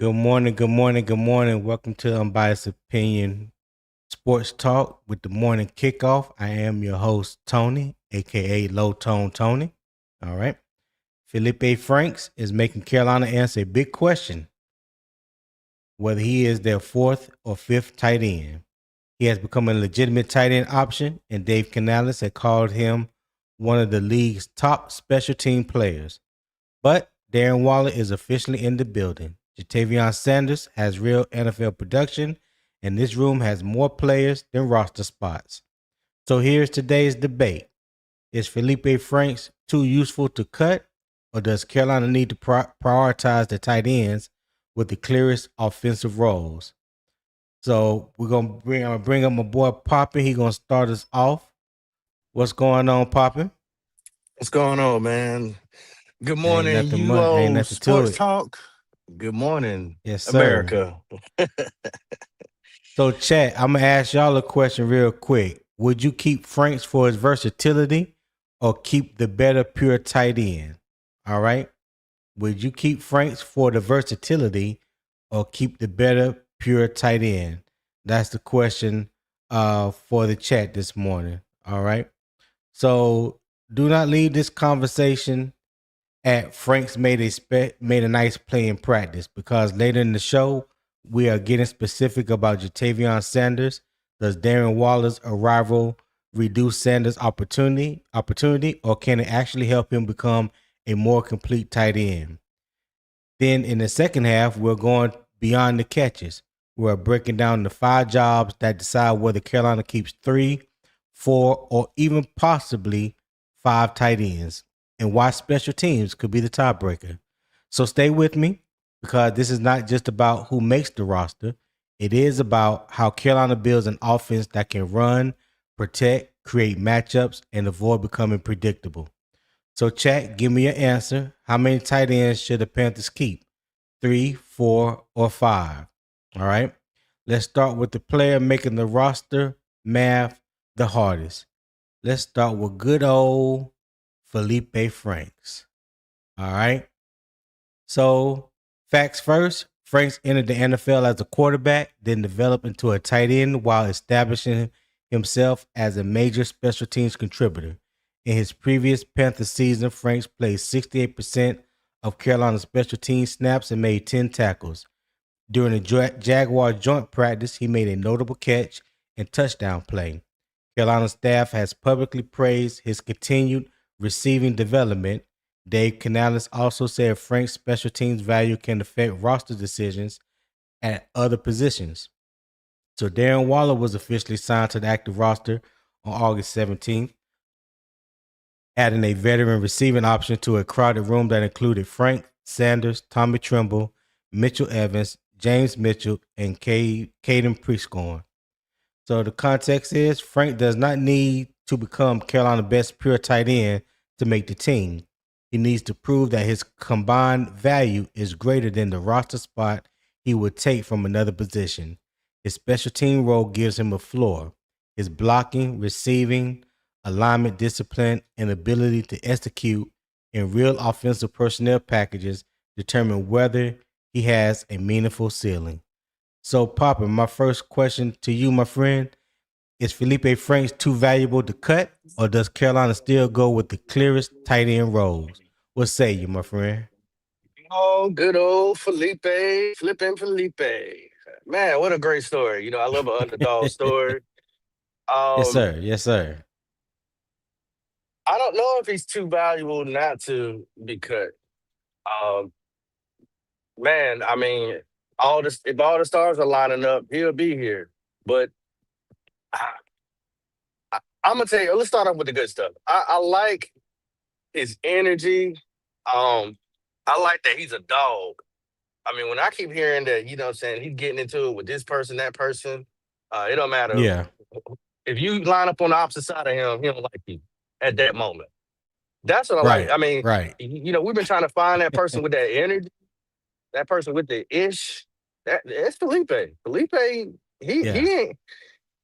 Good morning, good morning, good morning. Welcome to Unbiased Opinion Sports Talk with the Morning Kickoff. I am your host, Tony, aka Low Tone Tony. All right. Feleipe Franks is making Carolina answer a big question whether he is their fourth or fifth tight end. He has become a legitimate tight end option, and Dave Canales had called him one of the league's top special team players. But Darren Waller is officially in the building. Tavion Sanders has real NFL production, and this room has more players than roster spots. So here's today's debate. Is Feleipe Franks too useful to cut, or does Carolina need to prioritize the tight ends with the clearest offensive roles? So I'm gonna bring up my boy Poppin. He gonna start us off. What's going on, Poppin? What's going on, man? Good Ain't morning, nothing much. Ain't nothing to Sports it. Talk. Good morning, Yes, sir. America. So, chat, I'm gonna ask y'all a question real quick. Would you keep Franks for his versatility, or keep the better pure tight end? All right. Would you keep Franks for the versatility, or keep the better pure tight end? That's the question for the chat this morning. All right. So do not leave this conversation at Franks made a nice play in practice, because later in the show we are getting specific about Tavion Sanders. Does Darren Waller's arrival reduce Sanders' opportunity, or can it actually help him become a more complete tight end? Then in the second half, we're going beyond the catches. We're breaking down the 5 jobs that decide whether Carolina keeps 3, 4, or even possibly 5 tight ends, and why special teams could be the tiebreaker. So stay with me, because this is not just about who makes the roster. It is about how Carolina builds an offense that can run, protect, create matchups, and avoid becoming predictable. So, chat, give me your answer. How many tight ends should the Panthers keep? 3, 4, or 5? All right. Let's start with the player making the roster math the hardest. Let's start with good old Feleipe Franks. All right. So, facts first. Franks entered the NFL as a quarterback, then developed into a tight end while establishing himself as a major special teams contributor. In his previous Panthers season, Franks played 68% of Carolina's special teams snaps and made 10 tackles. During a Jaguar joint practice, he made a notable catch and touchdown play. Carolina staff has publicly praised his continued receiving development. Dave Canales also said Frank's special teams value can affect roster decisions at other positions. So Darren Waller was officially signed to the active roster on August 17th, adding a veteran receiving option to a crowded room that included Frank Sanders, Tommy Tremble, Mitchell Evans, James Mitchell, and Caden Prescorn. So the context is Frank does not need to become Carolina's best pure tight end to make the team. He needs to prove that his combined value is greater than the roster spot he would take from another position. His special team role gives him a floor. His blocking, receiving, alignment discipline, and ability to execute in real offensive personnel packages determine whether he has a meaningful ceiling. So, Papa, my first question to you, my friend, is Feleipe Franks too valuable to cut, or does Carolina still go with the clearest tight end roles? What say you, my friend? Oh, good old flipping Felipe. Man, what a great story. I love an underdog story. Yes, Um, sir. Yes, sir. I don't know if he's too valuable not to be cut. Um, man, I mean, if all the stars are lining up, he'll be here. But I, I'm gonna tell you, let's start off with the good stuff. I like his energy. Um, I like that he's a dog. I mean, when I keep hearing that, what I'm saying, he's getting into it with this person, that person, it don't matter. Yeah. If you line up on the opposite side of him, he don't like you at that moment. That's what I like. Right. I mean, Right. we've been trying to find that person with that energy, that person with the ish. It's Felipe. Felipe, he Yeah. he ain't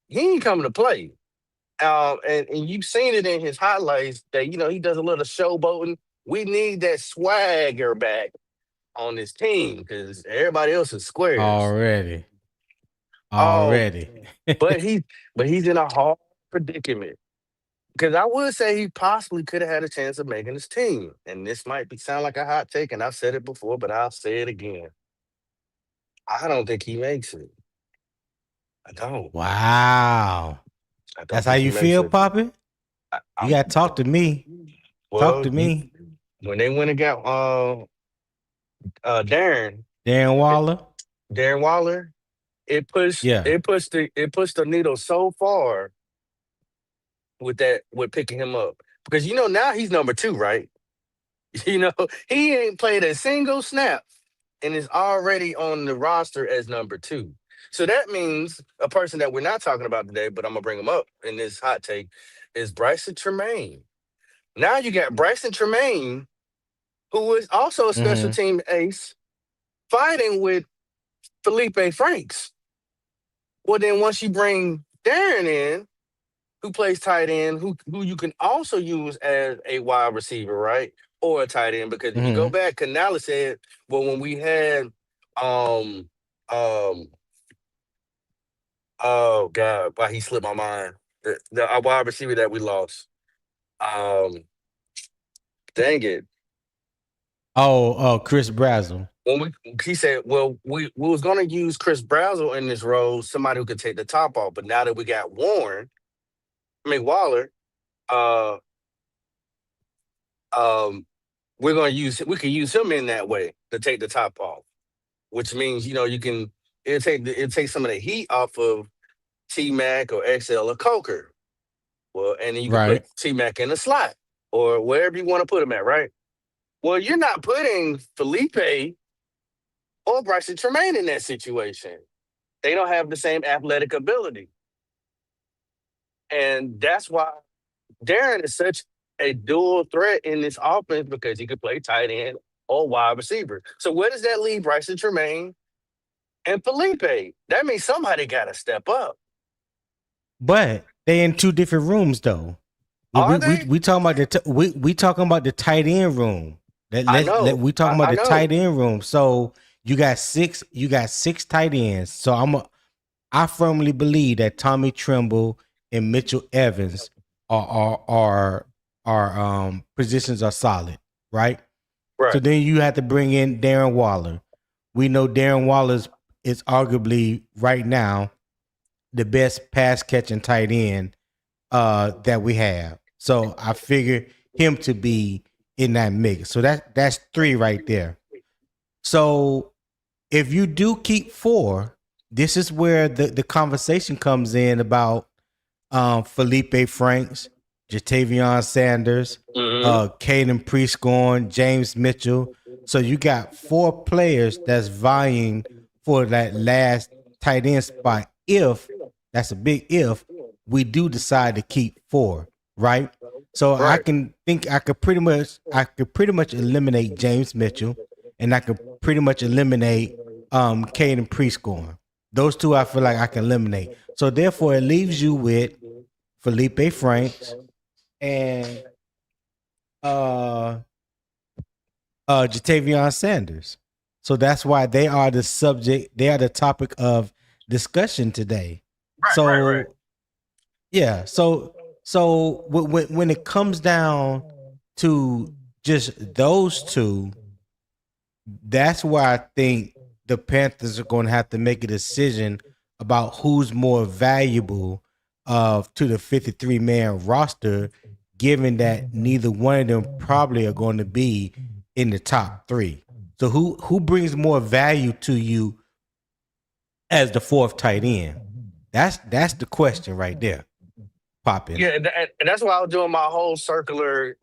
he ain't coming to play. And you've seen it in his highlights that he does a little showboating. We need that swagger back. on this team because everybody else is squares. Already. Um, Already. but he's in a hard predicament. Because I would say he possibly could have had a chance of making his team. And this might sound like a hot take, and I've said it before, but I'll say it again. I don't think he makes it. I don't. Wow. I don't That's how think he you makes feel, it. Poppy? You I'm gotta talk to me. Talk well. to me. When they went and got Darren Darren it- Waller. Darren Waller, Yeah. it pushed the needle so far with picking him up because now he's number two, right? You know, he ain't played a single snap and is already on the roster as number two. So that means a person that we're not talking about today, but I'm gonna bring him up in this hot take, is Bryson Tremaine. Now you got Bryson Tremaine, who is also a special Mm-hmm. team ace, fighting with Feleipe Franks. Well, then once you bring Darren in, who plays tight end, who you can also use as a wide receiver, right? Or a tight end. Because if you go Mm-hmm. back, Canales said, well, when we had um um oh God, why he slipped my mind. The our wide receiver that we lost. Um dang it. Oh, Chris Brazzle. When he said, well, we was gonna use Chris Brazzle in this role, somebody who could take the top off. But now that we got Waller, uh um we can use him in that way to take the top off, which means it'll take some of the heat off of T Mac or XL or Coker. Well, and then you can put Right. T Mac in the slot or wherever you want to put him at, right? Well, you're not putting Felipe or Bryson Tremaine in that situation. They don't have the same athletic ability. And that's why Darren is such a dual threat in this offense because he could play tight end or wide receiver. So where does that leave Bryson Tremaine and Felipe? That means somebody got to step up. But they in two different rooms though. Are they? We talking about we talking about the tight end room. I Let know. we talking about I the know. tight end room. So you got six tight ends. So I firmly believe that Tommy Tremble and Mitchell Evans are positions are solid, right? So Right. then you have to bring in Darren Waller. We know Darren Waller is arguably right now the best pass catching tight end that we have. So I figure him to be in that mix. So that's three right there. So if you do keep four, this is where the conversation comes in about Feleipe Franks, Jatavion Sanders, Mm-hmm. Caden Prescorn, James Mitchell. So you got four players that's vying for that last tight end spot. If that's a big if, we do decide to keep four, right? So Right. I could pretty much eliminate James Mitchell, and I could pretty much eliminate Caden Prescorn. Those two I feel like I can eliminate. So therefore, it leaves you with Feleipe Franks and uh Jatavion Sanders. So that's why they are the subject, they are the topic of discussion today. Right. So yeah, so when it comes down to just those two, that's where I think the Panthers are going to have to make a decision about who's more valuable to the 53-man roster, given that neither one of them probably are going to be in the top three. So who brings more value to you as the fourth tight end? That's the question right there, popping. Yeah, and that's why I was doing my whole circular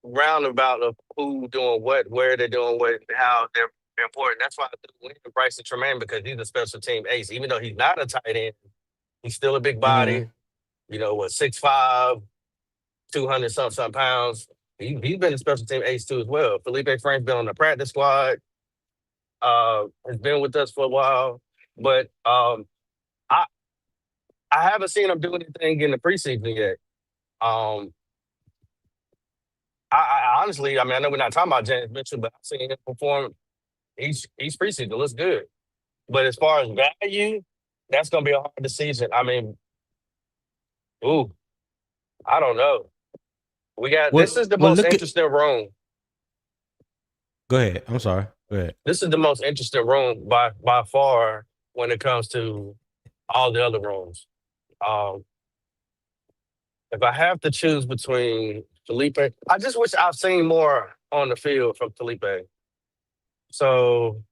roundabout of who doing what, where they're doing what, how they're important. That's why I threw in Bryson Tremaine because he's a special team ace. Even though he's not a tight end, he's still a big Mm-hmm. body. 6'5", 200 something pounds. He's been a special team ace too as well. Feleipe Frank's been on the practice squad. Has been with us for a while, but I I haven't seen him do anything in the preseason yet. Um, I honestly, I mean, I know we're not talking about James Mitchell, but I've seen him perform He's preseason. Looks good. But as far as value, that's gonna be a hard decision. I mean, ooh, I don't know. We got this is the Well, most look at. interesting room. Go ahead. I'm sorry. Go ahead. This is the most interesting room by far when it comes to all the other rooms. Um, if I have to choose between Felipe, I just wish I've seen more on the field from Felipe. So,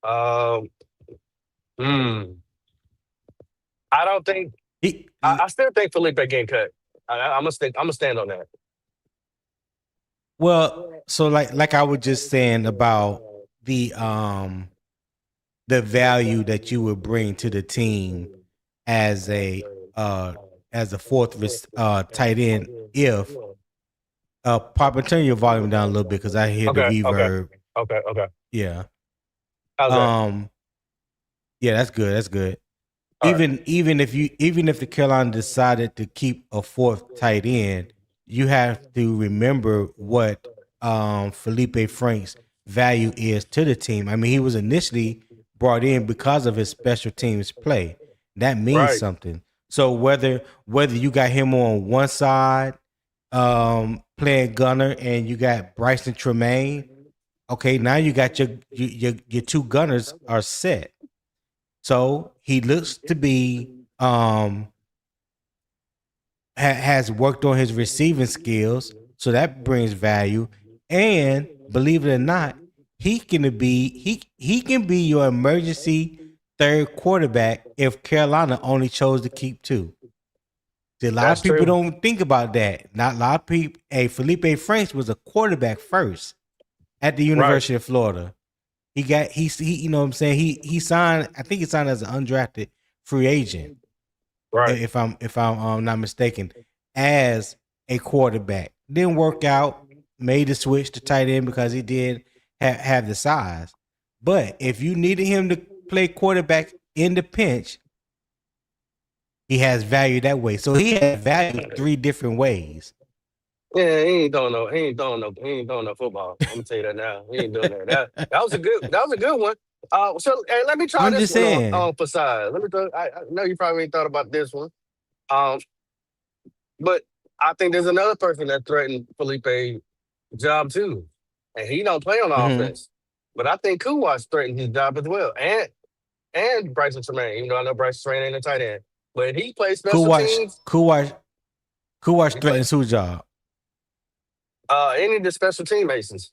um, hmm, I don't think He, I still think Felipe getting cut. I'm gonna stick. I'm gonna stand on that. well, so like I was just saying about the um the value that you would bring to the team as a uh as a tight end if Papa, turn your volume down a little bit because I hear the Okay, okay, reverb. okay. Yeah. How's that? Um yeah, that's good. That's good. All right. Even if the Carolina decided to keep a fourth tight end, you have to remember what Felipe Franks' value is to the team. I mean, he was initially brought in because of his special teams play. That means Right. something. So whether you got him on one side playing gunner and you got Bryson Tremaine, okay, now you got your two gunners are set. So he looks to be has worked on his receiving skills, so that brings value. And believe it or not, he can be your emergency third quarterback if Carolina only chose to keep two. See, a lot of That's people true. don't think about that. Not a lot of people. Hey, Felipe Franks was a quarterback first at the Right. University of Florida. He you know what I'm saying, he signed, I think he signed as an undrafted free agent, Right. if I'm not mistaken, as a quarterback. Didn't work out, made the switch to tight end because he did have the size. But if you needed him to play quarterback in the pinch, he has value that way. So he has value three different ways. Yeah, he ain't throwing no football. I'm gonna tell you that now. He ain't doing that. That was a good one. So hey, let me try I'm this just one saying. on for size. Let me throw, I know you probably ain't thought about this one. Um, but I think there's another person that threatened Felipe job too. And he don't play on the Mm-hmm. offense. But I think Kuwas threatened his job as well. And Bryson Tremaine, even though I know Bryson Tremaine ain't a tight end. But he plays special Kuwash teams. Kuwash Kuwash He plays threatens whose job? any of the special team Masons.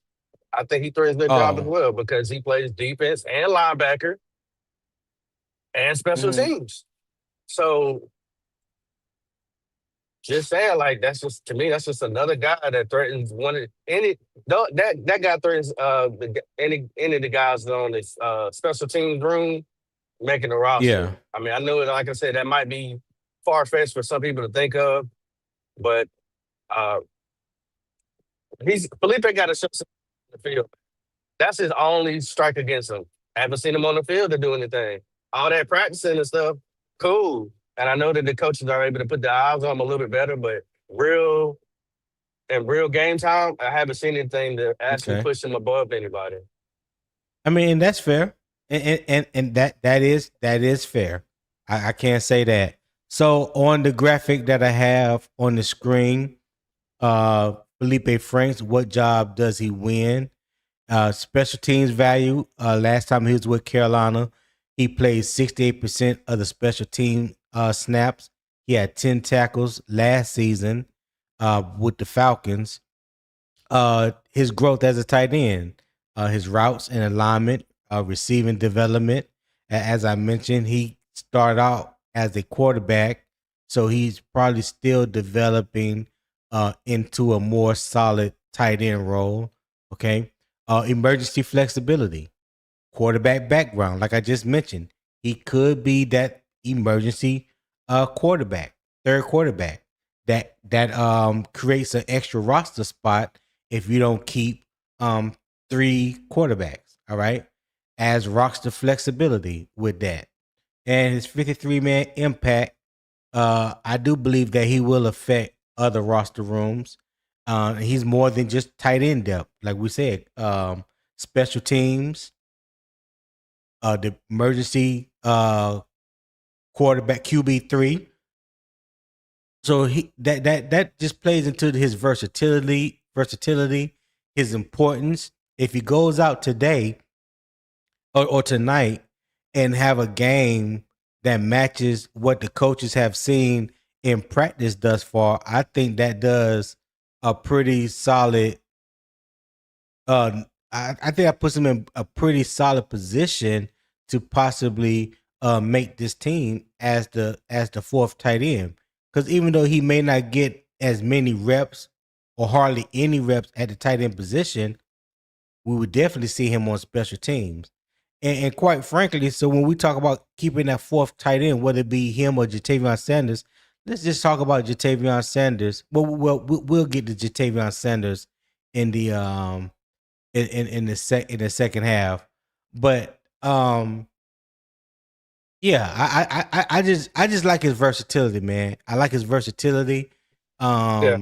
I think he threatens their job as Oh. well because he plays defense and linebacker and special Mm-hmm. teams. So just saying, like that's just to me, that's just another guy that threatens one of any no, that guy threatens any of the guys on this special teams room making the roster. Yeah. I mean, I know like I said, that might be far fetched for some people to think of, but uh he's Felipe got to show something on the field. That's his only strike against him. I haven't seen him on the field to do anything. All that practicing and stuff, cool. And I know that the coaches are able to put the eyes on him a little bit better, but real game time, I haven't seen anything to actually Okay. push him above anybody. I mean, that's fair. And that is fair. I can't say that. So on the graphic that I have on the screen, Felipe Franks, what job does he win? Special teams value. Last time he was with Carolina, he played 68% of the special team snaps. He had 10 tackles last season with the Falcons. His growth as a tight end, his routes and alignment, receiving development. As I mentioned, he started out as a quarterback, so he's probably still developing into a more solid tight end role. Okay, emergency flexibility, quarterback background, like I just mentioned, he could be that emergency quarterback, third quarterback that creates an extra roster spot if you don't keep three quarterbacks. All right, as roster flexibility with that, and his 53-man impact. I do believe that he will affect other roster rooms. He's more than just tight end depth, like we said. special teams, the emergency quarterback QB3. So that just plays into his versatility, his importance. If he goes out today or tonight and have a game that matches what the coaches have seen in practice thus far, I think that does a pretty solid. I think that puts him in a pretty solid position to possibly make this team as the fourth tight end. Because even though he may not get as many reps or hardly any reps at the tight end position, we would definitely see him on special teams. And quite frankly, so when we talk about keeping that fourth tight end, whether it be him or Jatavion Sanders, let's just talk about Jatavion Sanders. Well, we'll get to Jatavion Sanders in the in the second half, but yeah, I just like his versatility, man. I like his versatility. Yeah.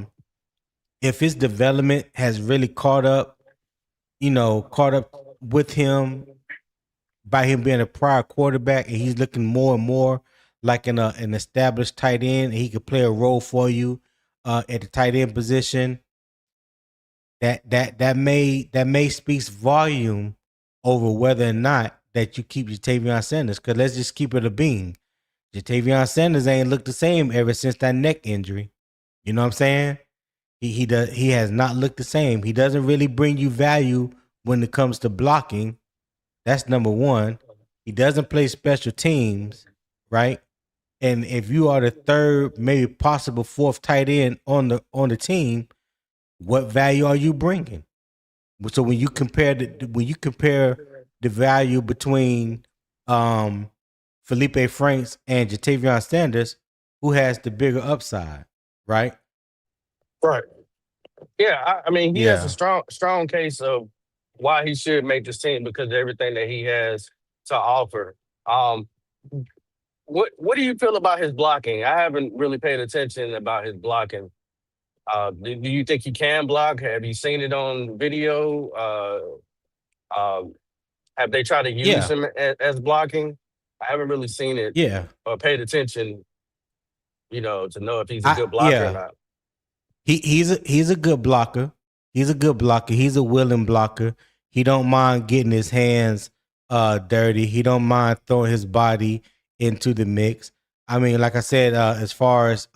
If his development has really caught up with him by him being a prior quarterback, and he's looking more and more like an established tight end, and he could play a role for you at the tight end position. That may speaks volume over whether or not that you keep Jatavion Sanders. Because let's just keep it a bean. Jatavion Sanders ain't looked the same ever since that neck injury. You know what I'm saying? He has not looked the same. He doesn't really bring you value when it comes to blocking. That's number one. He doesn't play special teams, right? And if you are the third, maybe possible fourth tight end on the team, what value are you bringing? So when you compare the value between Feleipe Franks and Jatavion Sanders, who has the bigger upside, right? Right. Yeah. I mean, he has a Yeah, strong case of why he should make this team because of everything that he has to offer. Um, what do you feel about his blocking? I haven't really paid attention about his blocking. Do you think he can block? Have you seen it on video? Uh, have they tried to use yeah, him as blocking? I haven't really seen it yeah. or paid attention, to know if he's a I good blocker or yeah. not. He's a good blocker. He's a good blocker. He's a willing blocker. He don't mind getting his hands dirty. He don't mind throwing his body into the mix. I mean, like I said, as far as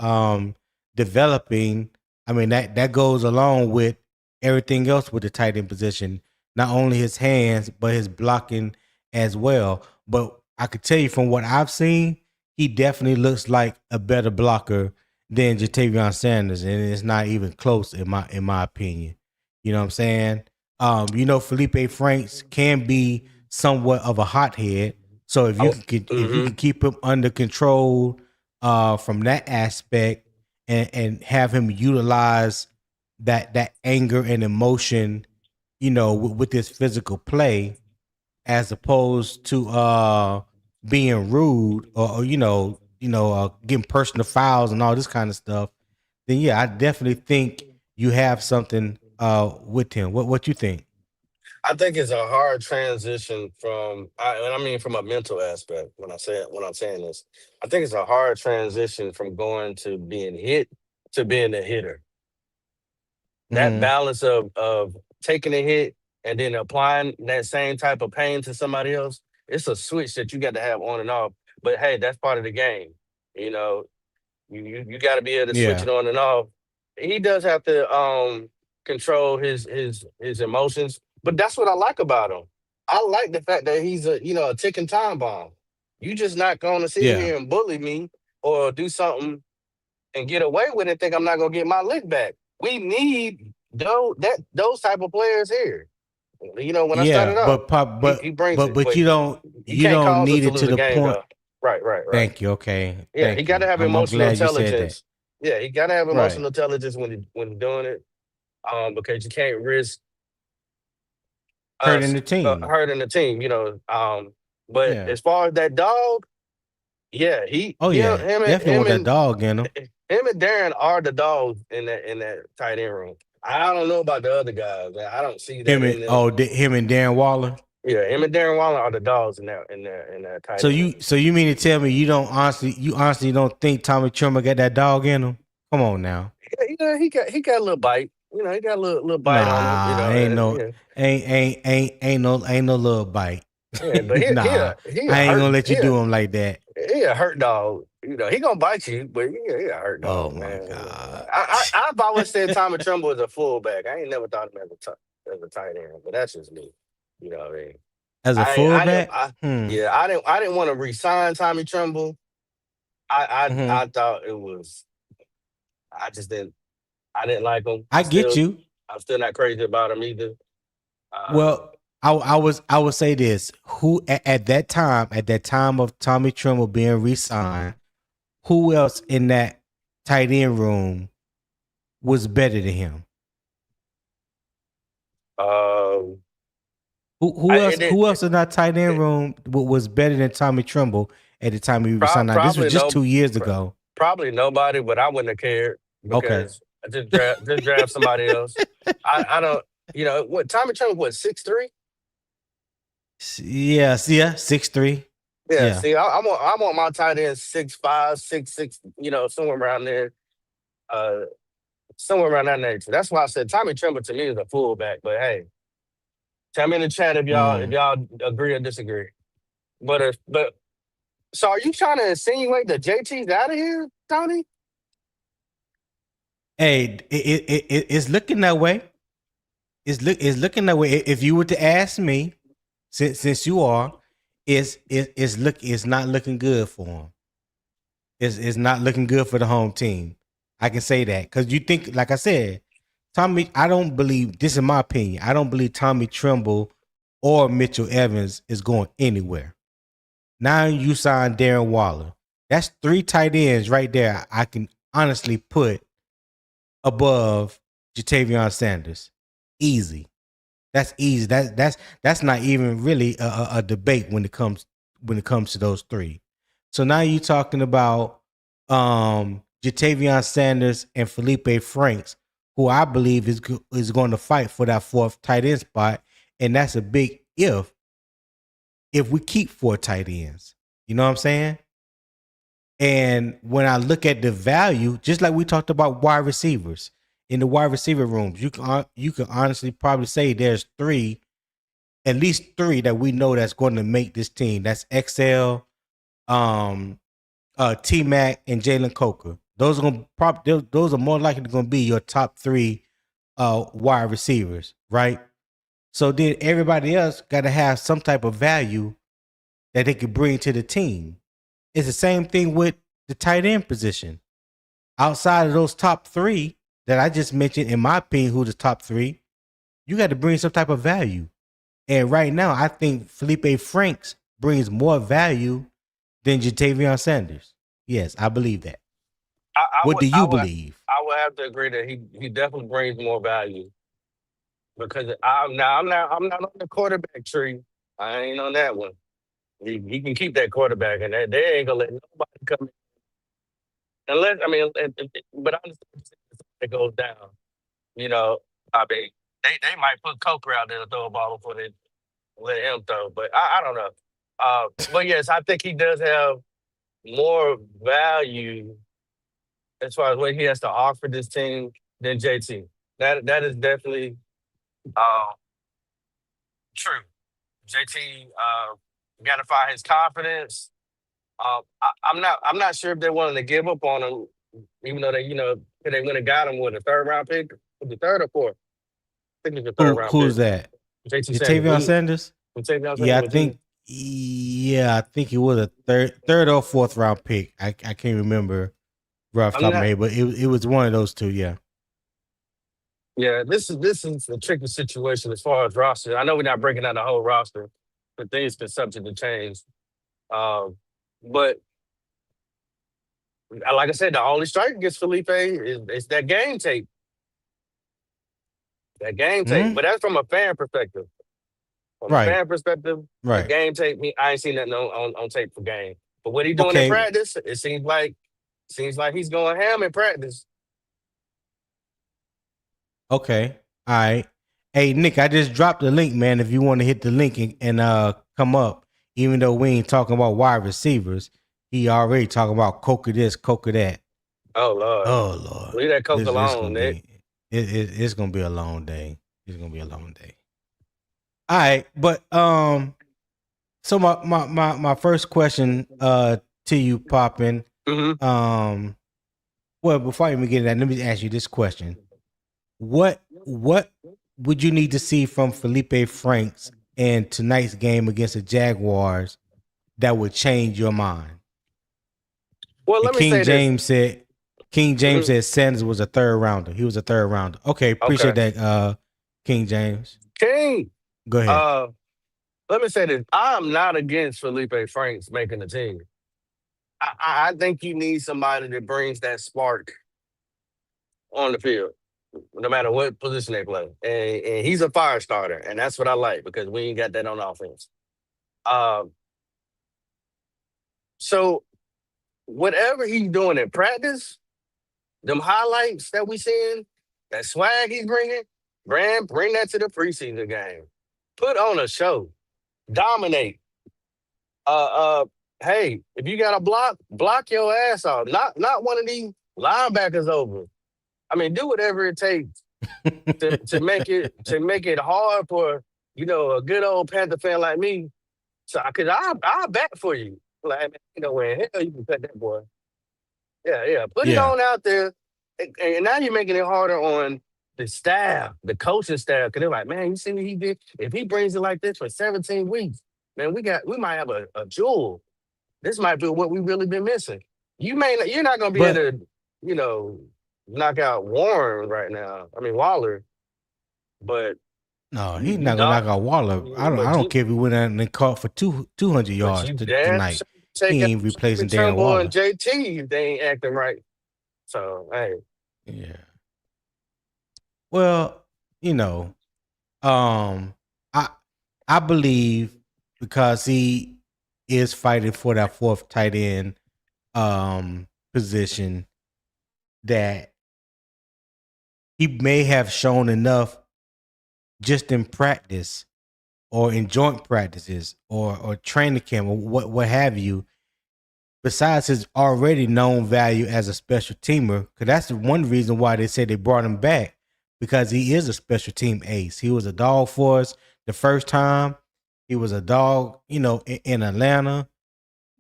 developing, I mean that goes along with everything else with the tight end position. Not only his hands, but his blocking as well. But I could tell you from what I've seen, he definitely looks like a better blocker than Jatavion Sanders, and it's not even close in my opinion. You know what I'm saying? Feleipe Franks can be somewhat of a hothead. So Oh, if you hmm can keep him under control from that aspect and have him utilize that anger and emotion, with his physical play, as opposed to being rude or getting personal fouls and all this kind of stuff, then yeah, I definitely think you have something with him. What you think? I think it's a hard transition and I mean from a mental aspect when I'm saying this. I think it's a hard transition from going to being hit to being a hitter. That Hmm. balance of taking a hit and then applying that same type of pain to somebody else, it's a switch that you got to have on and off. But hey, that's part of the game. You know, you got to be able to switch Yeah, it on and off. He does have to control his emotions, but that's what I like about him. I like the fact that he's a ticking time bomb. You just not going to sit yeah, here and bully me or do something and get away with it. And think I'm not going to get my lick back. We need those type of players here. When I yeah. started out, But pop, he brings it, but but you can't don't cause us need to it lose to a the game point. though. Right. Thank you. Okay, Yeah, he thank got to you. have I'm emotional glad you said that. intelligence. Yeah, he got to have Right. emotional intelligence when doing it. Because you can't risk Hurting us the team. hurting the team. But Yeah. as far as that dog, yeah, he Oh him yeah. him and Definitely him want that and dog in him. him and Darren are the dogs in that tight end room. I don't know about the other guys. Man. I don't see that Him in and them. him and Darren Waller. Yeah, him and Darren Waller are the dogs in that tight So end you room. so you mean to tell me you honestly don't think Tommy Tremor got that dog in him? Come on now. Yeah, he got a little bite. You know, he got a little bite on him. You Nah, know, ain't no yeah, ain't no little bite. yeah. But Nah, he a I ain't hurt gonna let you do him like that. he a hurt dog. You know, he gonna bite you, but he a hurt Oh dog, my man. god. I've always said Tommy Trumbull was a fullback. I ain't never thought of him as a tight end, but that's just me. You know what I mean? As a I didn't. fullback? Yeah, I didn't want to re-sign Tommy Trumbull. Hmm. I thought it was. I just didn't. I didn't like him. I get you. I'm still not crazy about him either. Uh, Well, I would say this. Who at that time of Tommy Tremble being re-signed, who else in that tight end room was better than him? um, it, Who else in that tight end room was better than Tommy Tremble at the time he resigned? Now this was probably just no, 2 years pr- ago. probably nobody, but I wouldn't have cared Okay. because I just draft somebody else. I don't. You know what? Tommy Trumbull what 6'3"? Yeah, 6'3". Yeah. Yeah. See, I want my tight end 6'5", 6'6". You know, somewhere around there. Uh, somewhere around that nature. That's why I said Tommy Tremble to me is a fullback. But hey, tell me in the chat if Mm. y'all agree or disagree. But so are you trying to insinuate that JT's out of here, Tony? Hey, it's looking that way. It's looking that way. If you were to ask me, since you are, it's not looking good for him. It's not looking good for the home team. I can say that because you think, like I said, Tommy. I don't believe this. In my opinion, I don't believe Tommy Tremble or Mitchell Evans is going anywhere. Now you sign Darren Waller. That's 3 tight ends right there. I can honestly put above Jatavion Sanders. Easy. That's easy. That's not even really a debate when it comes to those 3. So now you're talking about Jatavion Sanders and Feleipe Franks, who I believe is going to fight for that 4th tight end spot, and that's a big if we keep 4 tight ends. You know what I'm saying? And when I look at the value, just like we talked about wide receivers in the wide receiver rooms, you can honestly probably say there's at least 3 that we know that's going to make this team. That's XL, um, T Mac, and Jalen Coker. Those are those are more likely going to be your top 3 wide receivers, right? So then everybody else got to have some type of value that they could bring to the team. It's the same thing with the tight end position. Outside of those top 3 that I just mentioned, in my opinion, who the top 3, you got to bring some type of value. And right now, I think Feleipe Franks brings more value than Jatavion Sanders. Yes, I believe that. What do you believe? I would have to agree that he definitely brings more value because I'm not on the quarterback tree. I ain't on that one. He can keep that quarterback, and they ain't gonna let nobody come in unless I mean, but I understand it goes down. You know, I mean, they might put Coker out there to throw a ball before they let him throw, but I don't know. But yes, I think he does have more value as far as what he has to offer this team than JT. That is definitely uh, true. JT got to find his confidence. I'm not sure if they're willing to give up on him, even though they went and got him with a 3rd round pick, the 3rd or 4th. I think it's the 3rd round pick. Who's that? JT Sanders. Jatavion Sanders? Yeah, Would you? I think it was a third or 4th round pick. I can't remember right off the I'm top of my not. head, but it was one of those 2. Yeah. Yeah, this is a tricky situation as far as roster. I know we're not breaking down the whole roster, but things can subject to change. But like I said, the only strike against Felipe is that game tape. That game tape. Hmm. But that's from a fan perspective. From a Right. fan perspective, the Right. game tape. I ain't seen nothing on tape for game. But what he doing in Okay. practice, it seems like he's going ham in practice. Okay. All right. Hey, Nick, I just dropped the link, man. If you want to hit the link and come up, even though we ain't talking about wide receivers, he already talking about coca this, coca that. Oh Lord, Oh Lord, leave that coke it's alone, gonna Nick. be it's gonna be a long day. It's gonna be a long day. All right, but so my first question to you, Poppin. Mm-hmm. Well, before I even get to that, let me ask you this question: What would you need to see from Feleipe Franks in tonight's game against the Jaguars that would change your mind? Well, And let me say this. King James Mhm. said Sanders was a third rounder. He was a third rounder. Okay, appreciate Okay, that, King James. King. Go ahead. Uh, Let me say this. I'm not against Feleipe Franks making the team. I think you need somebody that brings that spark on the field, no matter what position they play. And he's a fire starter, and that's what I like because we ain't got that on offense. Um, so whatever he's doing in practice, them highlights that we seeing, that swag he's bring that to the preseason game. Put on a show, dominate. Uh, uh, hey, if you got a block your ass off. Not one of these linebackers over. I mean, do whatever it takes to make it hard for a good old Panther fan like me. So, cause I'll bet for you. Like, man, where in hell you can cut that boy. Yeah, yeah. Put it Yeah, on out there, and now you're making it harder on the staff, the coaching staff. Cause they're like, man, you see what he did? If he brings it like this for 17 weeks, man, we might have a jewel. This might be what we really been missing. You're not gonna be able but to, you know, knock out Warren right now. I mean Waller, but no, you, he's you not gonna dog, knock out Waller. I but don't you care if he went out and caught for 200 but yards you damn tonight. sure take He out ain't replacing Darren Trimble and Waller. JT if they ain't acting right. So hey, Yeah. Well, you know, um, I I believe because he is fighting for that fourth tight end position that he may have shown enough just in practice or in joint practices or training camp or what have you, besides his already known value as a special teamer, because that's the one reason why they said they brought him back, because he is a special team ace. He was a dog for us the first time. He was a dog, in Atlanta.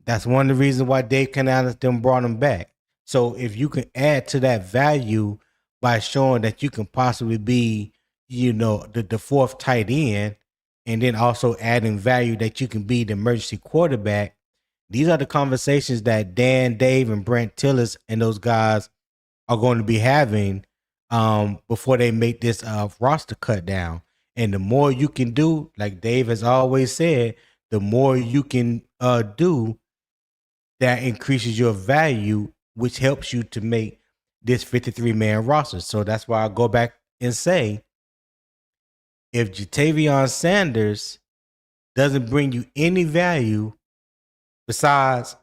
That's one of the reasons why Dave Canales them brought him back. So if you can add to that value by showing that you can possibly be, the fourth tight end, and then also adding value that you can be the emergency quarterback, these are the conversations that Dan, Dave, and Brent Tillis and those guys are going to be having before they make this roster cut down. And the more you can do, like Dave has always said, the more you can do, that increases your value, which helps you to make this 53-man roster. So that's why I go back and say, if Tavion Sanders doesn't bring you any value besides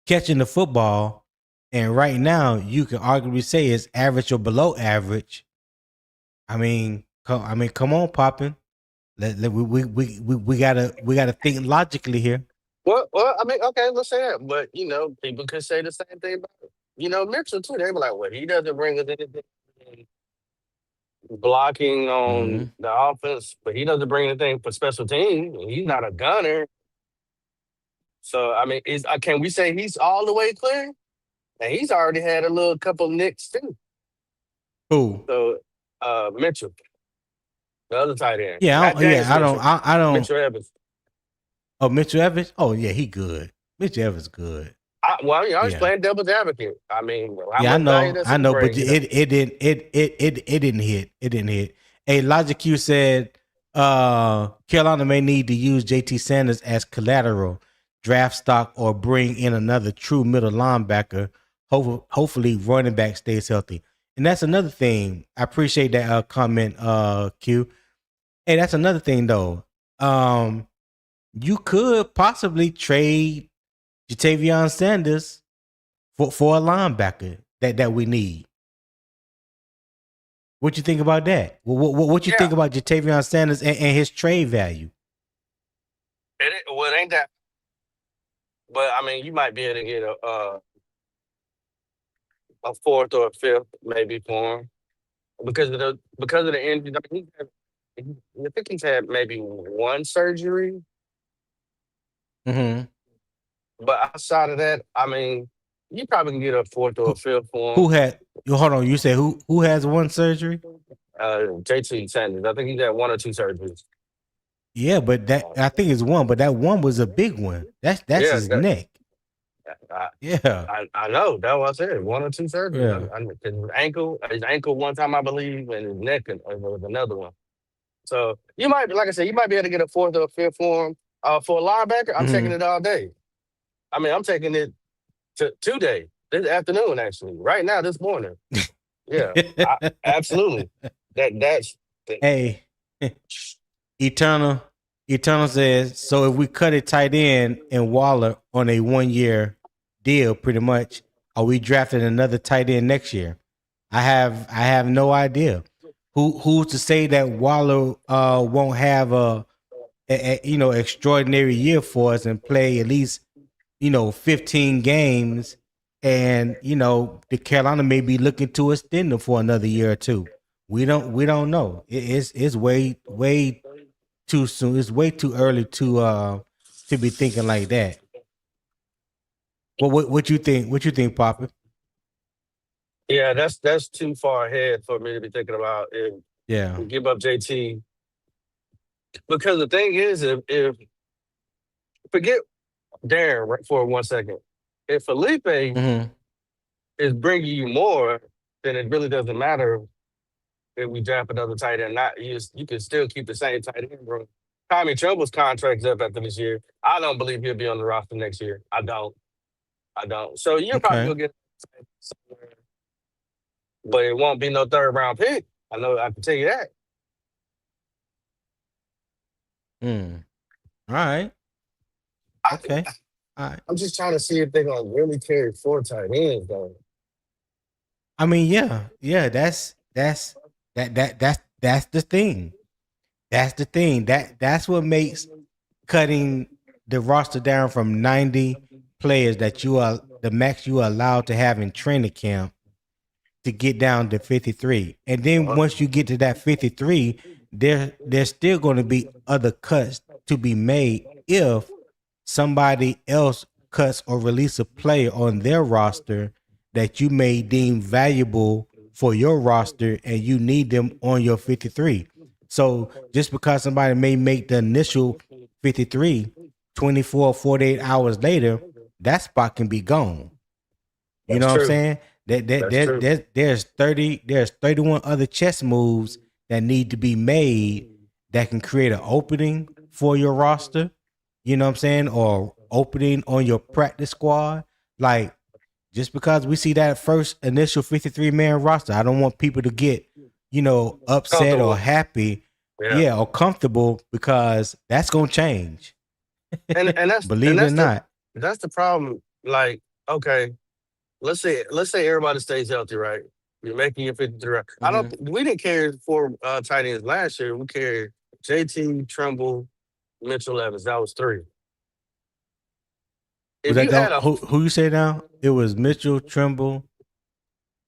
catching the football, and right now you can arguably say it's average or below average. Come on, Poppin. We gotta think logically here. well, I mean, okay, let's say that, but people could say the same thing about Mitchell too. They be like, well, he doesn't bring us anything blocking Mm-hmm. on the offense, but he doesn't bring anything for special teams. He's not a gunner. So I mean, can we say he's all the way clear? And he's already had a little couple nicks too. Who? So Mitchell, the other tight end, Yeah, not James I don't. Mitchell, I don't. Mitchell Evans. Oh, Mitchell Evans. Oh yeah, he good. Mitchell Evans good. Well, I was Yeah, playing devil's advocate. I mean, how yeah. much value does I he know. But bring? it didn't. It didn't hit. It didn't hit. Hey, Logic Q said, Carolina may need to use JT Sanders as collateral, draft stock, or bring in another true middle linebacker. Hopefully, running back stays healthy. And that's another thing. I appreciate that comment, Q. Hey, that's another thing though. You could possibly trade Jatavion Sanders for a linebacker that we need. What you think about that? What you think Yeah, about Jatavion Sanders and his trade value? it ain't that. But I mean, you might be able to get a fourth or a fifth maybe for him because of the injury. I mean, I think he's had maybe one surgery, Mm-hmm. but outside of that, I mean, you probably can get a fourth or a Who, fifth for who him. had? Hold on. You said who has one surgery? JT Sanders, I think he's had one or two surgeries. Yeah, but that Uh, I think it's one, but that one was a big one. That's yeah, his neck. I, Yeah, I know that's what I said. One or two surgeries. yeah. His ankle one time I believe, and his neck was another one. So you might, like I said, you might be able to get a fourth or a fifth for him. For a linebacker, I'm taking Mm-hmm. it all day. I mean, I'm taking it today, this afternoon, actually, right now, this morning. Yeah, absolutely. That's the, Hey, Eternal. Eternal says so. If we cut it tight end and Waller on a 1 year deal, pretty much, are we drafting another tight end next year? I have no idea. Who's to say that Waller won't have a extraordinary year for us and play at least 15 games, and the Carolina may be looking to extend them for another year or two. We don't know. It's way too soon. It's way too early to be thinking like that. What you think? What you think, Papa? yeah, that's too far ahead for me to be thinking about if Yeah. we give up JT. Because the thing is, if forget Darren right for 1 second, if Felipe Mm-hmm. is bringing you more, then it really doesn't matter if we draft another tight end. Not you can still keep the same tight end, bro. Tommy Tremble's contract's up after this year. I don't believe he'll be on the roster next year. I don't. I don't. So you're probably Okay. gonna get somewhere, but it won't be no third round pick. I know. I can tell you that. Mm. All right. I, Okay. All right. I'm just trying to see if they're gonna really carry four tight ends though. I mean, yeah. That's the thing. That's the thing. That's what makes cutting the roster down from 90 players that you are the max you are allowed to have in training camp to get down to 53. And then Uh, once you get to that 53, there's still going to be other cuts to be made if somebody else cuts or release a player on their roster that you may deem valuable for your roster and you need them on your 53. So just because somebody may make the initial 53, 24, 48 hours later, that spot can be gone. You That's know what I'm true. saying? That's true. There's 31 other chess moves that need to be made that can create an opening for your roster. You know what I'm saying? Or opening on your practice squad. Like just because we see that first initial 53-man roster, I don't want people to get, upset or Comfortable. happy, Yeah. yeah, or comfortable because that's gonna change. And that's and Believe it or that's the not. that's the problem. Like, okay, let's say everybody stays healthy, right? You're making your 53. I don't. Mhm. We didn't carry four tight ends last year. We carried JT, Trumbull, Mitchell Evans. That was three. Was If that you had who you say now? It was Mitchell Trimble.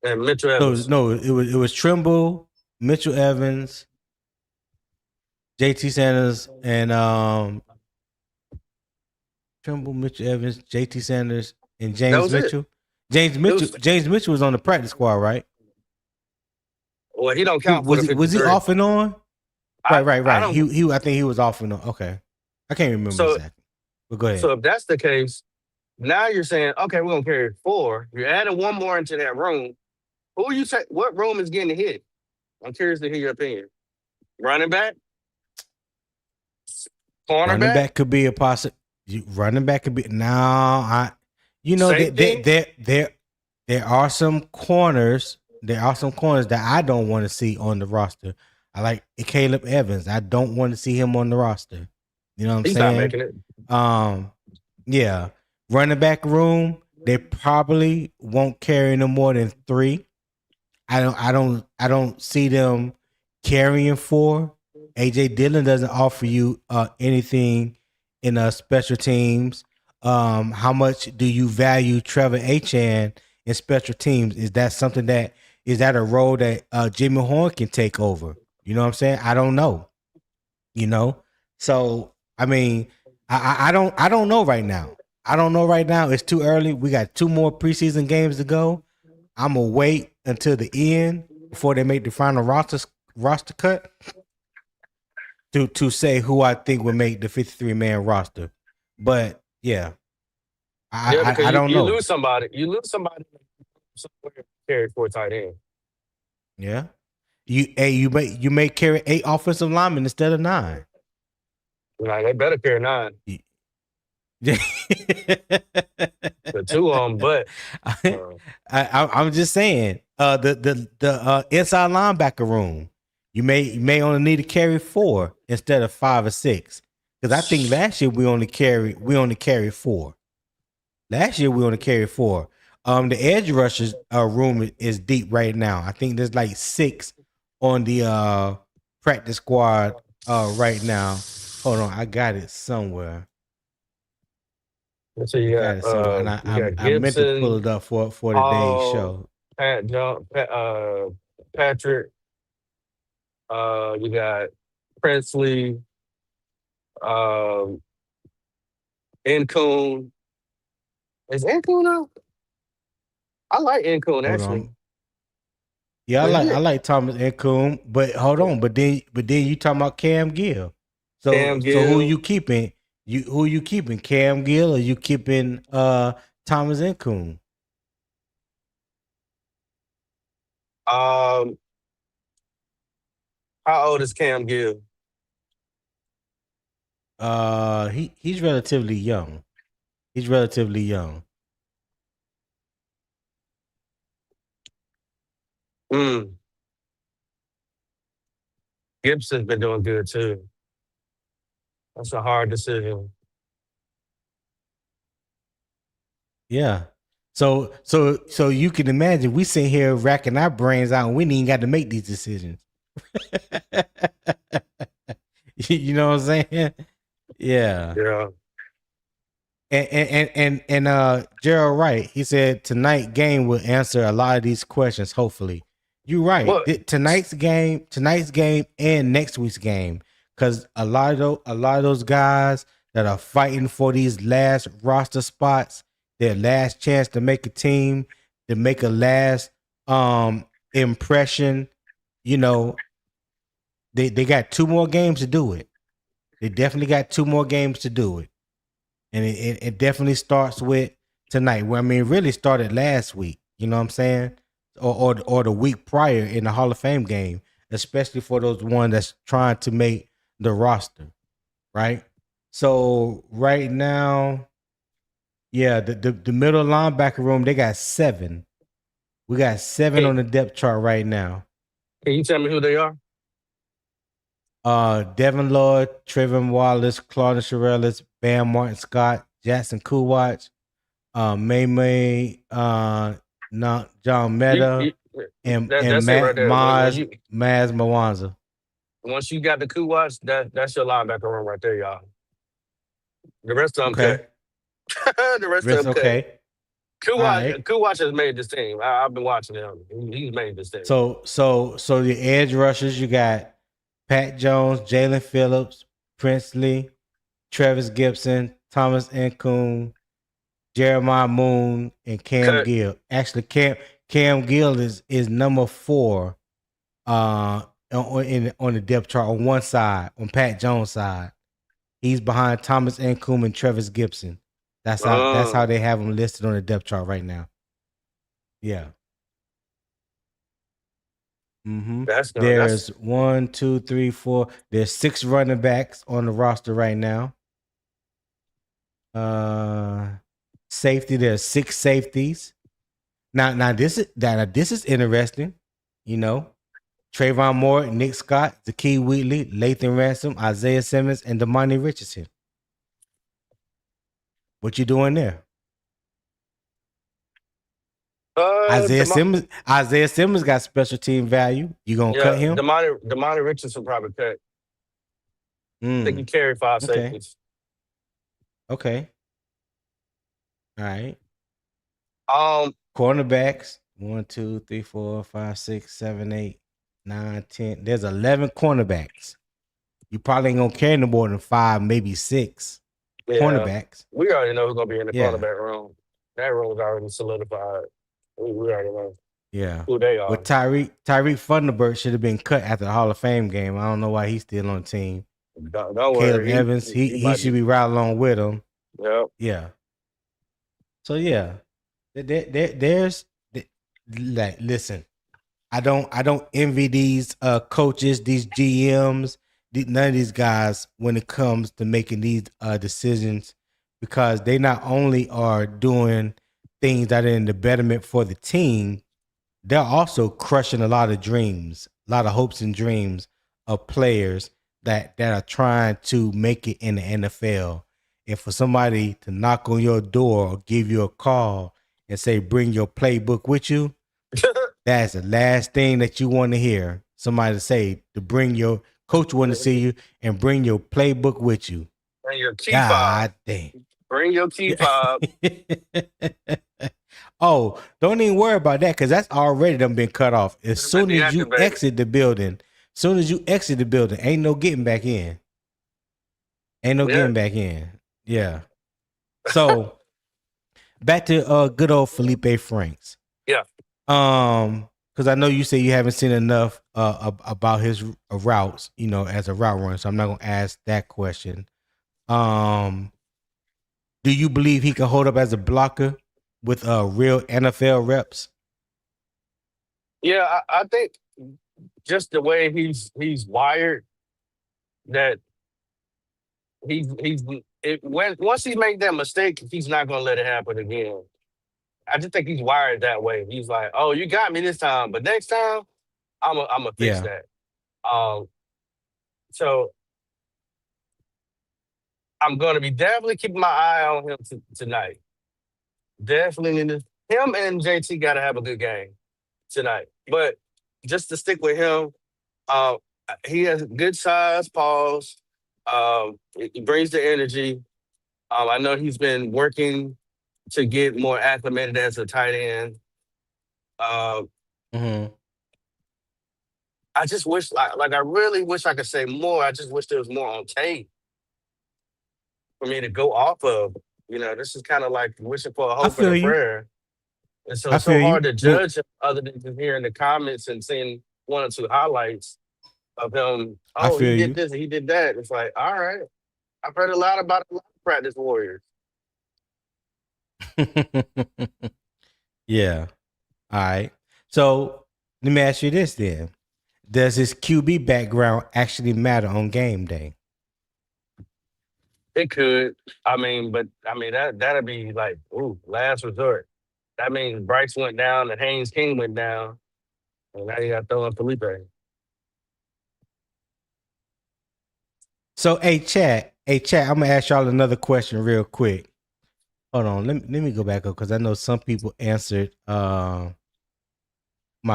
and Mitchell No, Evans, no, it was Trimble, Mitchell Evans, JT Sanders, and Trimble, Mitchell Evans, JT Sanders, and that James was it. Mitchell. James It Mitchell. was James Mitchell was on the practice squad, right? well, he don't He count for was the he was he 53. off and on? Right, right, I right. don't. He I think he was off and on. Okay, I can't remember So exactly. But go ahead. so if that's the case, now you're saying, okay, we're gonna carry four. You're adding one more into that room. Who you say? What room is getting hit? I'm curious to hear your opinion. Running back, Running cornerback, back could be a possible. Running back could be now. That safety. there are some corners. There are some corners that I don't want to see on the roster. I like Caleb Evans. I don't want to see him on the roster. You know what I'm He's not saying? making it. Um, yeah. Running back room, they probably won't carry no more than three. I don't see them carrying 4. AJ Dillon doesn't offer you anything in special teams. How much do you value Trevor Achan in special teams? Is that something that is that a role that Jimmy Horn can take over? You know what I'm saying? I don't know. You know, so I mean, I don't know right now. I don't know right now. It's too early. We got 2 more preseason games to go. I'm gonna wait until the end before they make the final roster cut to say who I think will make the 53-man roster. But yeah, Yeah, because I don't you know. lose somebody. You lose somebody somewhere carried for a tight end. Yeah, you may carry 8 offensive linemen instead of 9. Like they better carry 9. Yeah. The 2 on, but uh, I'm just saying, the inside linebacker room, you may only need to carry 4 instead of 5 or 6. Because I think last year we only carried 4. Last year we only carried 4. The edge rushers room is deep right now. I think there's like 6 on the practice squad right now. Hold on, I got it somewhere. so I got it somewhere, and you got I meant to pull Gibson, it up for today's Paul, show. Patrick. You got Presley, um, Incune. Is Incune out? I like Incune Hold actually. on. Yeah, But I he like Thomas Incoom, but hold on, but then you talking about Cam Gill. Cam So who Gill. you keeping? Who you keeping? Cam Gill or you keeping Thomas Incoom? Um, how old is Cam Gill? He's relatively young. He's relatively young. Mm. Gibson's been doing good too. That's a hard decision. Yeah. So you can imagine we sit here racking our brains out and we ain't even got to make these decisions. You know what I'm saying? Yeah. Yeah. And Gerald Wright, he said tonight game will answer a lot of these questions, hopefully. You're right. What? Tonight's game and next week's game. Because a lot of those guys that are fighting for these last roster spots, their last chance to make a team, to make a last impression, you know, they got 2 more games to do it. They definitely got 2 more games to do it. And it definitely starts with tonight. Well, I mean, it really started last week. You know what I'm saying? Or the week prior in the Hall of Fame game, especially for those one that's trying to make the roster, right? So right now, yeah, the middle linebacker room, they got 7. We got 7 Can, on the depth chart right now. can you tell me who they are? Devin Lloyd, Trayvon Wallace, Claudia Shirellis, Bam Martin Scott, Jackson Kuwatch, May, not John Meta, You and that's it right there. Maz Mawanza. Once you got the coup watch, that's your linebacker room right there, y'all. The rest of them Okay, cut. The rest of rest them cut. okay. All right. Coup watch has made this team. I've been watching him. He's made this team. So the edge rushers, you got Pat Jones, Jalen Phillips, Princely, Travis Gibson, Thomas Incoon, Jeremiah Moon, and Cam Cut. Gill. Actually, Cam Gill is number 4 on the depth chart on one side, on Pat Jones' side. He's behind Thomas Incoom and Travis Gibson. That's how they have him listed on the depth chart right now. Yeah. Mm-hmm. That's no. There's 1, 2, 3, 4. There's 6 running backs on the roster right now. Safety. There's 6 safeties. Now this is interesting. You know, Trayvon Moore, Nick Scott, Zakee Wheatley, Lathan Ransom, Isaiah Simmons, and Damani Richardson. What you doing there? Isaiah Simmons got special team value. You gonna cut Yeah, him? Demani Richardson probably cut. I think he carried 5 Okay. safeties. Okay. All right. Cornerbacks. 1, 2, 3, 4, 5, 6, 7, 8, 9, 10. There's 11 cornerbacks. You probably ain't gonna carry no more than 5, maybe 6 cornerbacks. We already know who's gonna be in the Yeah. cornerback room. That room is already solidified. We already know who they are. But Tyreek Thunderbird should have been cut after the Hall of Fame game. I don't know why he's still on the team. Don't Caleb worry. Evans, he should be right along with him. Yep. Yeah. So yeah, there's like, listen, I don't envy these coaches, these GMs, none of these guys when it comes to making these decisions, because they not only are doing things that are in the betterment for the team, they're also crushing a lot of dreams, a lot of hopes and dreams of players that are trying to make it in the NFL. And for somebody to knock on your door or give you a call and say, bring your playbook with you, that's the last thing that you want to hear. Somebody say to bring your coach want to see you and bring your playbook with you. Bring your key God fob. damn. Bring your key fob. Oh, don't even worry about that, because that's already done been cut off. As soon as you exit the building, ain't no getting back in. Getting back in. Yeah. So back to good old Feleipe Franks. Yeah. Because I know you say you haven't seen enough about his routes, as a route runner. So I'm not gonna ask that question. Do you believe he can hold up as a blocker with real NFL reps? Yeah, I think just the way he's wired, that once he make that mistake, he's not gonna let it happen again. I just think he's wired that way. He's like, "Oh, you got me this time, but next time, I'm a fix that." So I'm gonna be definitely keeping my eye on him tonight. Definitely him and JT got to have a good game tonight. But just to stick with him, he has good size, pause. He brings the energy. I know he's been working to get more acclimated as a tight end. I just wish, like I really wish I could say more. I just wish there was more on tape for me to go off of. This is kind of like wishing for a hope and a prayer. And so it's so hard to judge him other than just hearing the comments and seeing 1 or 2 highlights of him. Oh, he did this and he did that. It's like, all right. I've heard a lot about a lot of practice warriors. Yeah. All right. So let me ask you this then. Does his QB background actually matter on game day? It could. That'd be like, last resort. That means Bryce went down and Haynes King went down. And now you got to throw in Feleipe. So, hey, chat, I'm going to ask y'all another question real quick. Hold on. Let me go back up, because I know some people answered my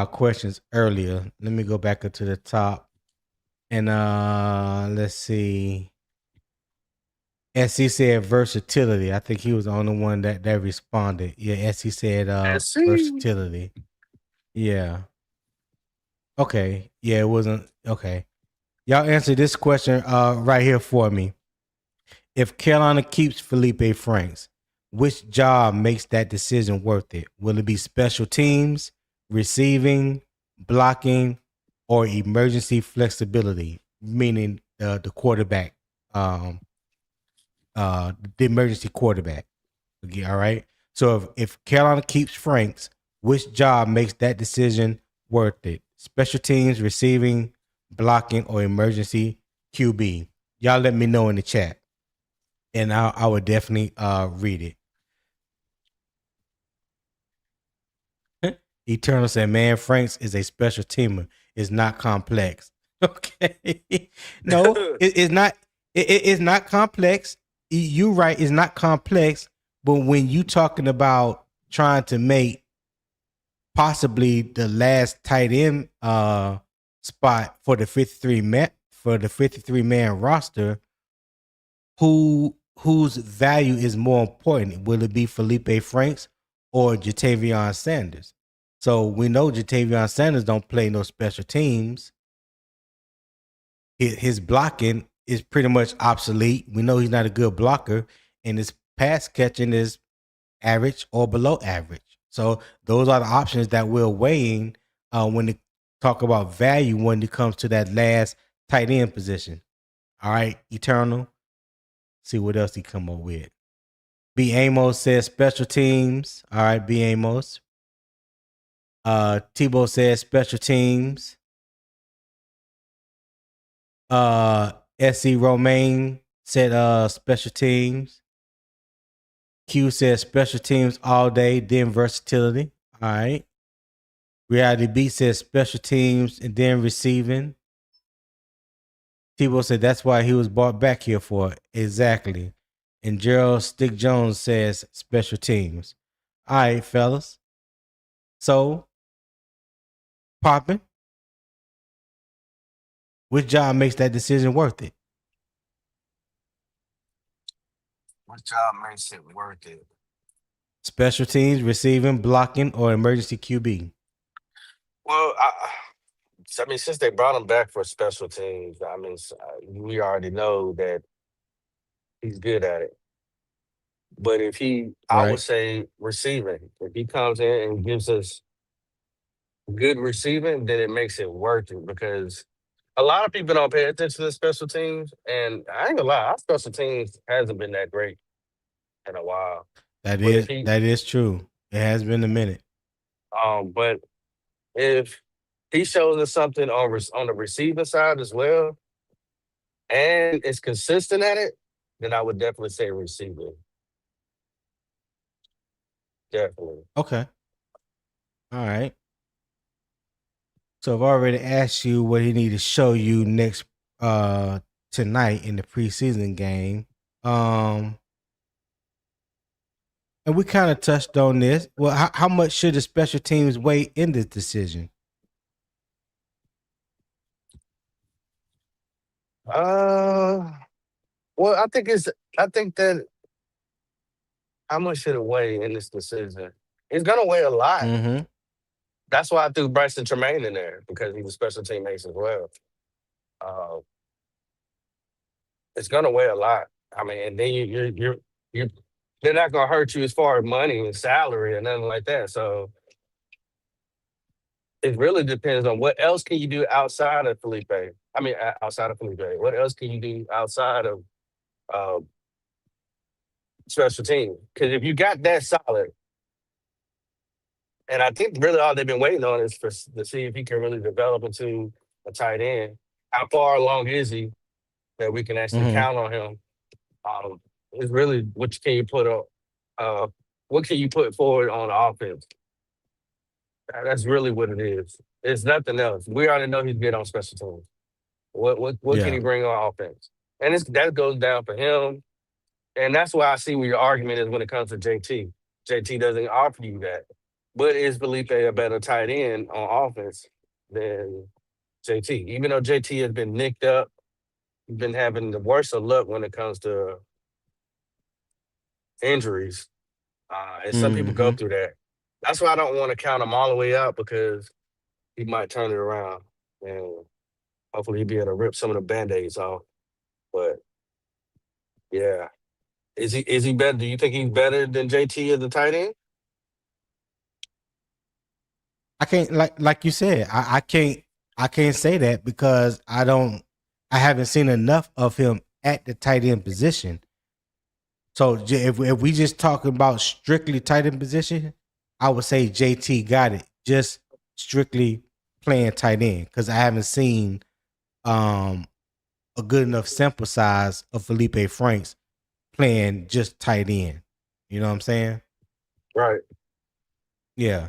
questions earlier. Let me go back up to the top. And let's see. SC said versatility. I think he was the only one that responded. Yeah, SC said versatility. Yeah. Okay. Yeah, it wasn't. Okay. Y'all answer this question right here for me. If Carolina keeps Feleipe Franks, which job makes that decision worth it? Will it be special teams, receiving, blocking, or emergency flexibility? Meaning the quarterback, the emergency quarterback. Okay, all right. So if Carolina keeps Franks, which job makes that decision worth it? Special teams, receiving, blocking, or emergency QB? Y'all let me know in the chat, and I would definitely read it. Eternal said, "Man, Franks is a special teamer. It's not complex." Okay, no, it's not. It's not complex. You're right. It's not complex. But when you talking about trying to make possibly the last tight end spot for the 53 man roster, whose value is more important? Will it be Feleipe Franks or Tavion Sanders? So we know Tavion Sanders don't play no special teams. His blocking is pretty much obsolete. We know he's not a good blocker, and his pass catching is average or below average. So those are the options that we're weighing when they talk about value when it comes to that last tight end position. All right, Eternal. See what else he come up with. B. Amos says special teams. All right, B. Amos. Tebow says special teams. S.C. Romaine said special teams. Q says special teams all day, then versatility. All right. Reality B says special teams and then receiving. Tebow said that's why he was brought back here for. Exactly. And Gerald Stick Jones says special teams. All right, fellas. So, popping. Which job makes that decision worth it? What job makes it worth it? Special teams, receiving, blocking, or emergency QB? Well, I mean, since they brought him back for special teams, I mean, we already know that he's good at it. But if I would Right. say receiving. If he comes in and gives us good receiving, then it makes it worth it because a lot of people don't pay attention to special teams. And I ain't gonna lie, our special teams hasn't been that great in a while. That But if is true. It has been a minute. but if he shows us something on the receiving side as well, and is consistent at it, then I would definitely say receiving. Definitely. Okay. All right. So I've already asked you what he need to show you next tonight in the preseason game. And we kind of touched on this. Well, how much should the special teams weigh in this decision? Well, I think that how much should it weigh in this decision? It's gonna weigh a lot. Mm-hmm. That's why I threw Bryson Tremaine in there because he's a special team ace as well. Uh, it's gonna weigh a lot. I mean, and then you're they're not gonna hurt you as far as money and salary and nothing like that. So it really depends on what else can you do outside of Felipe. I mean, outside of Felipe, what else can you do outside of uh, special team? Because if you got that solid, and I think really all they've been waiting on is to see if he can really develop into a tight end. How far along is he that we can actually count on him? It's really what can you put up? What can you put forward on the offense? That's really what it is. It's nothing else. We already know he's good on special teams. What can he bring on offense? And that goes down for him. And that's why I see where your argument is when it comes to JT. JT doesn't offer you that. But is Felipe a better tight end on offense than JT? Even though JT has been nicked up, been having the worst of luck when it comes to injuries. And some people go through that. That's why I don't want to count him all the way out because he might turn it around. And hopefully he'll be able to rip some of the Band-Aids off. But, yeah. Is he better? Do you think he's better than JT as a tight end? I can't like you said. I can't say that because I haven't seen enough of him at the tight end position. So if we just talking about strictly tight end position, I would say JT got it. Just strictly playing tight end because I haven't seen a good enough sample size of Feleipe Franks playing just tight end. You know what I'm saying? Right. Yeah.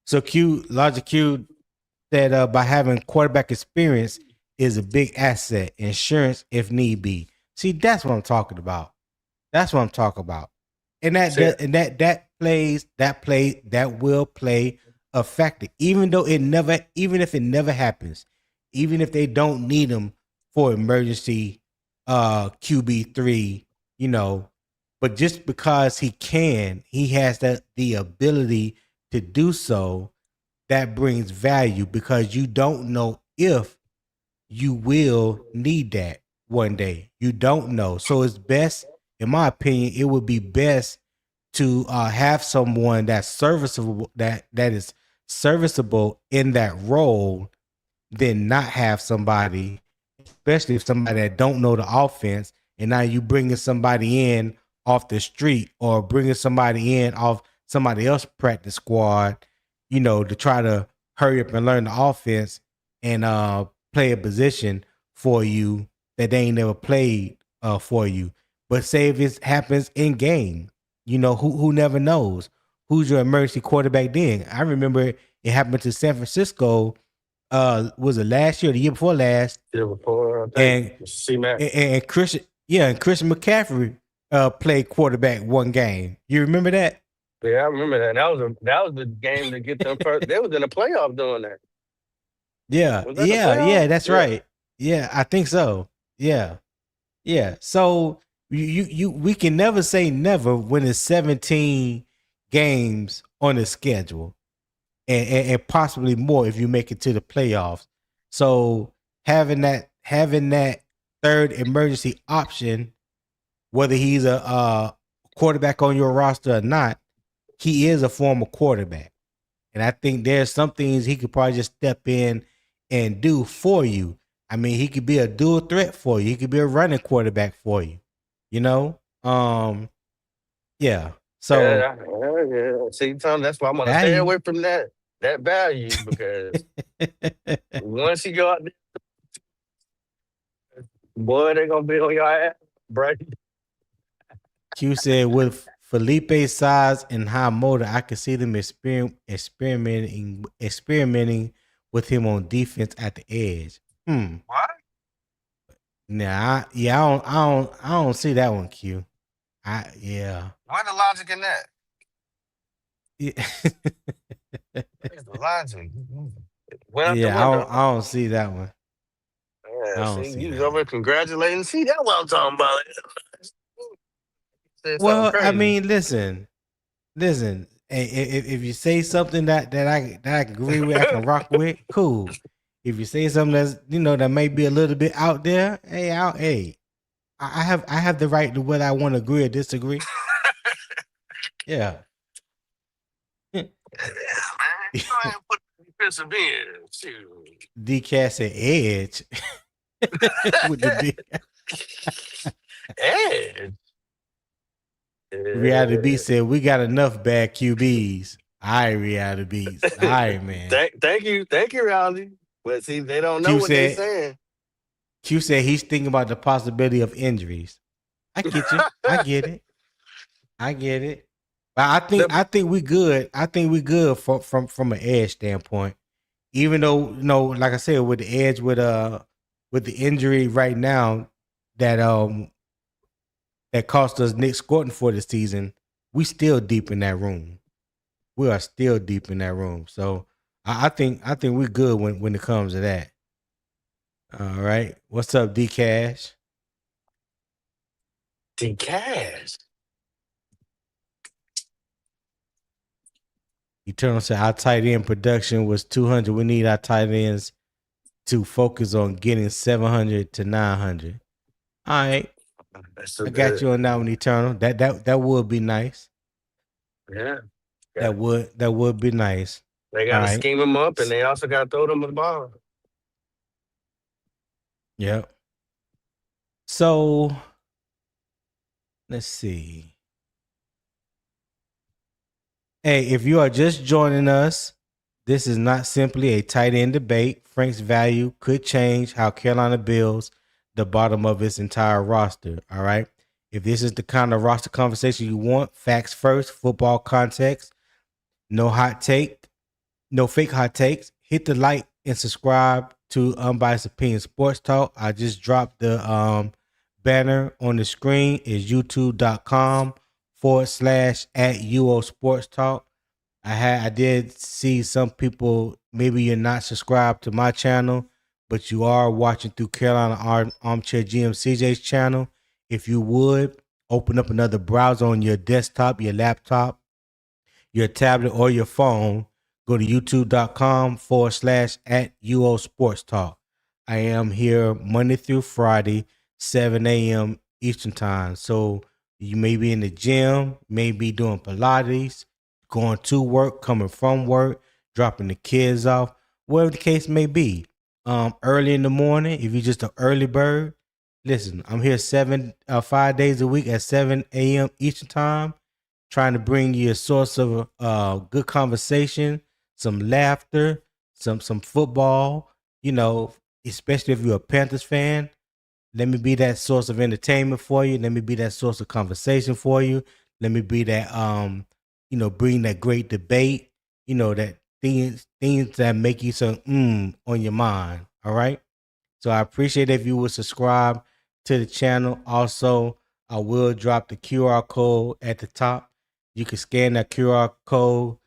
So Logic Q said by having quarterback experience is a big asset, insurance if need be. See, that's what I'm talking about. That's what I'm talking about. And that will play a factor, even if it never happens, even if they don't need him for emergency QB3, you know, but just because he has the ability to do so, that brings value because you don't know if you will need that one day. You don't know. So it's best, in my opinion, it would be best to have someone that's serviceable, that is serviceable in that role, than not have somebody, especially if somebody that don't know the offense, and now you bringing somebody in off the street or bringing somebody in off somebody else's practice squad, to try to hurry up and learn the offense and play a position for you that they ain't never played for you. But say if it happens in game, who never knows who's your emergency quarterback then. I remember it happened to San Francisco. Was it last year or the year before last? Year before, I think. And C-Mac. and Christian, and Christian McCaffrey played quarterback one game. You remember that? Yeah, I remember that. That was the game to get them first. They was in the playoff doing that. Yeah, Was that the playoff? yeah, that's right. Yeah, I think so. Yeah. So we can never say never when it's 17 games on the schedule, and possibly more if you make it to the playoffs. So having that third emergency option, whether he's a quarterback on your roster or not, he is a former quarterback. And I think there's some things he could probably just step in and do for you. I mean, he could be a dual threat for you. He could be a running quarterback for you. Yeah. So yeah. See, Tom, that's why I'm gonna stay away from that value, because once you go out there, boy, they're gonna be on your ass, Brady. Q said with Feleipe's size and high motor, I could see them experimenting with him on defense at the edge. What? Nah, I don't see that one, Q. What's the logic in that? What's the logic? I don't see that one. Yeah, see, you was over congratulating. See, that's what I'm talking about. Well, I mean, listen. If you say something that I can agree with, I can rock with, cool. If you say something that's that may be a little bit out there, I have the right to whether I want to agree or disagree. Yeah. DCAT said edge. With the edge. Reality Beast said we got enough bad QBs. All right, Reality Beast. All right, man. Thank you, Reality. But see, they don't know what they're saying. Q said he's thinking about the possibility of injuries. I get you. I get it. But I think we good. I think we good from an edge standpoint. Even though, like I said, with the edge with the injury right now that cost us Nick Scotton for the season, we still deep in that room. We are still deep in that room. So I think we're good when it comes to that. All right. What's up, D-Cash? D-Cash. Eternal said our tight end production was 200. We need our tight ends to focus on getting 700 to 900. All right. I got you on that one, Eternal. That would be nice. Yeah. That would be nice. They got to scheme them up, and they also got to throw them the ball. Yep. So let's see. Hey, if you are just joining us, this is not simply a tight end debate. Frank's value could change how Carolina builds the bottom of its entire roster. All right. If this is the kind of roster conversation you want, facts first, football context, no fake hot takes, hit the like and subscribe to Unbiased Opinion Sports Talk. I just dropped the banner on the screen. Is youtube.com/@UO Sports Talk. I did see some people, maybe you're not subscribed to my channel, but you are watching through Carolina Armchair GM CJ's channel. If you would open up another browser on your desktop, your laptop, your tablet, or your phone, go to youtube.com/@UO Sports Talk. I am here Monday through Friday, 7 a.m. Eastern Time. So you may be in the gym, may be doing Pilates, going to work, coming from work, dropping the kids off, whatever the case may be. Early in the morning, if you're just an early bird, listen, I'm here 5 days a week at 7 a.m. Eastern Time, trying to bring you a source of good conversation, some laughter, some football. You know, especially if you're a Panthers fan, let me be that source of entertainment for you. Let me be that source of conversation for you. Let me be that bring that great debate. You know, that things that make you some on your mind. All right. So I appreciate if you would subscribe to the channel. Also, I will drop the QR code at the top. You can scan that QR code,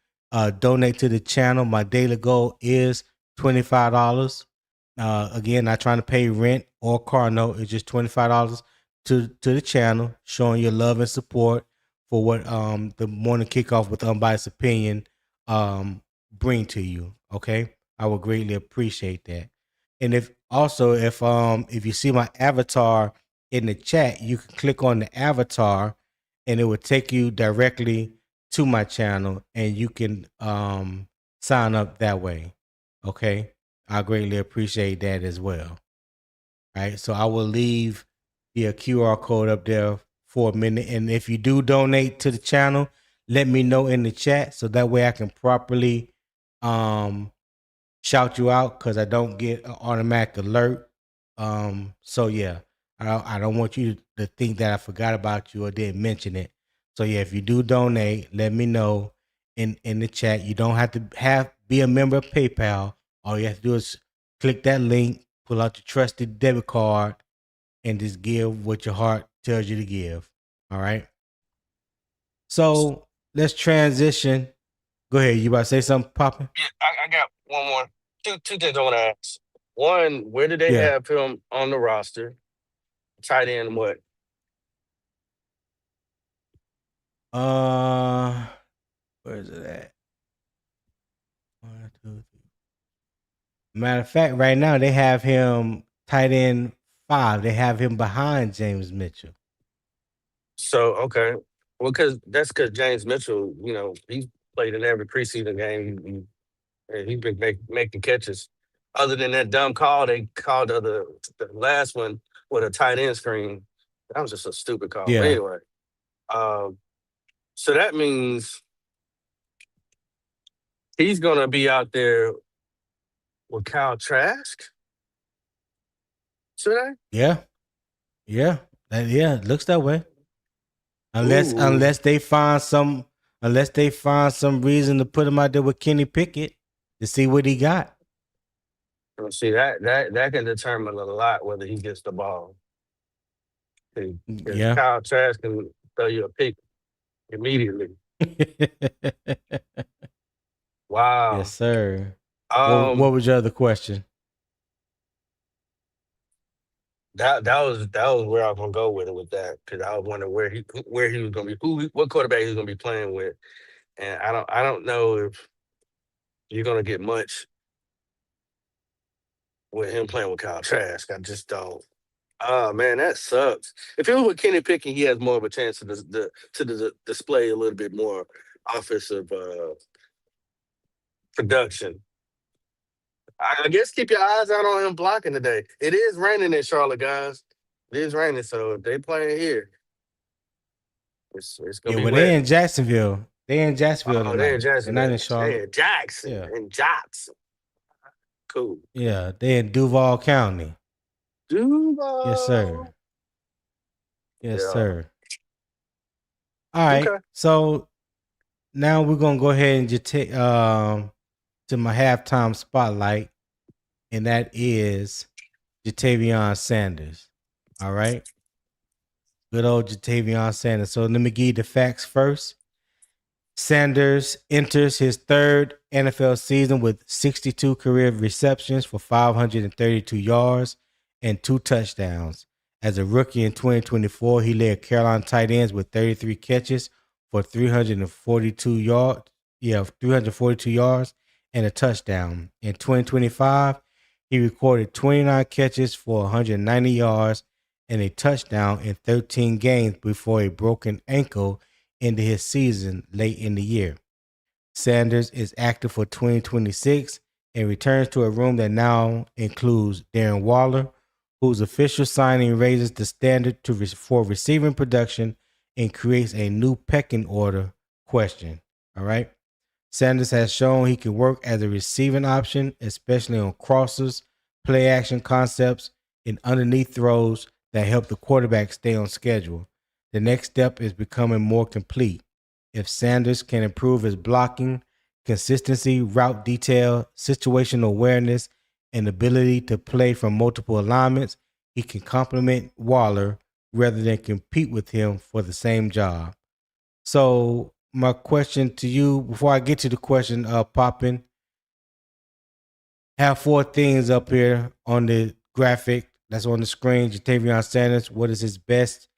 donate to the channel. My daily goal is $25. Again, not trying to pay rent or car note. It's just $25 to the channel, showing your love and support for what the morning kickoff with unbiased opinion bring to you. Okay, I would greatly appreciate that. And if you see my avatar in the chat, you can click on the avatar and it will take you directly to my channel and you can sign up that way. Okay. I greatly appreciate that as well. All right. So I will leave the QR code up there for a minute. And if you do donate to the channel, let me know in the chat so that way I can properly shout you out, because I don't get an automatic alert. So yeah, I don't want you to think that I forgot about you or didn't mention it. So yeah, if you do donate, let me know in the chat. You don't have to be a member of PayPal. All you have to do is click that link, pull out your trusted debit card, and just give what your heart tells you to give. All right. So let's transition. Go ahead. You about to say something, Poppin'? Yeah, I got one more. Two things I want to ask. One, where did they Yeah. have him on the roster? Tight end, what? Where is it at? 1, 2, 3. Matter of fact, right now they have him tight end 5. They have him behind James Mitchell. So okay, well, because James Mitchell, he's played in every preseason game. He's been making catches. Other than that dumb call they called the last one with a tight end screen, that was just a stupid call. But Yeah. anyway, so that means he's gonna be out there with Kyle Trask today. Yeah. Yeah. It looks that way. Ooh. Unless they find some reason to put him out there with Kenny Pickett to see what he got. See, that can determine a lot whether he gets the ball. Because Yeah. Kyle Trask can throw you a pick immediately. Wow. Yes, sir. What was your other question? That was where I was gonna go with it with that, because I was wondering where he was gonna be, what quarterback he was gonna be playing with, and I don't know if you're gonna get much with him playing with Kyle Trask. I just don't. Oh man, that sucks. If it was with Kenny Pickett, he has more of a chance to display a little bit more offensive production. I guess keep your eyes out on him blocking today. It is raining in Charlotte, guys. It is raining, so if they playing here, it's gonna be Well, wet. they in Jacksonville. They're in Jacksonville Oh, tonight. they're in They're not in Jacksonville. Charlotte. They're in Jackson. Yeah. In Jackson. Cool. Yeah, they in Duval County. Duval. Yes, sir. Yes, Yeah. sir. All right. Okay. So now we're gonna go ahead and just take to my halftime spotlight, and that is Tavion Sanders. All right. Good old Tavion Sanders. So let me give you the facts first. Sanders enters his third NFL season with 62 career receptions for 532 yards and 2 touchdowns. As a rookie in 2024, he led Carolina tight ends with 33 catches for 342 yards. 342 yards and a touchdown. In 2025, he recorded 29 catches for 190 yards and a touchdown in 13 games before a broken ankle into his season late in the year. Sanders is active for 2026 and returns to a room that now includes Darren Waller, whose official signing raises the standard for receiving production and creates a new pecking order question. All right. Sanders has shown he can work as a receiving option, especially on crossers, play action concepts, and underneath throws that help the quarterback stay on schedule. The next step is becoming more complete. If Sanders can improve his blocking, consistency, route detail, situational awareness, and ability to play from multiple alignments, he can complement Waller rather than compete with him for the same job. So my question to you, before I get to the question, Poppin, have 4 things up here on the graphic that's on the screen. Tavion Sanders, what is his best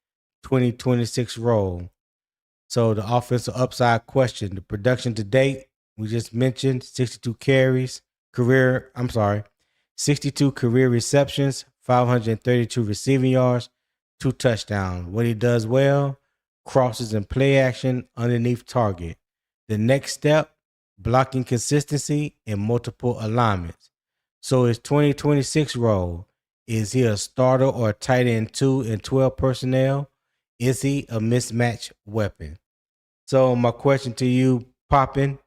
2026 role? So the offensive upside question, the production to date, we just mentioned 62 carries, 62 career receptions, 532 receiving yards, 2 touchdowns. What he does well, crosses and play action underneath target. The next step, blocking consistency in multiple alignments. So his 2026 role, is he a starter or a tight end 2 in 12 personnel? Is he a mismatch weapon? So my question to you, Poppin,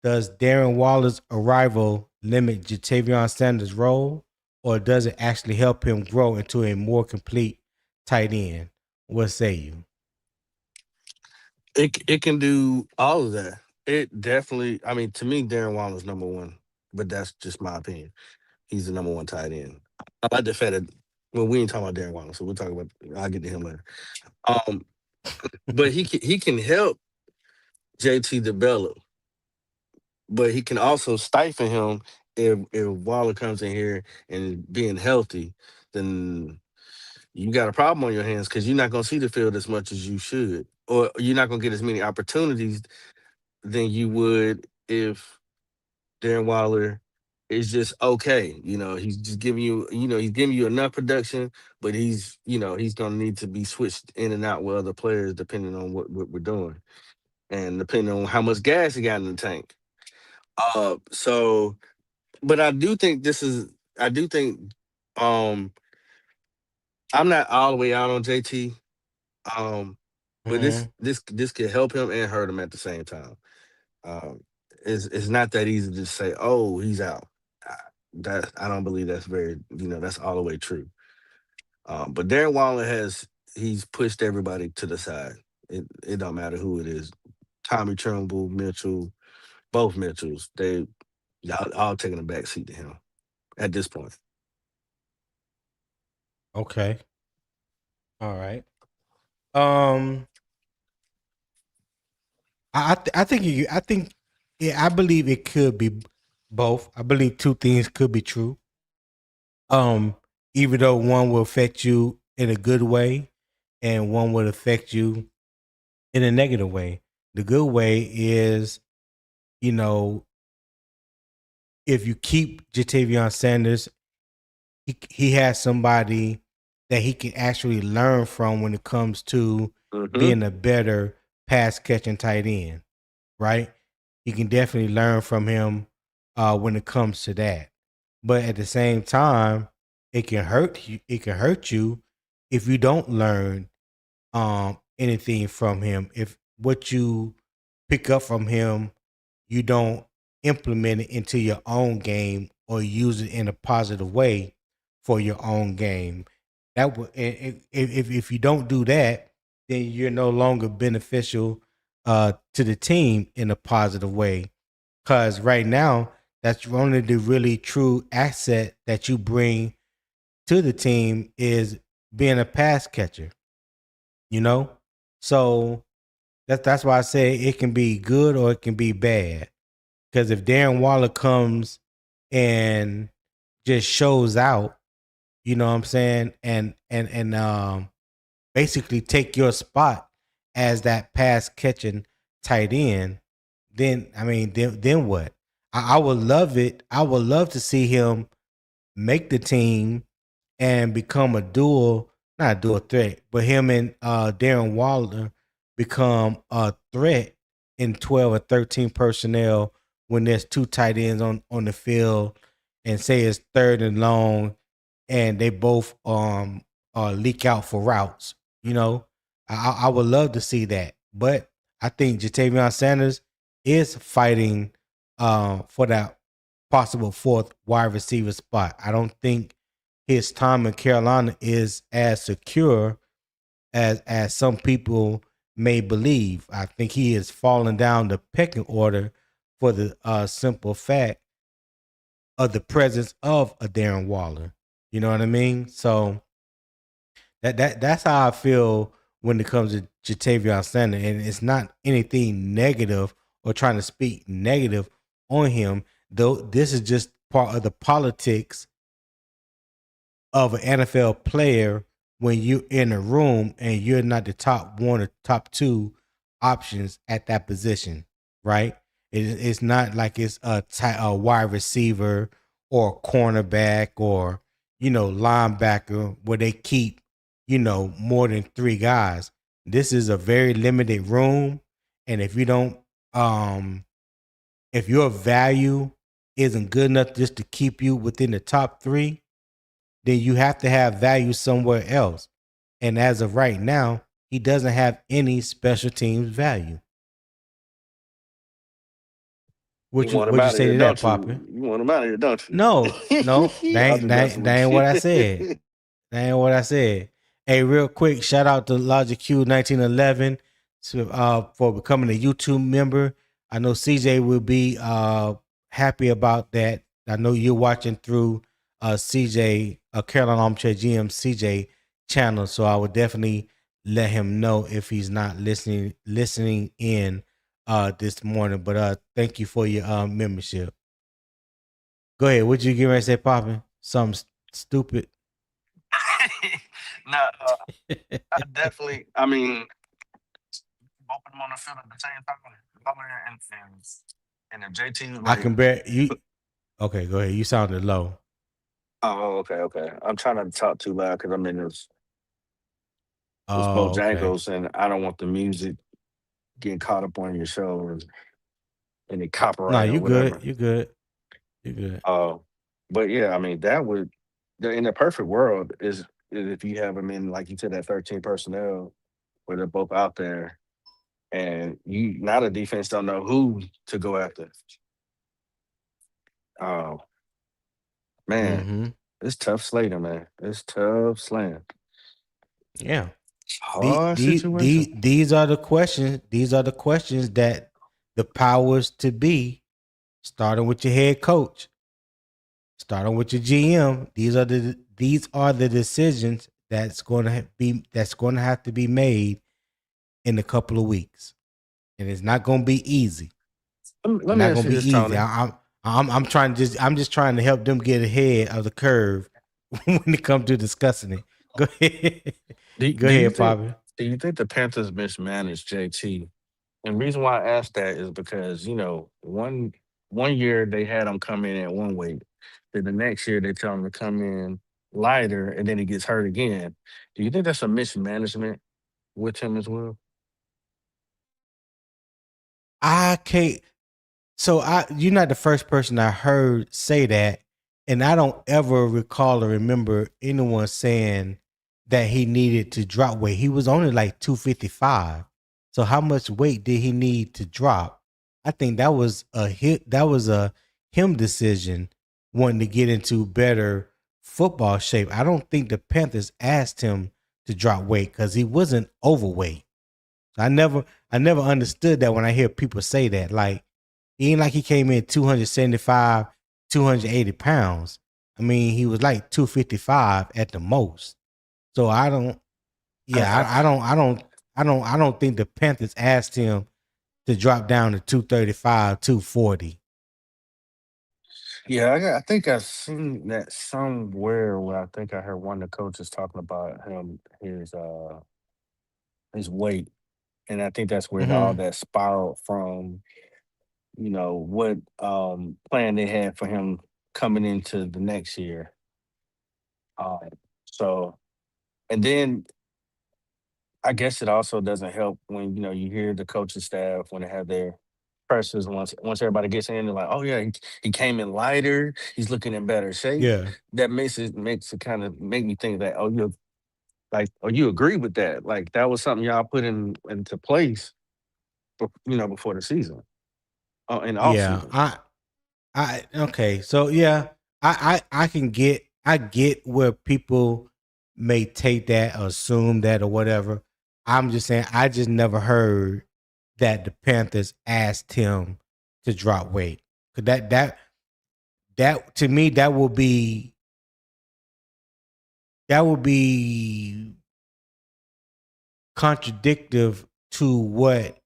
does Darren Waller's arrival limit Jatavion Sanders' role, or does it actually help him grow into a more complete tight end? What say you? It can do all of that. It definitely. I mean, to me, Darren Waller's number one, but that's just my opinion. He's the number one tight end. I like the fact that well, we ain't talking about Darren Waller, so we'll talk about. I'll get to him later. Um, but he can help JT develop, but he can also stifle him if Waller comes in here and being healthy, then you got a problem on your hands because you're not going to see the field as much as you should, or you're not going to get as many opportunities than you would if Darren Waller is just okay. He's just giving you, he's giving you enough production, but he's going to need to be switched in and out with other players depending on what we're doing and depending on how much gas he got in the tank. So, but I do think, um, I'm not all the way out on JT. Um, but this Mm-hmm. this this could help him and hurt him at the same time. Um, it's not that easy to say, oh, he's out. I, that I don't believe that's that's all the way true. But Darren Waller he's pushed everybody to the side. It don't matter who it is. Tommy Trumbull, Mitchell, both Mitchells, they y'all all taking a back seat to him at this point. Okay. All right. Um, I think yeah, I believe it could be both. I believe 2 things could be true. Um, Even though one will affect you in a good way, and one would affect you in a negative way. The good way is, you know, if you keep Jatavion Sanders, he has somebody that he can actually learn from when it comes to Hmm. being a better pass catching tight end, right? You can definitely learn from him when it comes to that. But at the same time, it can hurt you. It can hurt you if you don't learn anything from him. If what you pick up from him, you don't implement it into your own game or use it in a positive way for your own game. That would if you don't do that, then you're no longer beneficial to the team in a positive way. Because right now, that's only the really true asset that you bring to the team is being a pass catcher. You know, so That's why I say it can be good or it can be bad. Because if Darren Waller comes and just shows out, you know what I'm saying, and basically take your spot as that pass catching tight end, then I mean, then what? I would love it. I would love to see him make the team and become a dual, not a dual threat, but him and Darren Waller become a threat in 12 or 13 personnel when there's two tight ends on the field and say it's third and long and they both leak out for routes. You know, I would love to see that. But I think Jatavion Sanders is fighting for that possible fourth wide receiver spot. I don't think his time in Carolina is as secure as some people may believe. I think he is falling down the pecking order for the simple fact of the presence of a Darren Waller. You know what I mean? So that's how I feel when it comes to Jatavion Sanders, and it's not anything negative or trying to speak negative on him. Though this is just part of the politics of an NFL player when you're in a room and you're not the top one or top two options at that position, right? It's not like it's a wide receiver or a cornerback or, linebacker where they keep, more than three guys. This is a very limited room. And if you don't, if your value isn't good enough just to keep you within the top three, then you have to have value somewhere else. And as of right now, he doesn't have any special teams value. You want him Would you out of say here, to that, don't Poppy? you? You want him out of here, don't you? No, I'm just messing that ain't with what I said. you. That ain't what I said. Hey, real quick, shout out to Logic Q 1911 for becoming a YouTube member. I know CJ will be happy about that. I know you're watching through CJ, Carolina Armchair GM CJ channel, so I would definitely let him know if he's not listening in this morning. But thank you for your membership. Go ahead. What you get ready to say, Poppin? Something stupid. No, I definitely. I mean, both of them on the field at the same time. Butler and if JT was I like, can bear you. Okay, go ahead. You sounded low. oh, okay. I'm trying not to talk too loud because I'm in this Oh, okay. Bojangles and I don't want the music getting caught up on your show or any No, copyright or you good. whatever. You good. You good. Uh, but yeah, I mean that would in the perfect world is if you have them in like you said that 13 personnel where they're both out there and you now the defense don't know who to go after. Oh man, Mm-hmm. it's tough slating, man. It's tough slaying. Yeah. Hard situation. These are the questions. These are the questions that the powers to be, starting with your head coach, starting with your GM. These are the decisions that's going to have to be made in a couple of weeks, and it's not going to be easy. Let me Not ask gonna you this, be easy. Tony. I'm just trying to help them get ahead of the curve when it comes to discussing it. Go ahead. Do, Go do you ahead, think Bobby. do you think the Panthers mismanaged JT? And reason why I asked that is because one year they had him come in at one weight, then the next year they tell him to come in lighter, and then he gets hurt again. Do you think that's a mismanagement with him as well? I can't. So you're not the first person I heard say that, and I don't ever recall or remember anyone saying that he needed to drop weight. He was only like 255. So how much weight did he need to drop? I think that was a hit. That was a him decision wanting to get into better football shape. I don't think the Panthers asked him to drop weight because he wasn't overweight. I never understood that when I hear people say that. Like, he ain't like he came in 275, 280 pounds. I mean, he was like 255 at the most. So I don't, I, yeah, I, I don't think the Panthers asked him to drop down to 235, 240. Yeah, I think I seen that somewhere where I think I heard one of the coaches talking about his weight, and I think that's where all Mm-hmm. that spiraled from. What plan they had for him coming into the next year. Uh, so, and then I guess it also doesn't help when you hear the coaching staff when they have their pressers once everybody gets in, they're like, oh yeah, he came in lighter, he's looking in better shape. Yeah. That makes it kind of make me think that you agree with that, like that was something y'all put into place, before the season, in off Yeah. season. I okay. So yeah, I can I get where people may take that, assume that or whatever. I'm just saying I just never heard that the Panthers asked him to drop weight. 'Cause that to me that would be contradictive to what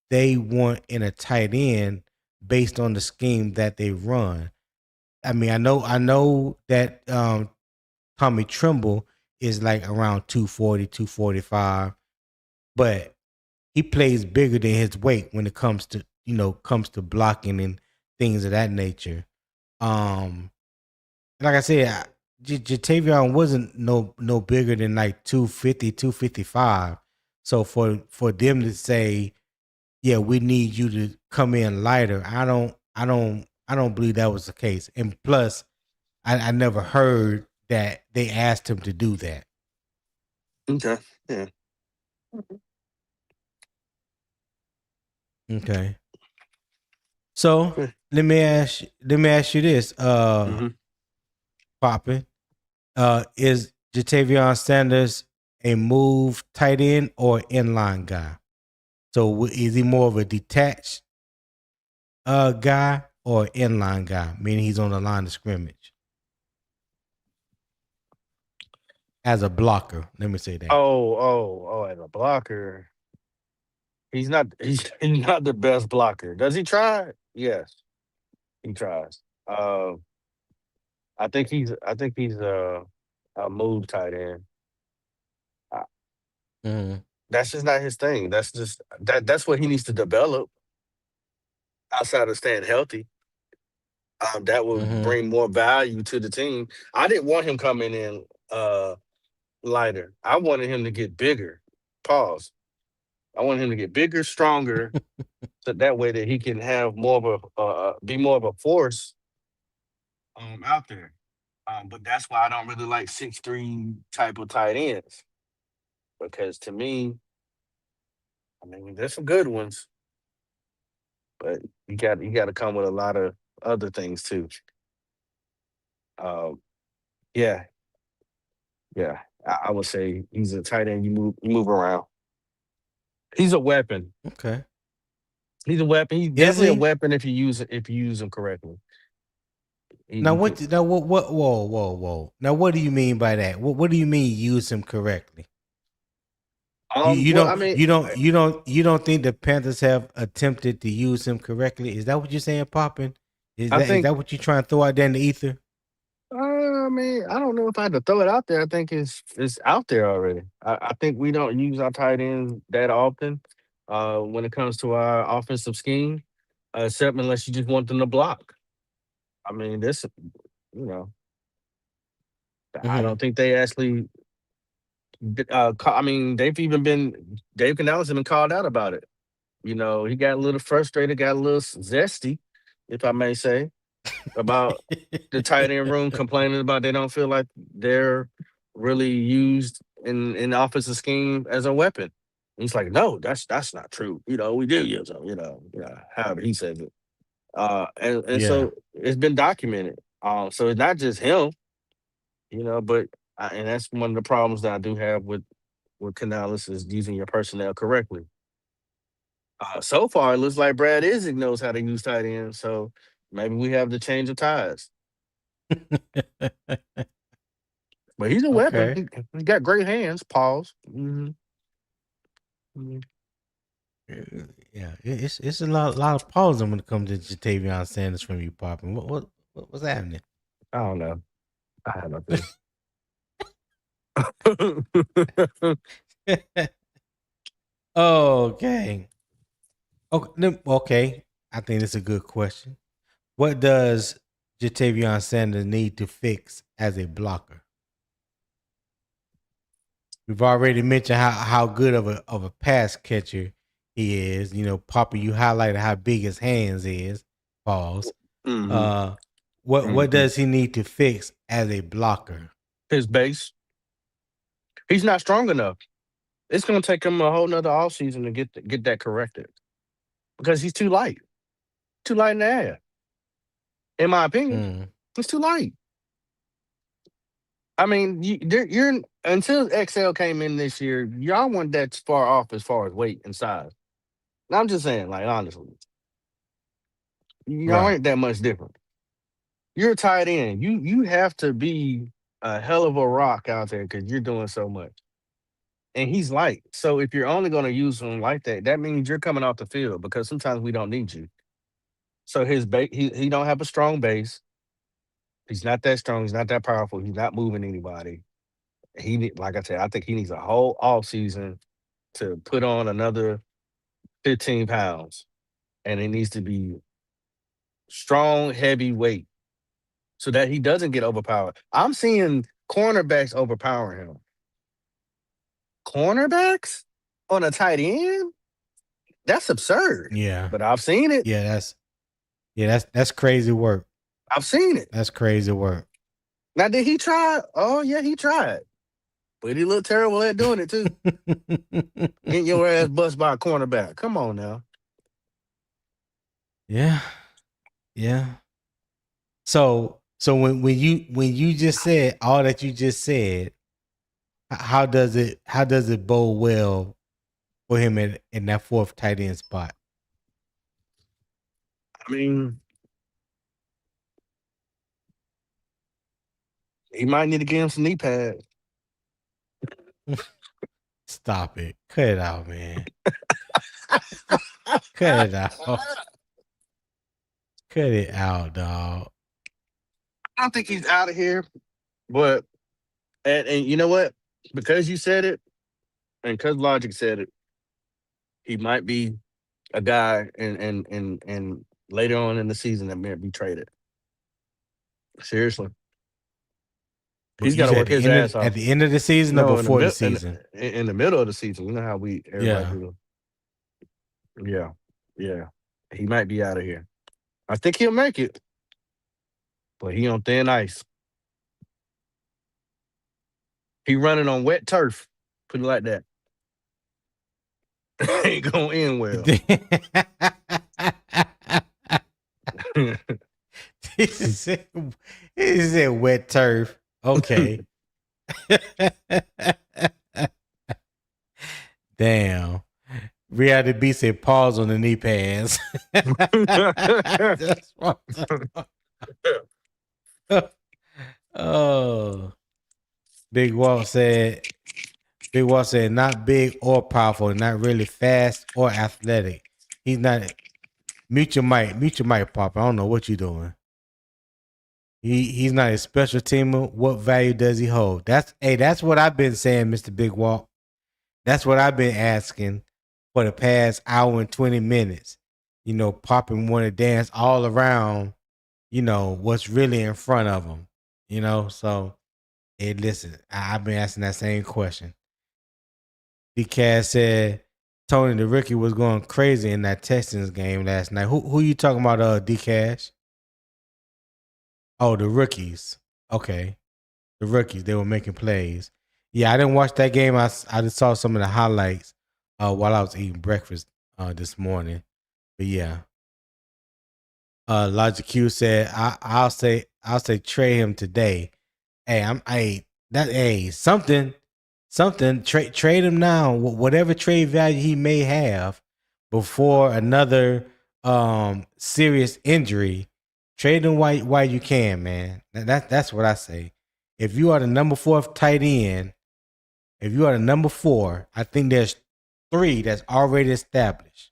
they want in a tight end based on the scheme that they run. I mean, I know that Tommy Trimble is like around 240, 245, but he plays bigger than his weight when it comes to, comes to blocking and things of that nature. Um like I said, Tavion wasn't no bigger than like 250, 255. So for them to say, yeah, we need you to come in lighter, I don't believe that was the case. And plus, I never heard that they asked him to do that. Okay. Yeah. Okay. So let me ask you this, Mm-hmm. Poppin. Is Jatavion Sanders a move tight end or inline guy? So is he more of a detached guy or inline guy, meaning he's on the line of scrimmage as a blocker? Let me say that. As a blocker, he's not the best blocker. Does he try? Yes, he tries. I think he's a move tight end. Uh, Hmm. that's just not his thing. That's what he needs to develop outside of staying healthy. That would Hmm. bring more value to the team. I didn't want him coming in lighter. I wanted him to get bigger. Pause. I want him to get bigger, stronger, so that way that he can have more of be more of a force out there. But that's why I don't really like 6'3" type of tight ends, because to me, I mean, there's some good ones, but you got to come with a lot of other things too. Um, yeah, yeah. I would say he's a tight end. You move around. He's a weapon. Okay. He's a weapon. He's Is definitely a he? weapon if you use him correctly. Now He could. what whoa. Now what do you mean by that? What do you mean use him correctly? Well, I mean, You don't think the Panthers have attempted to use him correctly? Is that what you're saying, Poppin? I Is think that what you're trying to throw out there in the ether? I don't know if I had to throw it out there. I think it's out there already. I think we don't use our tight ends that often when it comes to our offensive scheme, except unless you just want them to block. I mean, you know, I Mm-hmm. don't think they actually. I mean, Dave Canales has been called out about it. He got a little frustrated, got a little zesty, if I may say, about the tight end room, complaining about they don't feel like they're really used in the offensive scheme as a weapon. And he's like, no, that's not true. We do use them. However he says it. And Yeah. so it's been documented. So it's not just him, but and that's one of the problems that I do have with Canales is using your personnel correctly. So far, it looks like Brad Isaac knows how to use tight ends, so maybe we have to change of ties. But he's a weapon. Okay. He got great hands. Pause. Yeah, it's a lot of pausing when it comes to Tavion Sanders from you, popping. What's happening? I don't know. I have no clue. Okay. Okay. I think it's a good question. What does Jatavion Sanders need to fix as a blocker? We've already mentioned how good of a pass catcher he is. You know, Papa, you highlighted how big his hands is. Pause. Mm-hmm. What does he need to fix as a blocker? His base. He's not strong enough. It's going to take him a whole nother offseason to get that corrected because he's too light. Too light in the air. In my opinion, it's too light. I mean, you're until XL came in this year, y'all weren't that far off as far as weight and size. I'm just saying, like, honestly, y'all ain't that much different. You're a tight end. You have to be a hell of a rock out there because you're doing so much. And he's light. So if you're only going to use him like that, that means you're coming off the field because sometimes we don't need you. So his base, he don't have a strong base. He's not that strong. He's not that powerful. He's not moving anybody. Like I said, I think he needs a whole off season to put on another 15 pounds, and it needs to be strong, heavy weight so that he doesn't get overpowered. I'm seeing cornerbacks overpower him. Cornerbacks on a tight end? That's absurd. Yeah, but I've seen it. That's crazy work. I've seen it. That's crazy work. Now, did he try? Oh yeah, he tried. But he looked terrible at doing it too. Getting your ass bust by a cornerback. Come on now. Yeah. So when you just said all that you just said, how does it bode well for him in that fourth tight end spot? I mean, he might need to get him some knee pads. Stop it. Cut it out, man. Cut it out. Cut it out, dog. I don't think he's out of here, but and you know what? Because you said it, and because Logic said it, he might be a guy and later on in the season that may be traded. Seriously. He's got to work his ass off. At the end of the season or before the season? In the middle of the season. You know how everybody do. Yeah. He might be out of here. I think he'll make it. But he on thin ice. He running on wet turf. Put it like that. Ain't gonna end well. He said wet turf. Okay. Damn. Reality B said pause on the knee pads. That's oh. Big Walt said not big or powerful, not really fast or athletic. He's not. Mute your mic, Pop. I don't know what you're doing. He's not a special teamer. What value does he hold? That's what I've been saying, Mr. Big Walt. That's what I've been asking for the past hour and 20 minutes. You know, Popping want to dance all around, you know, what's really in front of him. You know, so listen, I've been asking that same question. DCAS said Tony the rookie was going crazy in that Texans game last night. Who you talking about, DCAS? Oh, the rookies. Okay. The rookies, they were making plays. Yeah, I didn't watch that game. I just saw some of the highlights while I was eating breakfast this morning. But yeah. Logic Q said, I'll say trade him today. Hey, something trade him now, whatever trade value he may have before another serious injury. Trade him while you can, man. That's what I say. If you are the number 4 tight end, I think there's 3 that's already established.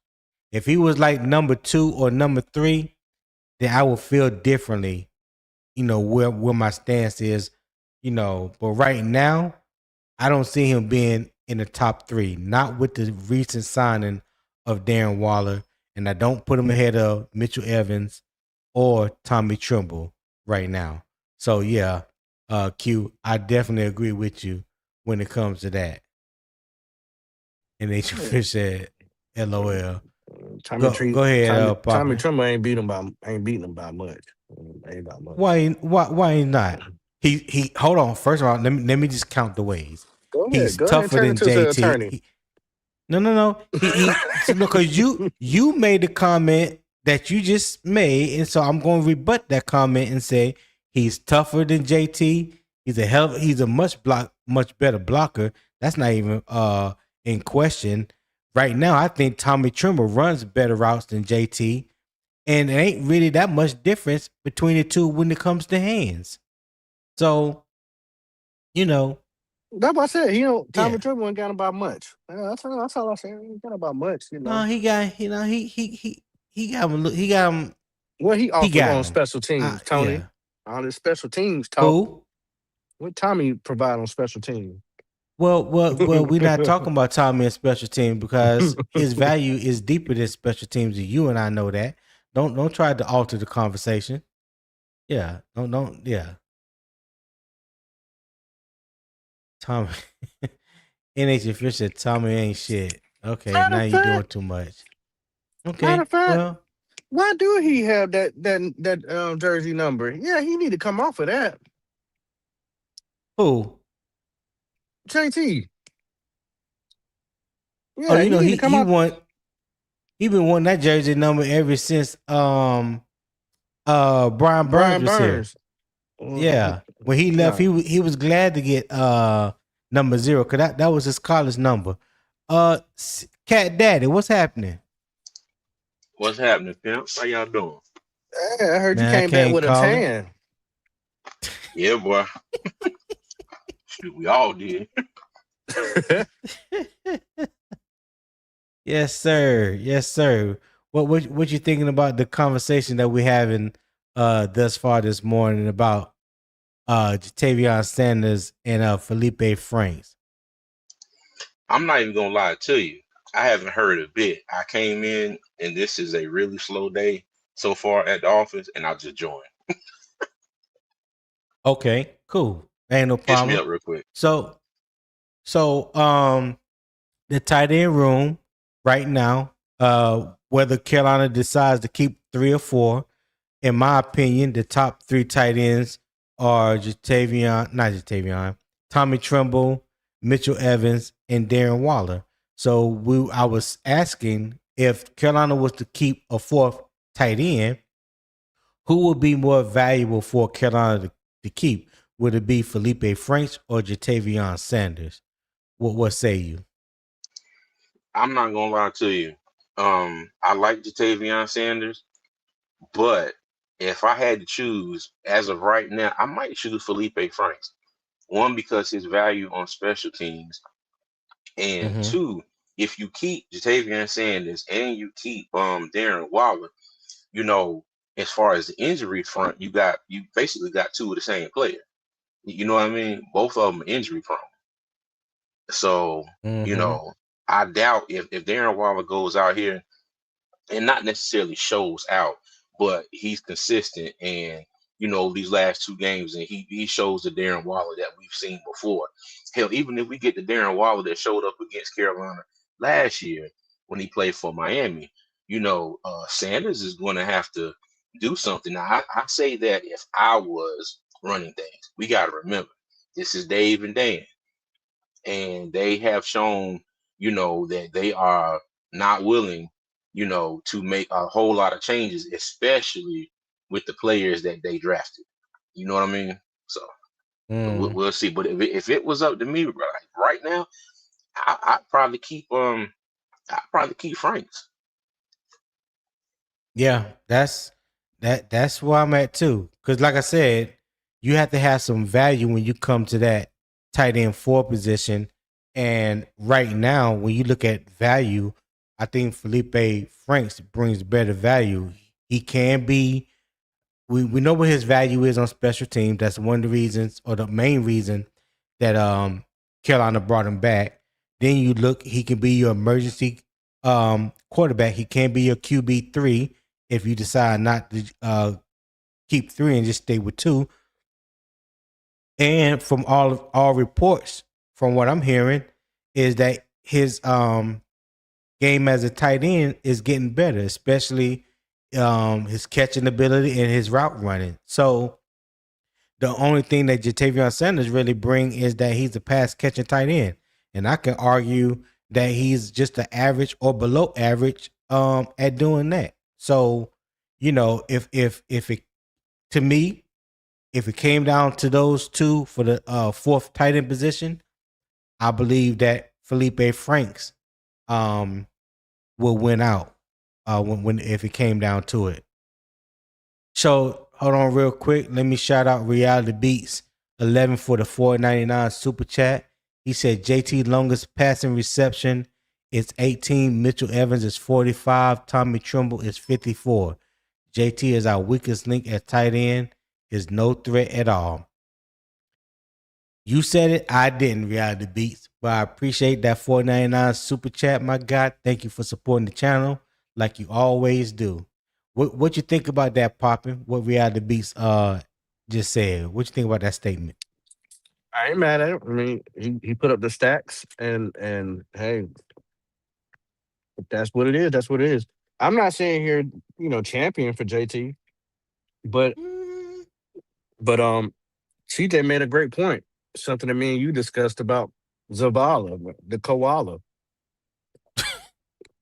If he was like number 2 or number 3, then I would feel differently, where my stance is, But right now, I don't see him being in the top 3, not with the recent signing of Darren Waller, and I don't put him ahead of Mitchell Evans or Tommy Tremble right now. So yeah, Q, I definitely agree with you when it comes to that. And H. Fish said, "LOL." Go ahead, Tommy Papa. Trumbo ain't beating him by much. Ain't by much. Why not? He hold on. First of all, let me just count the ways. Go ahead. He's Go ahead and tougher turn than it to the JT. attorney. No. Because you made the comment that you just made, and so I'm going to rebut that comment and say he's tougher than JT. He's a much better blocker. That's not even in question. Right now, I think Tommy Tremble runs better routes than JT, and it ain't really that much difference between the two when it comes to hands. So, that's what I said. Tommy Tremble ain't got about much. That's all I said. He ain't got about much. No, he got he got him. What he offered got on him. special teams, Tony. Yeah. All this special teams talk. Who? What Tommy provide on special teams? Well, we're not talking about Tommy and special teams because his value is deeper than special teams, and you and I know that. Don't try to alter the conversation. Yeah, don't. Yeah, Tommy. NH Fisher, Tommy ain't shit. Okay, now you're doing too much. Okay, matter of fact, well, why do he have that jersey number? Yeah, he need to come off of that. Who? JT. Yeah, he won. He been wanting that jersey number ever since Brian Burns was here. Yeah, when he left, he was glad to get number 0 because that was his college number. Cat Daddy, what's happening? What's happening, pimp? How y'all doing? Hey, I heard you came back with a tan. Yeah, boy. We all did. Yes, sir. What you thinking about the conversation that we're having thus far this morning about Tavion Sanders and Feleipe Franks? I'm not even gonna lie to you. I haven't heard a bit. I came in and this is a really slow day so far at the office, and I just joined. Okay, cool. Ain't no problem. Catch me up real quick. So the tight end room right now, whether Carolina decides to keep 3 or 4, in my opinion, the top 3 tight ends are Tommy Tremble, Mitchell Evans, and Darren Waller. So I was asking if Carolina was to keep a 4th tight end, who would be more valuable for Carolina to keep? Would it be Feleipe Franks or Tavion Sanders? What say you? I'm not gonna lie to you. I like Tavion Sanders, but if I had to choose as of right now, I might choose Feleipe Franks. One, because his value on special teams, and 2, if you keep Tavion Sanders and you keep Darren Waller, as far as the injury front, you basically got 2 of the same player. You know what I mean? Both of them are injury prone. So, I doubt if Darren Waller goes out here and not necessarily shows out, but he's consistent and these last 2 games, and he shows the Darren Waller that we've seen before. Hell, even if we get the Darren Waller that showed up against Carolina last year when he played for Miami, Sanders is going to have to do something. Now, I say that if I was running things, we got to remember this is Dave and Dan, and they have shown, that they are not willing, to make a whole lot of changes, especially with the players that they drafted. You know what I mean? So we'll see. But if it was up to me right now, I'd probably keep Franks. Yeah, that's where I'm at too. Because like I said, you have to have some value when you come to that tight end 4 position, And right now, when you look at value, I think Feleipe Franks brings better value. He can be. We know what his value is on special teams. That's one of the reasons, or the main reason, that Carolina brought him back. Then you look, he can be your emergency quarterback. He can be your QB3 if you decide not to keep 3 and just stay with 2. And from all reports, from what I'm hearing, is that his game as a tight end is getting better, especially his catching ability and his route running. So the only thing that Tavion Sanders really bring is that he's a pass catching tight end, and I can argue that he's just an average or below average at doing that. So, if it, to me, if it came down to those two for the fourth tight end position, I believe that Feleipe Franks will win out when if it came down to it. So hold on real quick. Let me shout out Reality Beats 11 for the $4.99 super chat. He said JT longest passing reception is 18. Mitchell Evans is 45. Tommy Tremble is 54. JT is our weakest link at tight end. Is no threat at all. You said it, I didn't, Reality Beats, but I appreciate that $4.99 super chat, my God. Thank you for supporting the channel like you always do. What you think about that, Poppin'? What Reality Beats just said? What you think about that statement? I ain't mad at him. I mean, he put up the stacks, and hey, if that's what it is. That's what it is. I'm not saying here, champion for JT, but CJ made a great point. Something that me and you discussed about Zavala, the koala.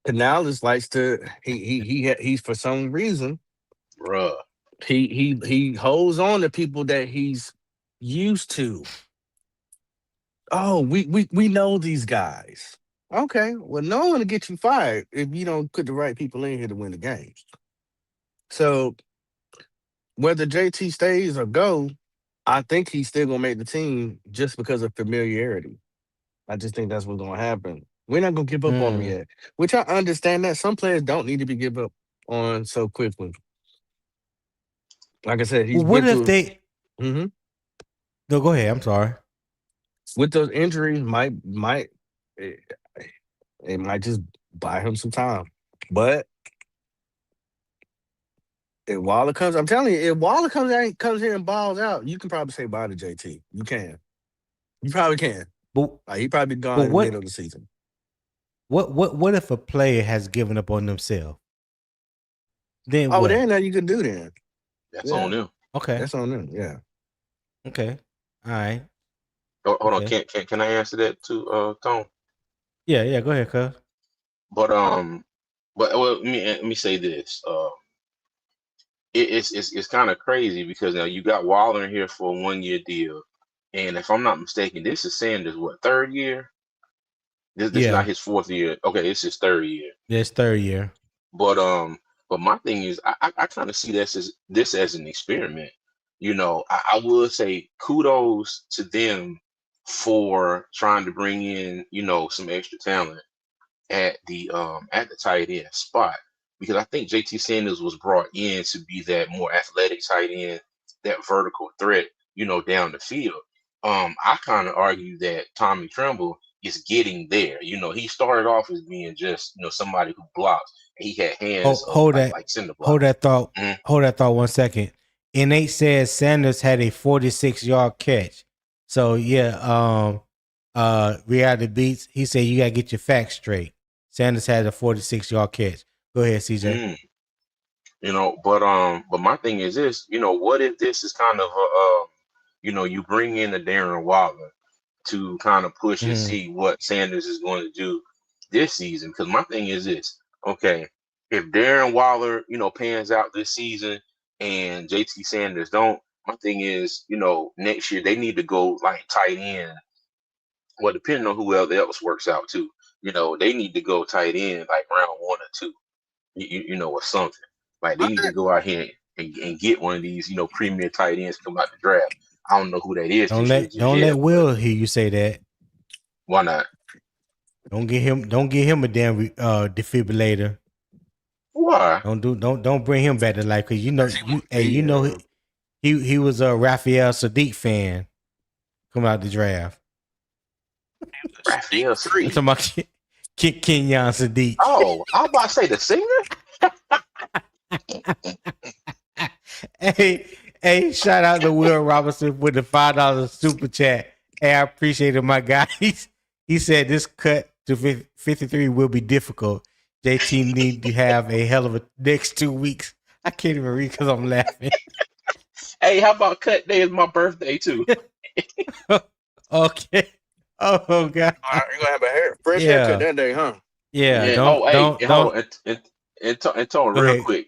Canales likes to he's for some reason, Bruh. he holds on to people that he's used to. Oh, we know these guys. Okay, well, no one to get you fired if you don't put the right people in here to win the games. So whether JT stays or go, I think he's still gonna make the team just because of familiarity. I just think that's what's gonna happen. We're not gonna give up on him yet, which I understand that some players don't need to be give up on so quickly. Like I said, he's what if they? Mm-hmm. No, go ahead. I'm sorry. With those injuries, it might just buy him some time. But if Waller comes, I'm telling you, if Waller comes here and balls out, you can probably say bye to JT. You can. You probably can. But He probably gone in the middle of the season. What if a player has given up on themselves? Then what? Then nothing you can do then. That's on them. Okay. That's on them. Yeah. Okay. All right. Hold on. Can I answer that too, Tone? Yeah. Go ahead, cuz. But let me say this. It's kind of crazy because now you got Waller in here for a 1-year deal, and if I'm not mistaken, this is Sanders' third year. This is not his 4th year. Okay, this is his 3rd year. Yeah, it's 3rd year. But my thing is, I kind of see this as an experiment. I would say kudos to them for trying to bring in some extra talent at the tight end spot, because I think JT Sanders was brought in to be that more athletic tight end, that vertical threat, down the field. I kind of argue that Tommy Tremble is getting there. He started off as being just somebody who blocks, and he had hands like cinder blocks. Hold that thought. Mm-hmm. Hold that thought 1 second. Innate says Sanders had a 46-yard catch. So yeah, Reality Beats, he said you gotta get your facts straight. Sanders had a 46-yard catch. Go ahead, CJ. But my thing is this, what if this is kind of you bring in a Darren Waller to kind of push and see what Sanders is going to do this season? Because my thing is this, okay, if Darren Waller, pans out this season and JT Sanders don't, my thing is, next year they need to go like tight end. Well, depending on who else works out too, they need to go tight end like round 1 or 2, or something. Like they need to go out here and get one of these, premier tight ends come out the draft. I don't know who that is. Don't let Will hear you say that. Why not? Don't get him a damn defibrillator. Why? Don't bring him back to life because Yeah. he was a Raphael Sadiq fan coming out the draft. Raphael I'm Three. talking about Kenyon Sadiq. Oh, I was about to say the singer. Hey, shout out to Will Robinson with the $5 super chat. Hey, I appreciate it, my guy. He said this cut to 53 will be difficult. JT need to have a hell of a next 2 weeks. I can't even read because I'm laughing. Hey, how about cut day is my birthday too? Okay. Oh God. All right, you're gonna have a fresh haircut that day, huh? Yeah. Yeah. Don't Oh, hey, hold don't. on. And Tone, Go real ahead. quick.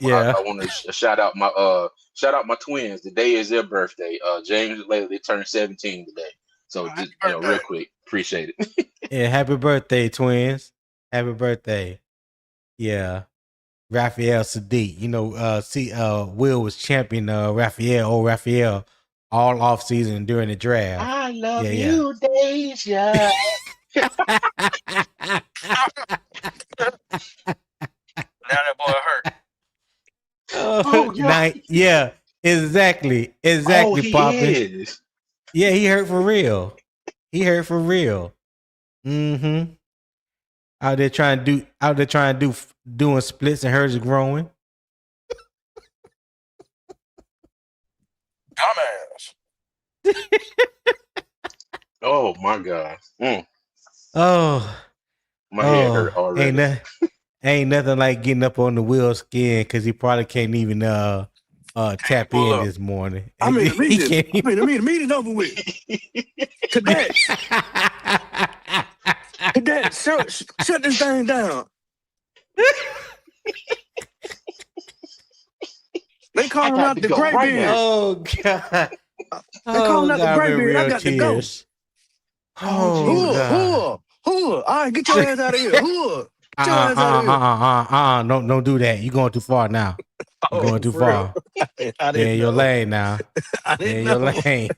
Yeah. I want to shout out my twins. Today is their birthday. James and Layla, they turned 17 today. So Happy just birthday. real quick, appreciate it. Yeah. Happy birthday, twins. Happy birthday. Yeah. Raphael Sadiq. Will was champion Raphael all off season during the draft. I love Yeah. you, Deja. Now that boy hurt. Oh, God. Yeah, exactly. Oh, Exactly, he Poppy. is. Yeah, he hurt for real. Mm-hmm. Out there trying to do doing splits and hers is growing. Dumbass. Oh, my God. Oh, My head hurt already. ain't nothing like getting up on the Will skin because he probably can't even tap pull in up. this morning. I mean, the He meeting. can't even- The meeting's over with. Cadets, shut this thing down. They calling got out to the go gray right beard. now. Oh God. They calling out the gray beard. I got to go. Oh God. All right, get your ass out of here. Get your ass out of here. Don't do that. You're going too far now. You're going too for real. far. I Yeah, didn't your know. lane now. I Yeah, didn't your know. lane.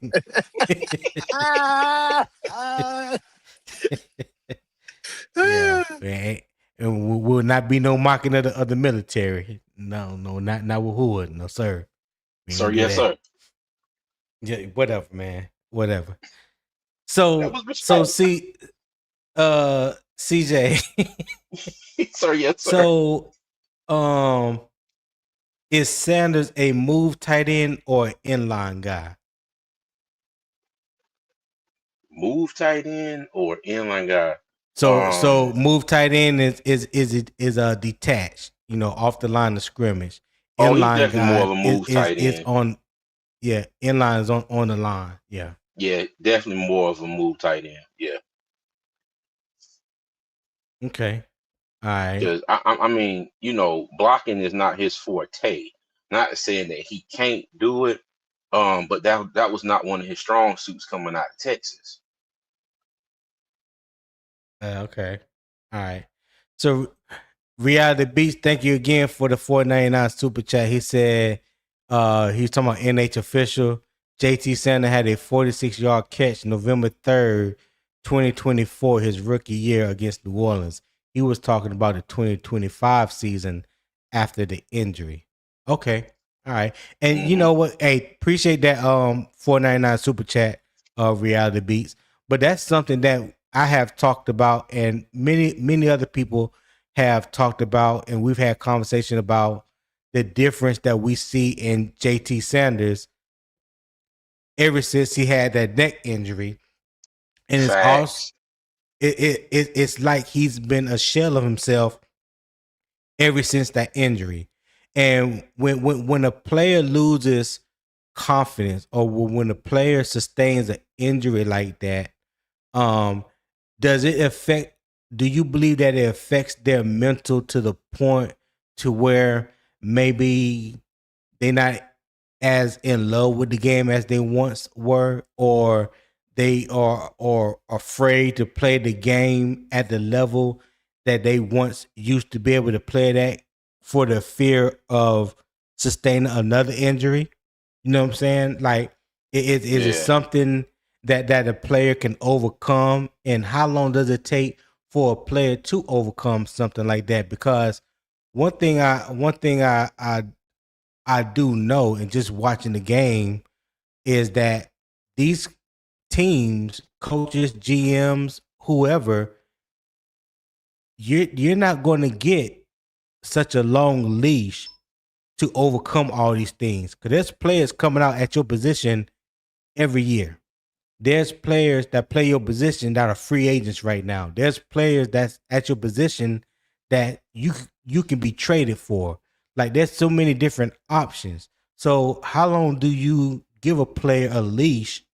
Yeah, man. And will not be no mocking of the military. No, not with Hood. No, sir. We ain't Sir, gonna do yes, that. sir. Yeah, whatever, man. Whatever. That So was respect. see, CJ. Sir, yes, sir. So, is Sanders a move tight end or an inline guy? Move tight end or inline guy? So move tight end is detached, off the line of scrimmage. Oh, he's Inline definitely more guy of a move tight is end. on, yeah. Inline is on the line, yeah. Yeah, definitely more of a move tight end. Yeah, Okay, all right. because I mean, blocking is not his forte. Not saying that he can't do it, but that was not one of his strong suits coming out of Texas. Okay, all right. So Reality Beats, thank you again for the $4.99 super chat. He said he's talking about NH official. JT Sanders had a 46-yard catch November 3rd, 2024, his rookie year against New Orleans. He was talking about the 2025 season after the injury. Okay. All right. And you know what? Hey, appreciate that $4.99 super chat, Reality Beats. But that's something that I have talked about and many other people have talked about, and we've had conversation about the difference that we see in JT Sanders ever since he had that neck injury. And it's also it's like he's been a shell of himself ever since that injury. And when a player loses confidence or when a player sustains an injury like that, do you believe that it affects their mental to the point to where maybe they're not as in love with the game as they once were, or they are afraid to play the game at the level that they once used to be able to play it at for the fear of sustaining another injury? You know what I'm saying? Like, is it something that a player can overcome, and how long does it take for a player to overcome something like that? Because one thing I do know, and just watching the game, is that these teams, coaches, GMs, whoever, you're not going to get such a long leash to overcome all these things, because there's players coming out at your position every year. There's players that play your position that are free agents right now. There's players that's at your position that you can be traded for. Like, there's so many different options. So how long do you give a player a leash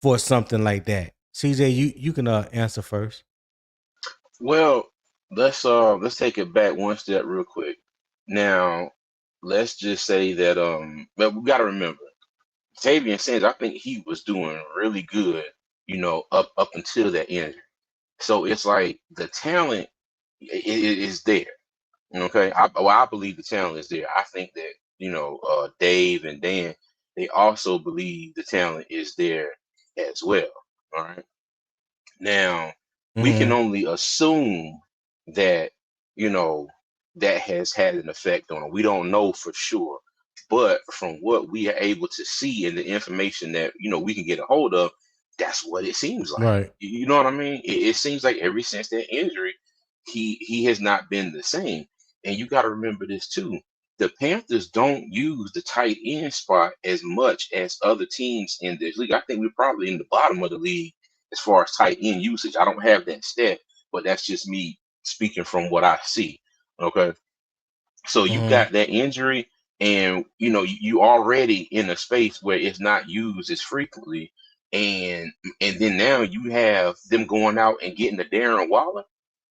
for something like that? CJ, you can answer first. Well, let's take it back one step real quick. Now, let's just say that but we got to remember, Tavion Sanders, I think he was doing really good, up until that injury. So it's like the talent is there. Okay, I believe the talent is there. I think that Dave and Dan, they also believe the talent is there as well. All right. Now, we can Mm-hmm. only assume that, you know, that has had an effect on him. We don't know for sure. But from what we are able to see and the information that, we can get a hold of, that's what it seems like. Right. You know what I mean? It seems like ever since that injury, he has not been the same. And you got to remember this too. The Panthers don't use the tight end spot as much as other teams in this league. I think we're probably in the bottom of the league as far as tight end usage. I don't have that stat, but that's just me speaking from what I see. Okay. So you Mm-hmm. got that injury, and you already in a space where it's not used as frequently. And then now you have them going out and getting the Darren Waller.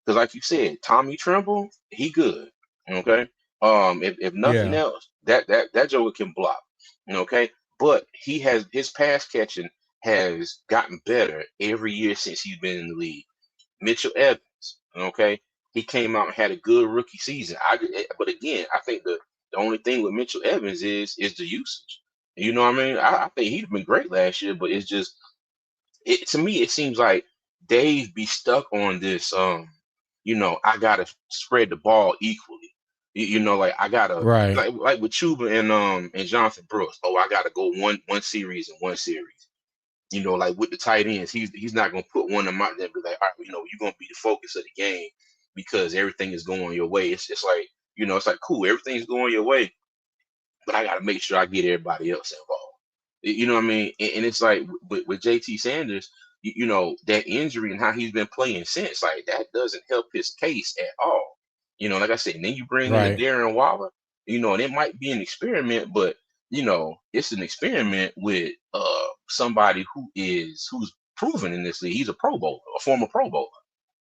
Because like you said, Tommy Tremble, he good. Okay. If nothing Yeah. else, that Joker can block. Okay. But his pass catching has gotten better every year since he's been in the league. Mitchell Evans, okay, he came out and had a good rookie season. But again, I think the only thing with Mitchell Evans is the usage. You know what I mean? I think he'd been great last year, but it's just to me it seems like Dave be stuck on this. I gotta spread the ball equally. Like I gotta Right. like with Chuba and Jonathan Brooks. Oh, I gotta go one series and one series. Like with the tight ends, he's not gonna put one of them out there and be like, all right, you're gonna be the focus of the game because everything is going your way. It's like, it's like cool, everything's going your way, but I gotta make sure I get everybody else involved. You know what I mean? And it's like with JT Sanders, that injury and how he's been playing since, like that doesn't help his case at all. Like I said, and then you bring in a Right. Darren Waller, and it might be an experiment, but it's an experiment with somebody who's proven in this league. He's a Pro Bowler, a former Pro Bowler.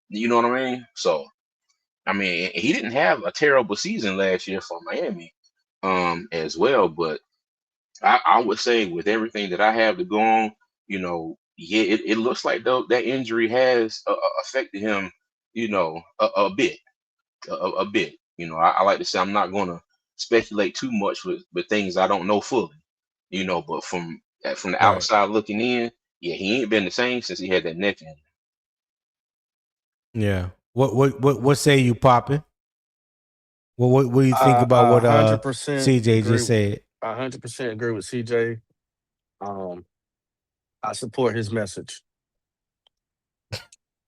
You know what I mean? So I mean, he didn't have a terrible season last year for Miami, as well. But I would say with everything that I have to go on, yeah, it looks like though that injury has affected him, a bit, a bit. I like to say I'm not going to speculate too much with things I don't know fully, but from the Right. outside looking in, yeah, he ain't been the same since he had that neck injury. Yeah. What say you, Poppin? What do you think I about what 100% CJ agree. just said? 100% agree with CJ. Um, I support his message.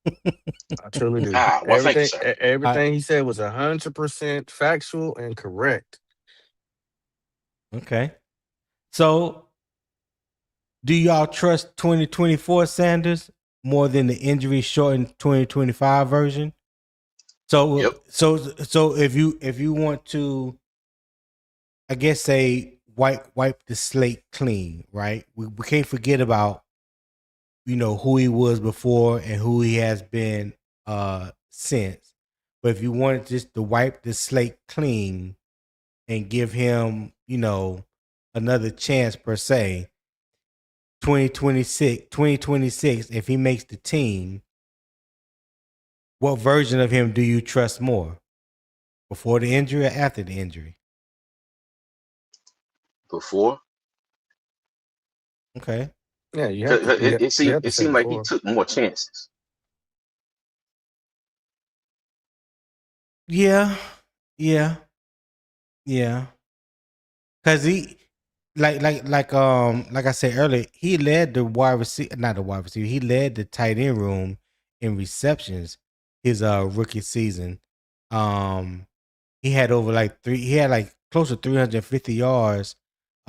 I truly do. Well, thank you, sir. I Everything he said was 100% factual and correct. Okay. So, do y'all trust 2024 Sanders more than the injury shortened 2025 version? Yep. So if you want to, I guess, say wipe the slate clean, right? We can't forget about who he was before and who he has been since. But if you wanted just to wipe the slate clean and give him, another chance per se, 2026, if he makes the team, what version of him do you trust more? Before the injury or after the injury? Before. Okay. Yeah, you have 'Cause to. it You seemed have to it say seemed like he before. took more chances. Yeah, yeah, yeah. Cause he, like I said earlier, he led the wide receiver, not the wide receiver. He led the tight end room in receptions his rookie season. Um, he had over like he had like close to 350 yards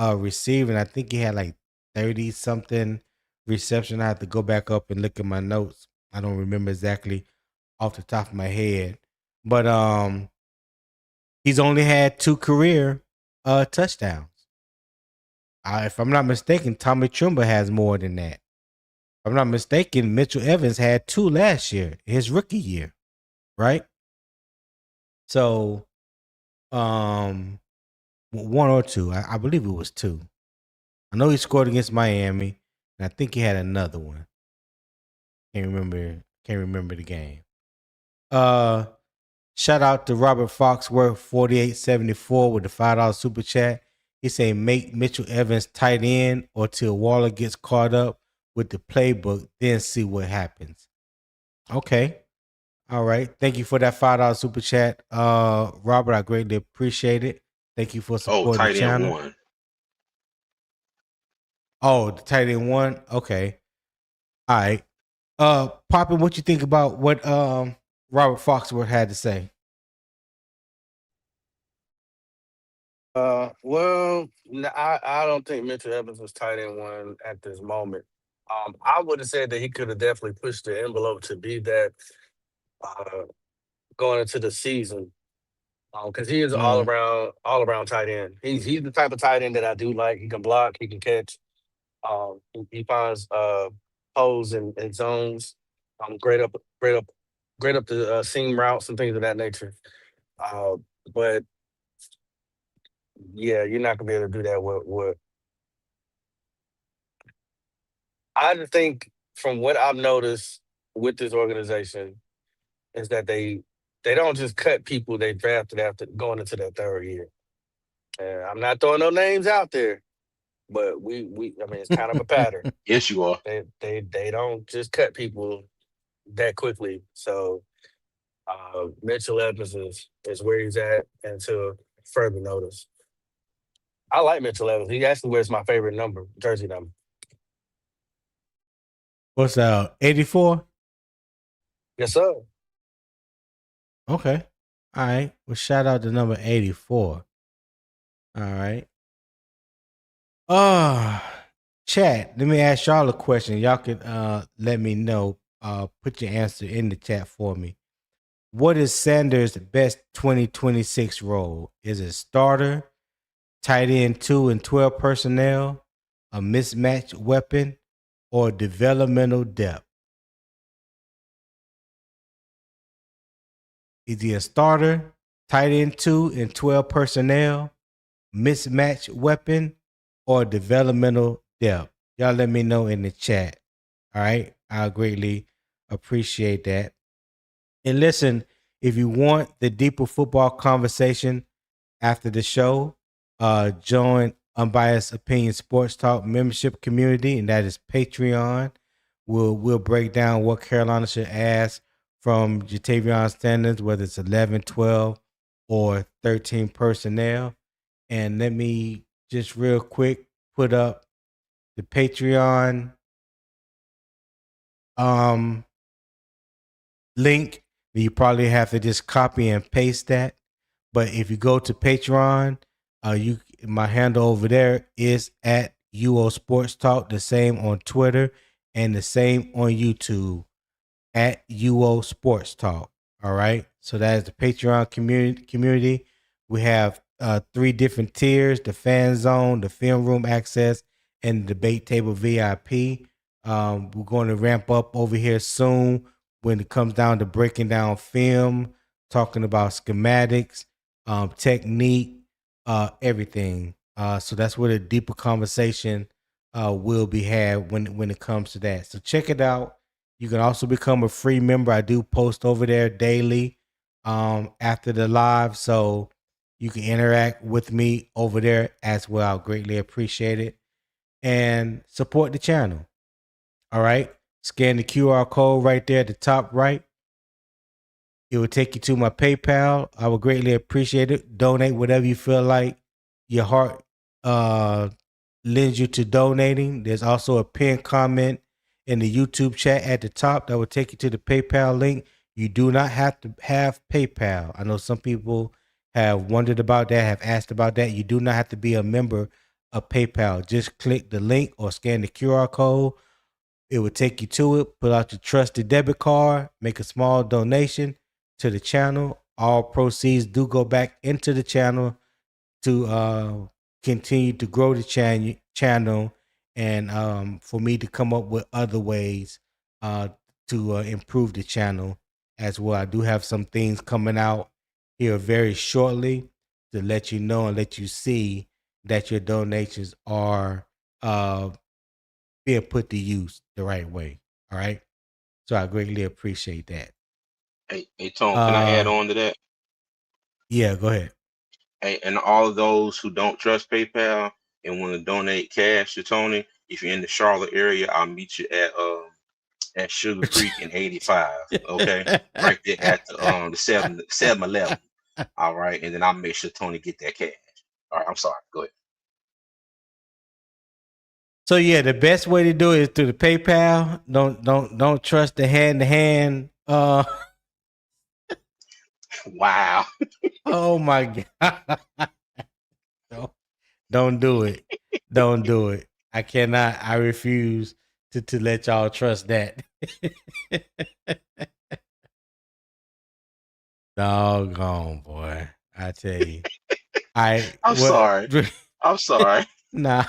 receiving. I think he had like 30 something reception. I have to go back up and look at my notes. I don't remember exactly off the top of my head. But he's only had 2 career touchdowns. If I'm not mistaken, Tommy Tremble has more than that. If I'm not mistaken, Mitchell Evans had 2 last year, his rookie year, right? So, 1 or 2. I believe it was 2. I know he scored against Miami, and I think he had another one. Can't remember the game. Uh, Shout out to Robert Foxworth 4874 with the $5 super chat. He said make Mitchell Evans tight end or till Waller gets caught up with the playbook, then see what happens. Okay. All right. Thank you for that $5 super chat. Robert, I greatly appreciate it. Thank you for Oh, supporting the tight end channel. one. Oh, the tight end one? Okay. All right. Poppin, what you think about what Robert Foxworth had to say? I don't think Mitchell Evans was tight end one at this moment. I would have said that he could have definitely pushed the envelope to be that uh, going into the season. Because he is Mm. all around tight end. He's the type of tight end that I do like. He can block, he can catch. He finds holes and zones. Great up, great up, great up the seam routes and things of that nature. Uh, but yeah, you're not gonna be able to do that with I just think from what I've noticed with this organization is that they don't just cut people they drafted after going into their third year. And I'm not throwing no names out there, but we I mean it's kind of a pattern. Yes, you are. They don't just cut people that quickly. So Mitchell Evans is where he's at until further notice. I like Mitchell Evans. He actually wears my favorite number, jersey number. What's that? 84? Yes, sir. Okay. All right. Well, shout out to number 84. All right. Uh Chat, let me ask y'all a question. Y'all can let me know. Put your answer in the chat for me. What is Sanders' best 2026 role? Is it starter, tight end 2 and 12 personnel, a mismatched weapon, or developmental depth? Is he a starter, tight end 2 and 12 personnel, mismatched weapon, or developmental depth? Y'all let me know in the chat. All right. I'll greatly appreciate that. And listen, if you want the deeper football conversation after the show, join Unbiased Opinion Sports Talk membership community, and that is Patreon. We'll break down what Carolina should ask from Tavion standards, whether it's 11, 12, or 13 personnel. And let me just real quick put up the Patreon link. You probably have to just copy and paste that. But if you go to Patreon, my handle over there is at UO Sports Talk, the same on Twitter and the same on YouTube at UO Sports Talk. All right. So that is the Patreon community. We have 3 different tiers: the fan zone, the film room access, and the debate table VIP. We're going to ramp up over here soon when it comes down to breaking down film, talking about schematics, technique, everything. So that's where the deeper conversation will be had when it comes to that. So check it out. You can also become a free member. I do post over there daily after the live, so you can interact with me over there as well. I'll greatly appreciate it. And support the channel. All right. Scan the QR code right there at the top right. It will take you to my PayPal. I would greatly appreciate it. Donate whatever you feel like your heart lends you to donating. There's also a pinned comment in the YouTube chat at the top that will take you to the PayPal link. You do not have to have PayPal. I know some people have wondered about that, have asked about that. You do not have to be a member of PayPal. Just click the link or scan the QR code. It will take you to it. Pull out your trusted debit card, make a small donation to the channel. All proceeds do go back into the channel to continue to grow the channel and for me to come up with other ways to improve the channel as well. I do have some things coming out here very shortly to let you know and let you see that your donations are being put to use the right way. All right. So I greatly appreciate that. Hey, Tone, can I add on to that? Yeah, go ahead. Hey, and all of those who don't trust PayPal and want to donate cash to Tony, if you're in the Charlotte area, I'll meet you at Sugar Creek in 85. Okay, right there at the 7-Eleven. All right, and then I'll make sure Tony get that cash. All right, I'm sorry. Go ahead. So yeah, the best way to do it is through the PayPal. Don't trust the hand to hand. Wow. Oh my god. Don't do it. Don't do it. I cannot. I refuse to let y'all trust that. Doggone boy. I tell you. I'm sorry. I'm sorry. Nah.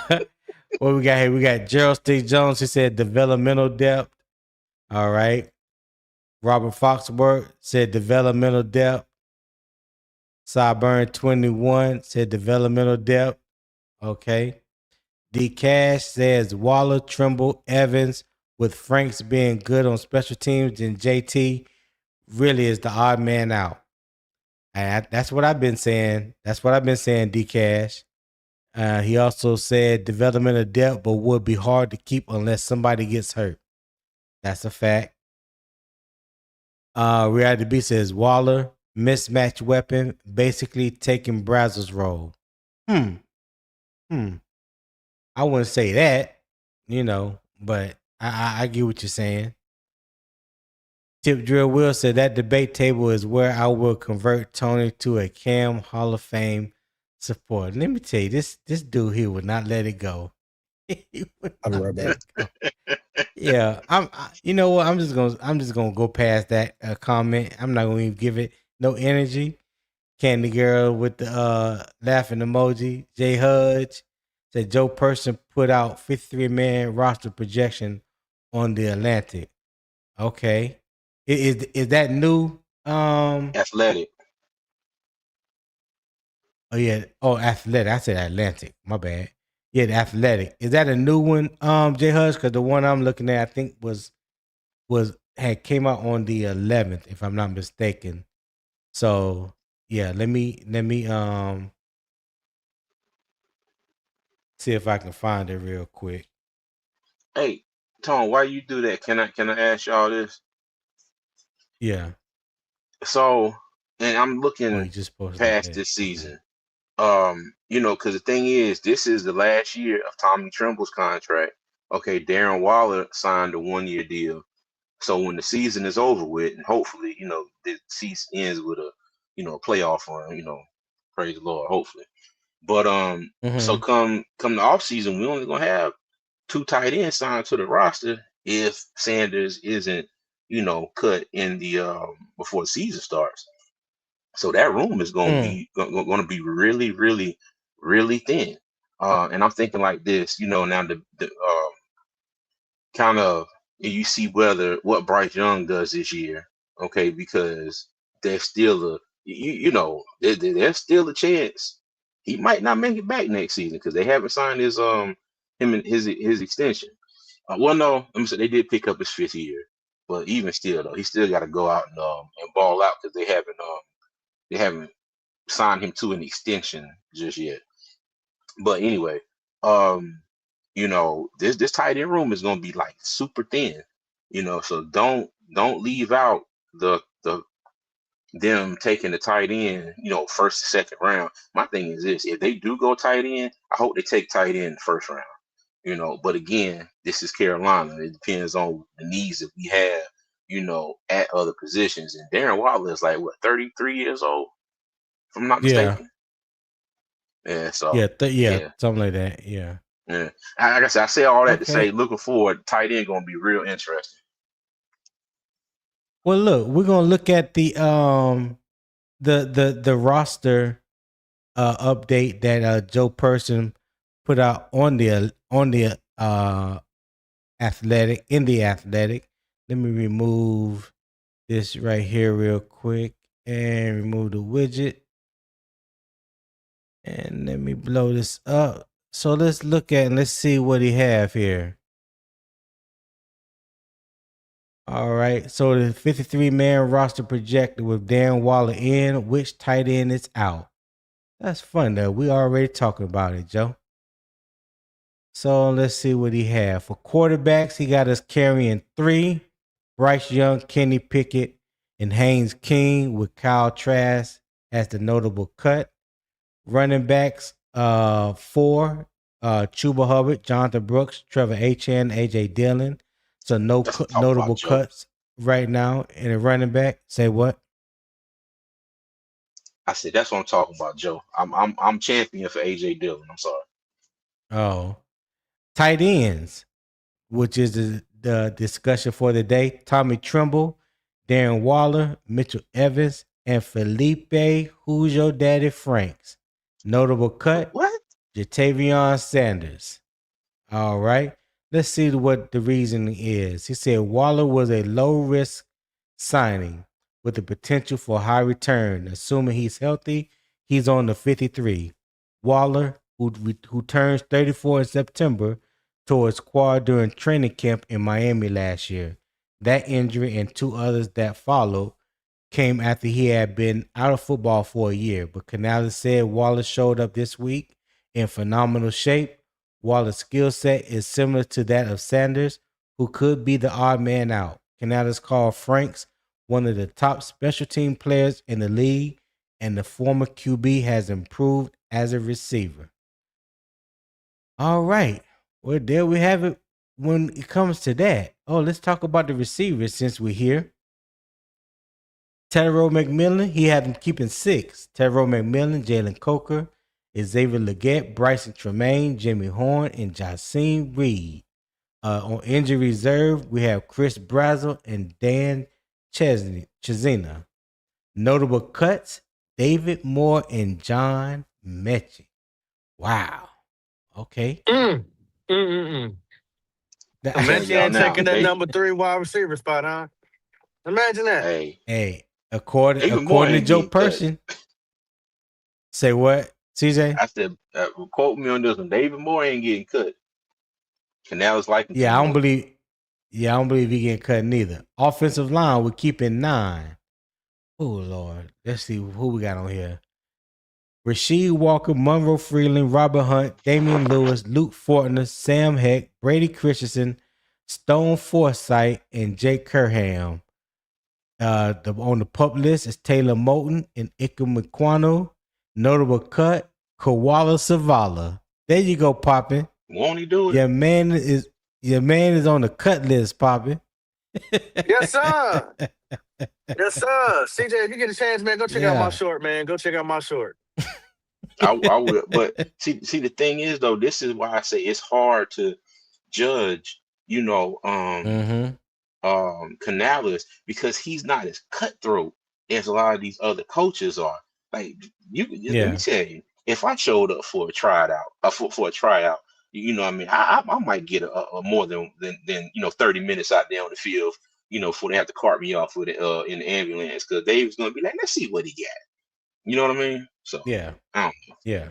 What we got here? We got Gerald Stick Jones. He said developmental depth. All right. Robert Foxworth said developmental depth. Sideburn 21 said developmental depth. Okay. D Cash says Waller, Trimble, Evans, with Franks being good on special teams, and JT really is the odd man out. And that's what I've been saying. That's what I've been saying, D Cash. He also said developmental depth, but would be hard to keep unless somebody gets hurt. That's a fact. Reality B says Waller, mismatch weapon, basically taking Brazzle's role. I wouldn't say that, but I get what you're saying. Tip Drill Will said that debate table is where I will convert Tony to a Cam Hall of Fame supporter. Let me tell you, this dude here would not let it go. I'll be right back. Yeah, you know what? I'm just gonna go past that comment. I'm not gonna even give it no energy. Candy Girl with the laughing emoji. Jay Hudge said Joe Person put out 53-man roster projection on the Atlantic. Okay, is that new? Athletic. Oh yeah. Oh, Athletic. I said Atlantic. My bad. Yeah, the Athletic. Is that a new one, Jay Hudge? Because the one I'm looking at, I think had came out on the 11th, if I'm not mistaken. So yeah, let me see if I can find it real quick. Hey, Tone, why you do that? Can I ask y'all this? Yeah. So, and I'm looking Oh, you just posted past that. this season. Because the thing is, this is the last year of Tommy Trimble's contract. Okay, Darren Waller signed a 1-year deal. So when the season is over with, and hopefully, the season ends with a playoff run, praise the Lord, hopefully. But so come the off season, we only gonna have 2 tight ends signed to the roster if Sanders isn't, cut in the before the season starts. So that room is going to be really, really, really thin. And I'm thinking like this, now the kind of you see what Bryce Young does this year, okay? Because there's still there's still a chance he might not make it back next season because they haven't signed his him and his extension. Well, no, let me say they did pick up his 5th year, but even still though, he still got to go out and ball out because they haven't signed him to an extension just yet. But anyway, this tight end room is gonna be like super thin. So don't leave out the them taking the tight end, first, second round. My thing is this: if they do go tight end, I hope they take tight end first round. But again, this is Carolina. It depends on the needs that we have, at other positions. And Darren Waller is like what, 33 years old, if I'm not Yeah. mistaken. Yeah. So Yeah, something like that. Yeah. Yeah. Like I said, I say all that to Okay. say, looking forward, tight end gonna be real interesting. Well, look, we're gonna look at the roster update that Joe Person put out on the Athletic. Let me remove this right here real quick and remove the widget. And let me blow this up. So let's look at and let's see what he have here. All right. So the 53-man roster projected with Darren Waller in, which tight end is out. That's fun though. We already talking about it, Joe. So let's see what he have. For quarterbacks, he got us carrying 3. Bryce Young, Kenny Pickett, and Haynes King with Kyle Trask as the notable cut. Running backs, 4. Chuba Hubbard, Jonathan Brooks, Trevor Etienne, AJ Dillon. So no notable cuts right now in a running back. Say what? I said that's what I'm talking about, Joe. I'm champion for AJ Dillon. I'm sorry. Oh, tight ends, which is the discussion for the day. Tommy Tremble, Darren Waller, Mitchell Evans, and Feleipe, who's your daddy, Franks. Notable cut. What? Tavion Sanders. All right. Let's see what the reasoning is. He said Waller was a low-risk signing with the potential for high return. Assuming he's healthy, he's on the 53. Waller, who turns 34 in September, tore his quad during training camp in Miami last year. That injury and 2 others that followed came after he had been out of football for a year. But Canales said Waller showed up this week in phenomenal shape. Waller's skill set is similar to that of Sanders, who could be the odd man out. Canales called Franks one of the top special team players in the league, and the former QB has improved as a receiver. All right. Well, there we have it when it comes to that. Oh, let's talk about the receivers since we're here. Terrell McMillan, he had him keeping 6. Terrell McMillan, Jalen Coker, Xavier Legette, Bryson Tremaine, Jimmy Horn, and Jacine Reed. On injury reserve, we have Chris Brazel and Dan Chesina. Notable cuts, David Moore and John Mechie. Wow. Okay. Imagine taking that number 3 wide receiver spot, huh? Imagine that. Hey, according to Joe Person. Say what, CJ? I said, quote me on this one. David Moore ain't getting cut. Canales like him. Yeah, I don't believe he getting cut neither. Offensive line, we're keeping 9. Oh Lord, let's see who we got on here. Rasheed Walker, Monroe Freeland, Robert Hunt, Damian Lewis, Luke Fortner, Sam Heck, Brady Christensen, Stone Forsythe, and Jake Kerham. On the pup list is Taylor Moulton and Ikem Mekwano. Notable cut, Koala Savala. There you go, Poppin. Won't he do it? Your man is on the cut list, Poppin. Yes, sir. Yes, sir. CJ, if you get a chance, man, go check out my short, man. Go check out my short. I will. But see, the thing is, though, this is why I say it's hard to judge, Canales, because he's not as cutthroat as a lot of these other coaches are. Like, let me tell you, if I showed up for a tryout, I might get a more than 30 minutes out there on the field, before they have to cart me off with it in the ambulance, because Dave's gonna be like, let's see what he got. You know what I mean? So yeah, I don't know. Yeah.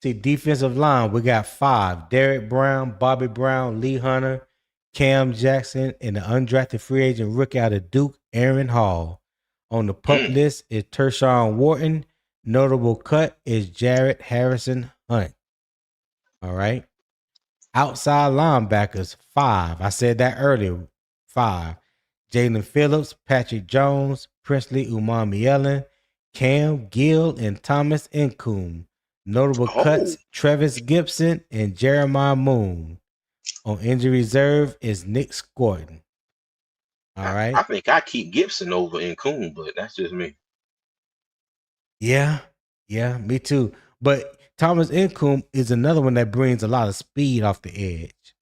See, defensive line, we got 5: Derek Brown, Bobby Brown, Lee Hunter, Cam Jackson, and the undrafted free agent rookie out of Duke, Aaron Hall. On the pup list is Tershawn Wharton. Notable cut is Jarrett Harrison Hunt. All right. Outside linebackers, 5. I said that earlier. 5. Jalen Phillips, Patrick Jones, Princely Umamielen, Cam Gill, and Thomas Incoom. Notable cuts, Travis Gibson and Jeremiah Moon. On injury reserve is Nick Scorton. All right. I think I keep Gibson over Incoon, but that's just me. Yeah, me too. But Thomas Incoom is another one that brings a lot of speed off the edge.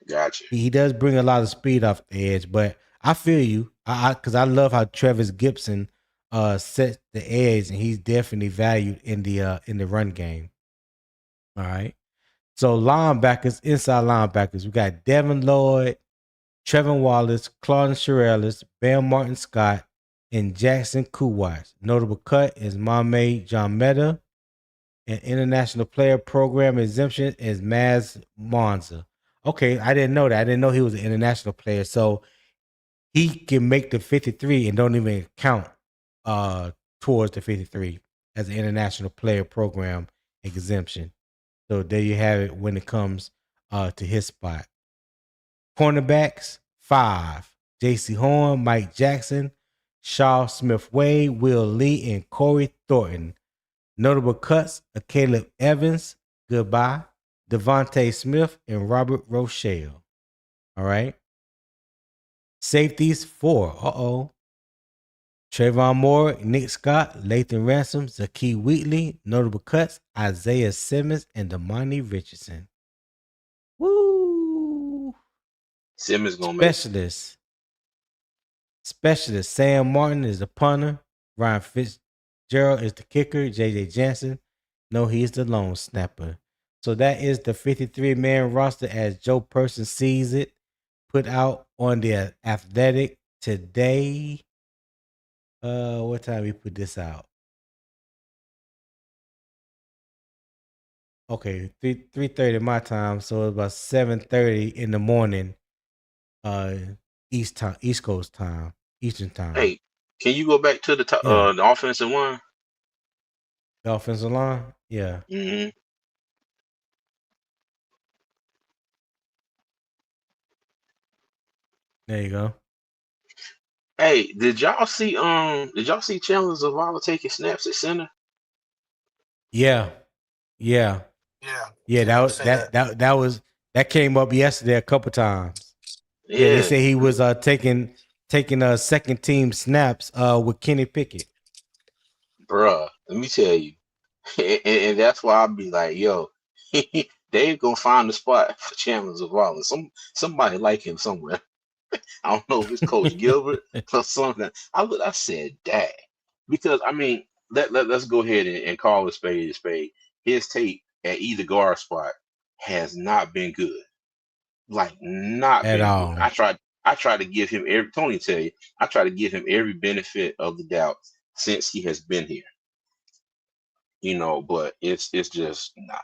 Gotcha. He does bring a lot of speed off the edge, but I feel you. Because I love how Travis Gibson sets the edge, and he's definitely valued in the run game. All right. So linebackers, inside linebackers, we got Devin Lloyd, Trevin Wallace, Claude Shirellis, Bam Martin Scott, and Jackson Kuwatch. Notable cut is Mame John Meta. An international player program exemption is Maz Monza. Okay, I didn't know that. I didn't know he was an international player. So he can make the 53 and don't even count towards the 53 as an international player program exemption. So there you have it when it comes to his spot. Cornerbacks, 5. J.C. Horn, Mike Jackson, Shaw Smith-Wade, Will Lee, and Corey Thornton. Notable cuts are Caleb Evans, goodbye, Devontae Smith, and Robert Rochelle. All right. Safeties, 4. Trayvon Moore, Nick Scott, Lathan Ransom, Zakee Wheatley. Notable cuts, Isaiah Simmons and Damani Richardson. Woo! Simmons gonna make Specialist, Sam Martin is the punter. Ryan Fitzgerald is the kicker. JJ Jansen, no, he's the lone snapper. So that is the 53-man roster as Joe Person sees it, put out on the Athletic today. What time we put this out? Okay, 3:30 my time, so it's about 7:30 in the morning, East Coast time, Eastern time. Hey, can you go back to the offensive line? The offensive line, yeah. Mm-hmm. There you go. Hey, did y'all see Chandler Zavala taking snaps at center? Yeah. That came up yesterday a couple times. Yeah, they say he was taking second team snaps with Kenny Pickett. Bruh, let me tell you, and that's why I'll be like, yo, Dave gonna find a spot for Chandler Zavala. Somebody like him somewhere. I don't know if it's Coach Gilbert or something. I said that because I mean let's go ahead and call a spade a spade. His tape at either guard spot has not been good. Like not at been all. good. I tried to give him I try to give him every benefit of the doubt since he has been here. You know, but it's just nah.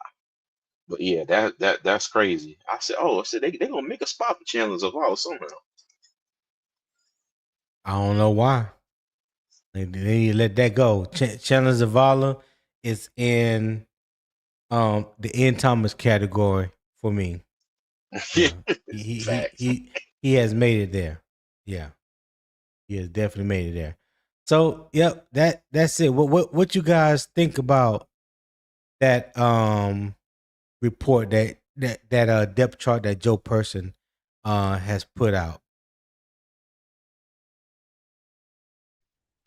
But yeah, that's crazy. I said they gonna make a spot for Chandler Zavala somehow. I don't know why. They need to let that go. Chandler Zavala is in the Ian Thomas category for me. Yeah. he has made it there. Yeah. He has definitely made it there. So, yep, that's it. What you guys think about that report that depth chart that Joe Person has put out?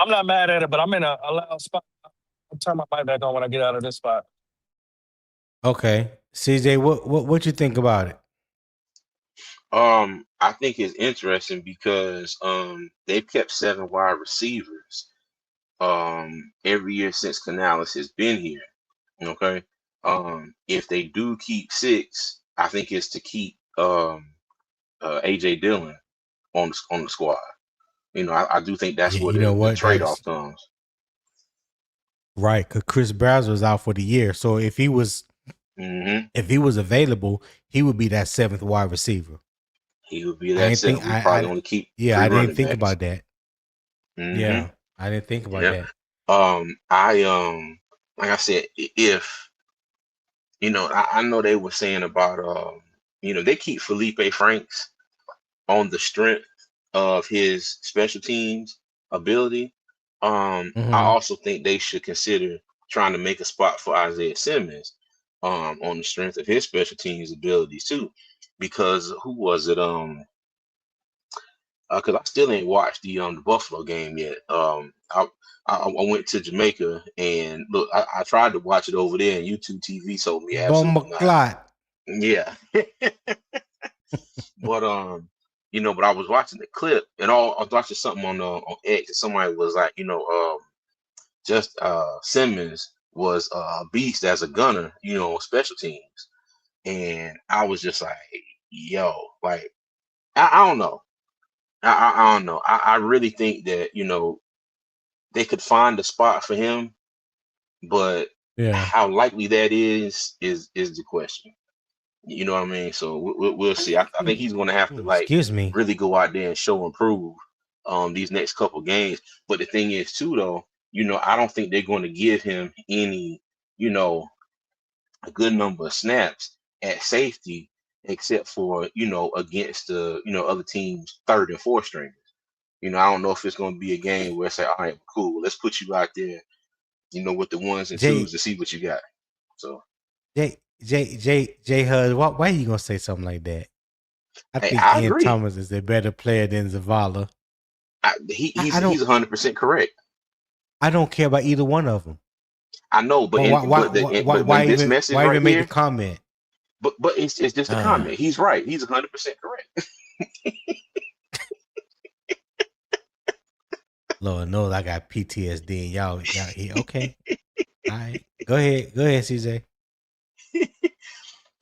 I'm not mad at it, but I'm in a loud spot. I'll turn my mic back on when I get out of this spot. Okay. CJ, what you think about it? I think it's interesting because they've kept 7 wide receivers every year since Canales has been here. Okay. If they do keep 6, I think it's to keep AJ Dillon on the squad. You know, I do think that's where the trade-off comes. Right, because Chris Bowser was out for the year. So if he was available, he would be that 7th wide receiver. He would be that 7th. We probably only keep 3 I didn't think backs. about that. Mm-hmm. Yeah, I didn't think about that. Like I said, if you know, I know they were saying about they keep Feleipe Franks on the strength of his special teams ability. I also think they should consider trying to make a spot for Isaiah Simmons on the strength of his special teams abilities too. Because who was it? Because I still ain't watched the Buffalo game yet. I went to Jamaica and look, I tried to watch it over there, and YouTube TV told me absolutely not. Bomba Yeah, but but I was watching the clip, and I was watching something on X, and somebody was like, just Simmons was a beast as a gunner, on special teams, and I was just like, yo, like I don't know. I don't know. I really think that they could find a spot for him, but Yeah. how likely that is the question. You know what I mean? So we'll see. I think he's going to have to Excuse me. really go out there and show and prove these next couple games. But the thing is too, though, I don't think they're going to give him any a good number of snaps at safety, except for against the other teams' third and fourth stringers. I don't know if it's going to be a game where it's like, all right, cool, let's put you out there, with the ones and twos to see what you got. So, J Hud, why are you gonna say something like that? I think I Ian agree. Thomas is a better player than Zavala. He's 100% correct. I don't care about either one of them. I know, but why this even message why right even make here, the comment? But it's just a comment. He's right. He's 100% correct. Lord knows I got PTSD. And y'all here. Okay. All right. Go ahead, CJ.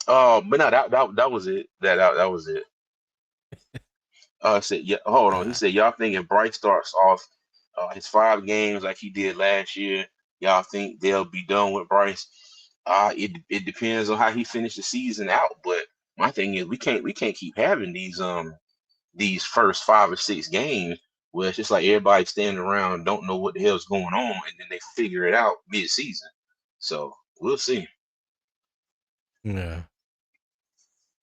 But no, that was it. That was it. Said, yeah, hold on. He said, y'all thinking Bryce starts off his 5 games like he did last year? Y'all think they'll be done with Bryce? It depends on how he finished the season out. But my thing is, we can't keep having these first 5 or 6 games where it's just like everybody standing around, don't know what the hell's going on, and then they figure it out mid-season. So we'll see. Yeah.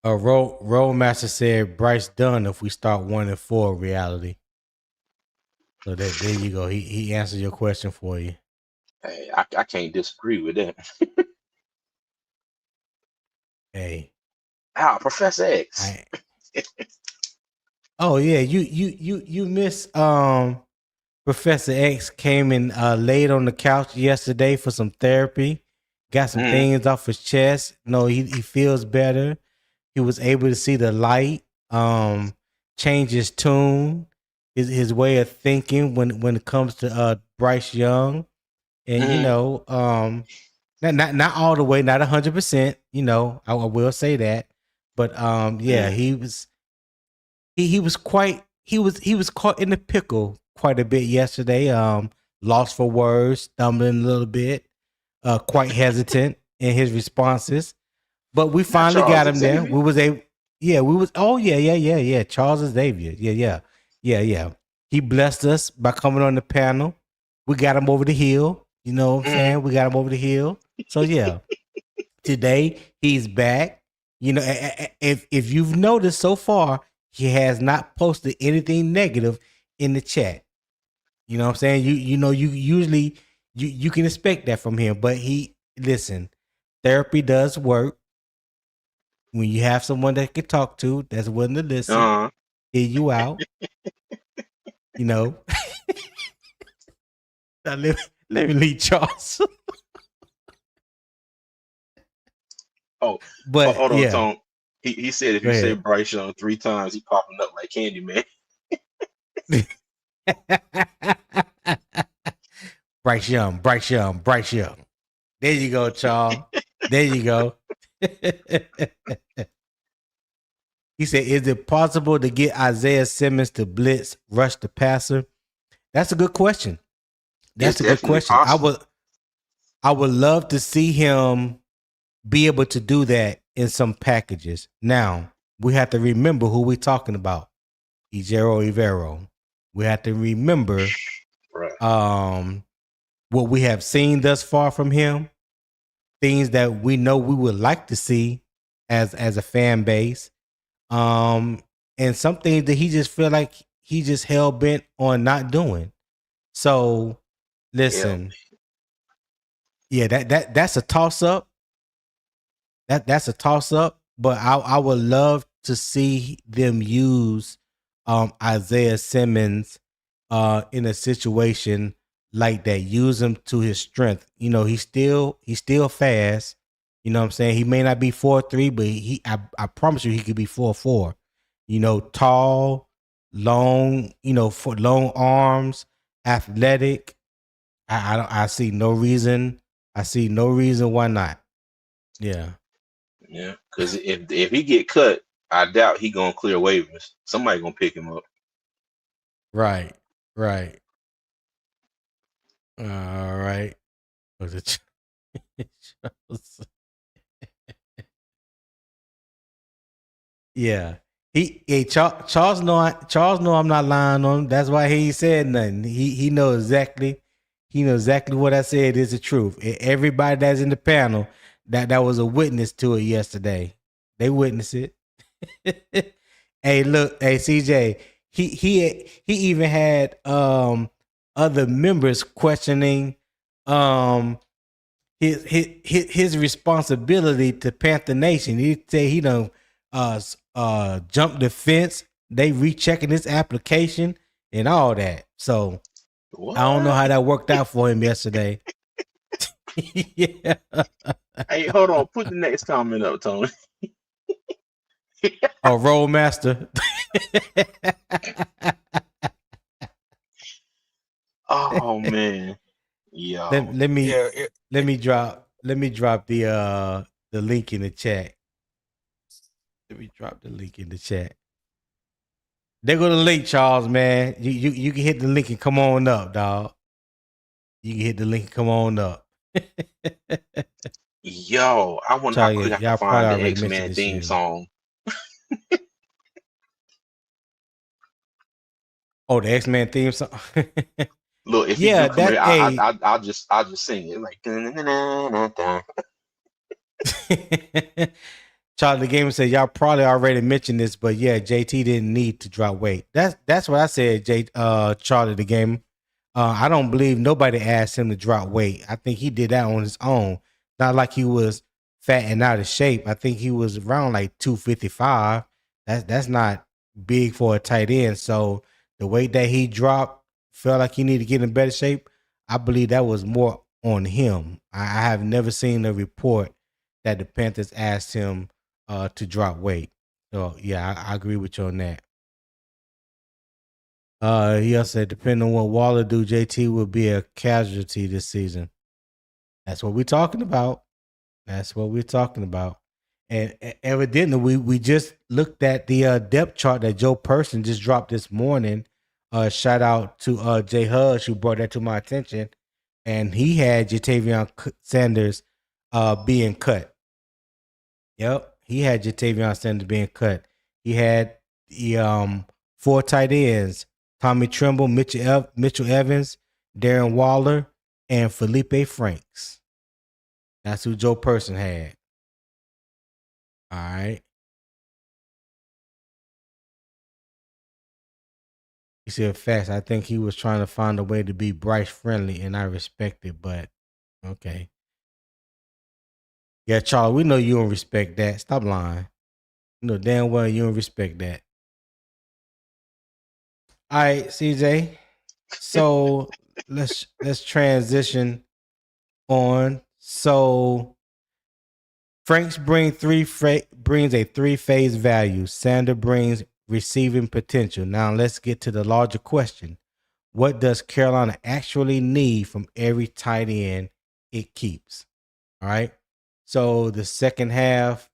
Rollmaster said Bryce done if we start 1-4 reality. So there you go. He answered your question for you. Hey, I can't disagree with that. Hey. Professor X. Oh yeah, you miss Professor X came in laid on the couch yesterday for some therapy. Got some things off his chest. No, he feels better. He was able to see the light, change his tune, his way of thinking when it comes to Bryce Young. And not all the way, not 100%, I will say that. But yeah, he was caught in the pickle quite a bit yesterday. Lost for words, stumbling a little bit, quite hesitant in his responses. But we finally got him there. We was Charles Xavier. Yeah. He blessed us by coming on the panel. We got him over the hill. You know what I'm saying? We got him over the hill. So yeah. Today he's back. If you've noticed so far, he has not posted anything negative in the chat. You know what I'm saying? You usually you can expect that from him, but listen, therapy does work. When you have someone that can talk to, that's willing to listen, hear you out. Now, let me leave Charles. But hold on, Tom. He said if you say Bryce Young 3 times, he popping up like Candyman. Bryce Young. There you go, Charles. There you go. He said, is it possible to get Isaiah Simmons to blitz, rush the passer? That's a good question. That's a good question. Possible. I would love to see him be able to do that in some packages. Now, we have to remember who we're talking about. Ejiro Evero. We have to remember what we have seen thus far from him, things that we know we would like to see, as a fan base. And some things that he just feel like he just hell bent on not doing. So listen, yeah, that's a toss up. That's a toss up. But I would love to see them use Isaiah Simmons in a situation like that. Use him to his strength. You know, he's still fast. You know what I'm saying? He may not be 4'3", but I promise you he could be 4'4". You know, tall, long, for long arms, athletic. I see no reason. I see no reason why not. Yeah. Yeah, because if he get cut, I doubt he gonna clear waivers. Somebody gonna pick him up. Right. All right. Was it? Yeah. Charles know I'm not lying on him. That's why he ain't said nothing. He knows exactly. He knows exactly what I said is the truth. Everybody that's in the panel that was a witness to it yesterday. They witnessed it. Hey, look, hey CJ. He even had other members questioning his responsibility to Panther Nation. He say he done jumped the fence. They rechecking his application and all that. So What? I don't know how that worked out for him yesterday. Yeah. Hey, hold on. Put the next comment up, Tony. Oh, Rollmaster. Oh man. Yo. Let me drop the link in the chat. Let me drop the link in the chat. There go the link, Charles, man. You can hit the link and come on up, dog. You can hit the link and come on up. Yo, I wonder how quick I can find the X-Men theme song. Oh, the X-Men theme song. Look, if you do come here, I'll just sing it like. Charlie the Gamer said y'all probably already mentioned this, but yeah, JT didn't need to drop weight. That's what I said, Charlie the Gamer. I don't believe nobody asked him to drop weight. I think he did that on his own. Not like he was fat and out of shape. I think he was around like 255. That's not big for a tight end. So the weight that he dropped, felt like he needed to get in better shape. I believe that was more on him. I have never seen a report that the Panthers asked him to drop weight. So yeah, I agree with you on that. He also said, depending on what Waller do, JT will be a casualty this season. That's what we're talking about. And evidently, we just looked at the depth chart that Joe Person just dropped this morning. Shout out to Jay Hudge, who brought that to my attention. And he had Jatavion Sanders being cut. Yep, he had Jatavion Sanders being cut. He had the 4 tight ends: Tommy Tremble, Mitchell Evans, Darren Waller, and Feleipe Franks. That's who Joe Person had. All right. He said, "Facts. I think he was trying to find a way to be Bryce friendly, and I respect it, but okay." Yeah, Charlie, we know you don't respect that. Stop lying. You know damn well you don't respect that. All right, CJ. So let's transition on. So Franks brings a 3-phase value. Sander brings receiving potential. Now let's get to the larger question. What does Carolina actually need from every tight end it keeps? All right. So the second half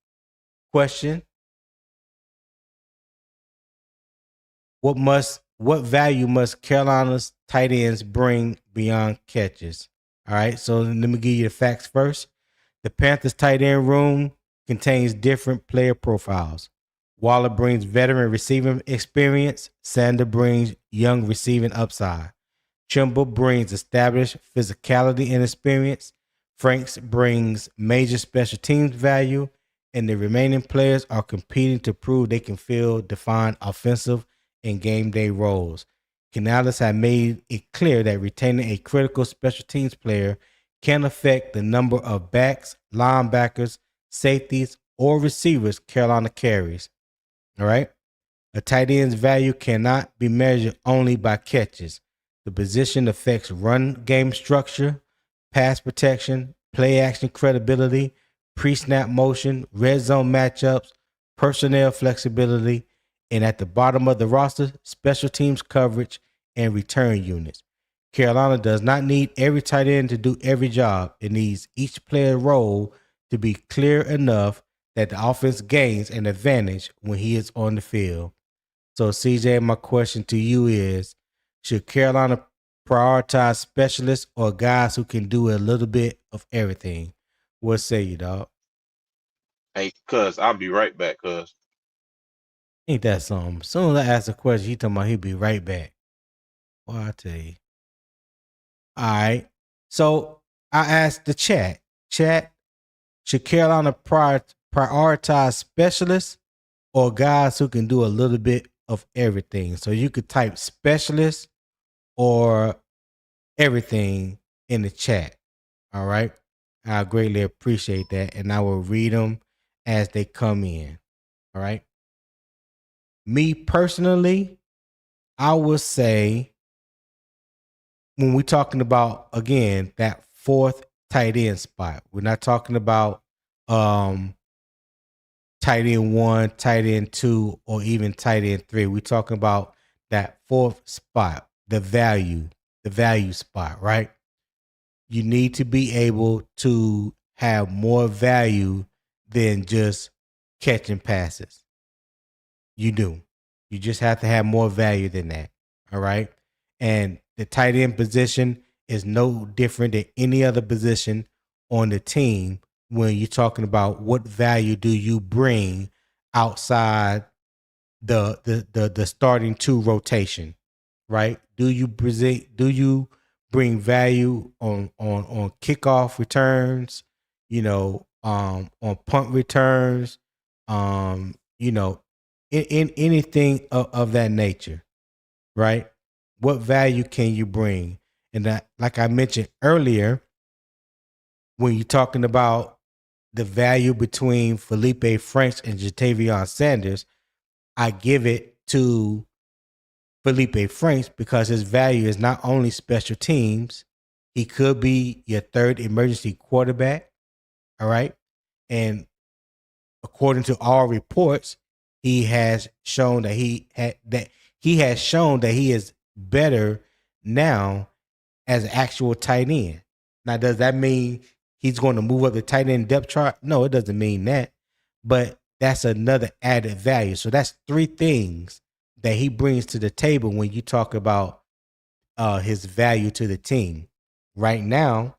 question. What value must Carolina's tight ends bring beyond catches? All right. So let me give you the facts first. The Panthers tight end room contains different player profiles. Waller brings veteran receiving experience. Sander brings young receiving upside. Trimble brings established physicality and experience. Franks brings major special teams value. and the remaining players are competing to prove they can fill defined offensive and game day roles. Canales has made it clear that retaining a critical special teams player can affect the number of backs, linebackers, safeties, or receivers Carolina carries. All right. A tight end's value cannot be measured only by catches. The position affects run game structure, pass protection, play action credibility, pre-snap motion, red zone matchups, personnel flexibility, and at the bottom of the roster, special teams coverage and return units. Carolina does not need every tight end to do every job. It needs each player's role to be clear enough that the offense gains an advantage when he is on the field. So, CJ, my question to you is, should Carolina prioritize specialists or guys who can do a little bit of everything? What say you, dog? Hey, cuz, I'll be right back, cuz. Ain't that something? As soon as I ask a question, he talking about he'll be right back. Well, I tell you. All right. So I asked the chat. Chat, should Carolina prioritize specialists or guys who can do a little bit of everything? So you could type specialist or everything in the chat. All right. I greatly appreciate that. And I will read them as they come in. All right. Me personally, I would say when we're talking about, again, that fourth tight end spot, we're not talking about tight end 1, tight end 2, or even tight end 3. We're talking about that fourth spot, the value spot, right? You need to be able to have more value than just catching passes. You do. You just have to have more value than that. All right. And the tight end position is no different than any other position on the team when you're talking about what value do you bring outside the starting 2 rotation, right? Do you bring value on kickoff returns, on punt returns, in anything of that nature, right? What value can you bring? And that, like I mentioned earlier, when you're talking about the value between Feleipe Franks and Tavion Sanders, I give it to Feleipe Franks because his value is not only special teams, he could be your third emergency quarterback. All right. And according to all reports, he has shown that he is better now as an actual tight end. Now, does that mean he's going to move up the tight end depth chart? No, it doesn't mean that. But that's another added value. So that's 3 things that he brings to the table when you talk about his value to the team. Right now,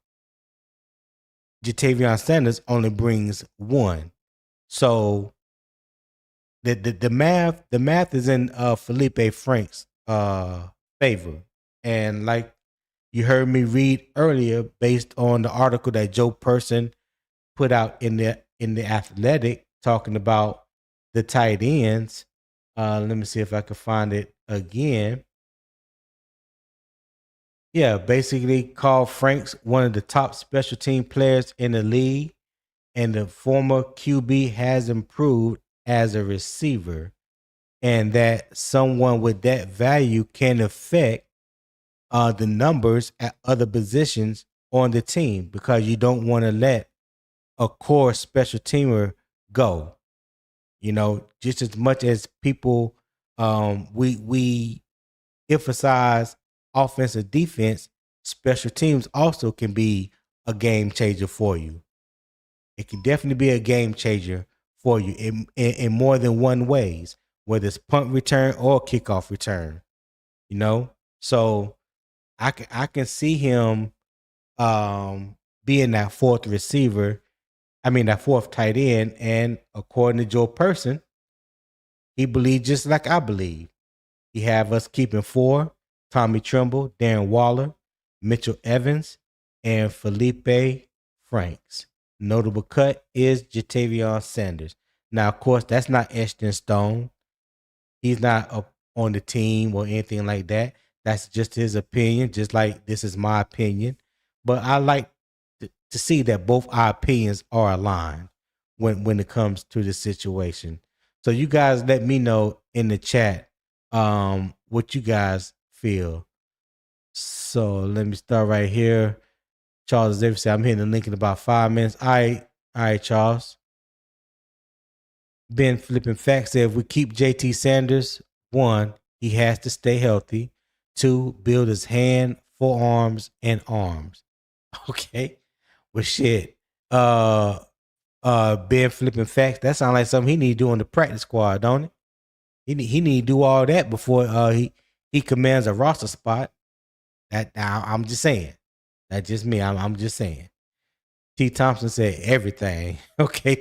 Tavion Sanders only brings 1. So the math is in Feleipe Franks' favor. And like you heard me read earlier, based on the article that Joe Person put out in the Athletic talking about the tight ends. Let me see if I can find it again. Yeah, basically called Franks one of the top special team players in the league, and the former QB has improved as a receiver, and that someone with that value can affect the numbers at other positions on the team, because you don't want to let a core special teamer go. Just as much as people, we emphasize offensive defense, special teams also can be a game changer for you. It can definitely be a game changer for you in more than one ways, whether it's punt return or kickoff return. So I can see him being that fourth receiver. That fourth tight end. And according to Joe Person, he believes just like I believe. He have us keeping 4: Tommy Tremble, Darren Waller, Mitchell Evans, and Feleipe Franks. notable cut is Tavion Sanders. Now, of course, that's not etched in stone. He's not up on the team or anything like that. That's just his opinion, just like this is my opinion. But I like to see that both our opinions are aligned when it comes to the situation. So you guys let me know in the chat what you guys feel. So let me start right here. Charles Davis said, I'm hitting the link in about 5 minutes. All right, Charles. Ben Flipping Facts said, if we keep JT Sanders, 1, he has to stay healthy. 2, build his hand, forearms, and arms. Okay. Well, shit. Ben Flipping Facts, that sounds like something he need to do on the practice squad, don't it? He need to do all that before he commands a roster spot. That I'm just saying. That's just me. I'm just saying. T. Thompson said everything. Okay.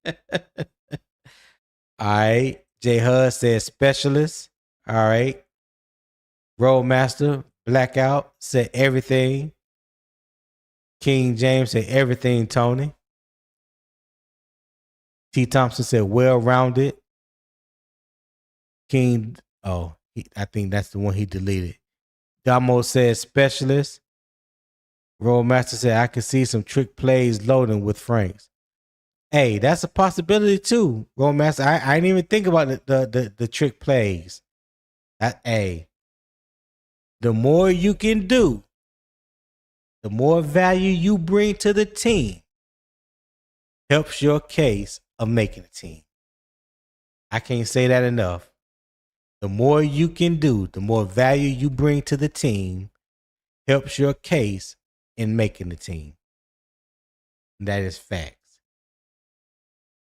All right. J. Hud said specialist. All right. Roadmaster Blackout said everything. King James said everything, Tony. T. Thompson said well-rounded. King, I think that's the one he deleted. Damo said specialist. Roadmaster said, I can see some trick plays loading with Franks. Hey, that's a possibility too, Roadmaster. I didn't even think about the trick plays. The more you can do, the more value you bring to the team helps your case of making a team. I can't say that enough. The more you can do, the more value you bring to the team helps your case in making the team. That is facts.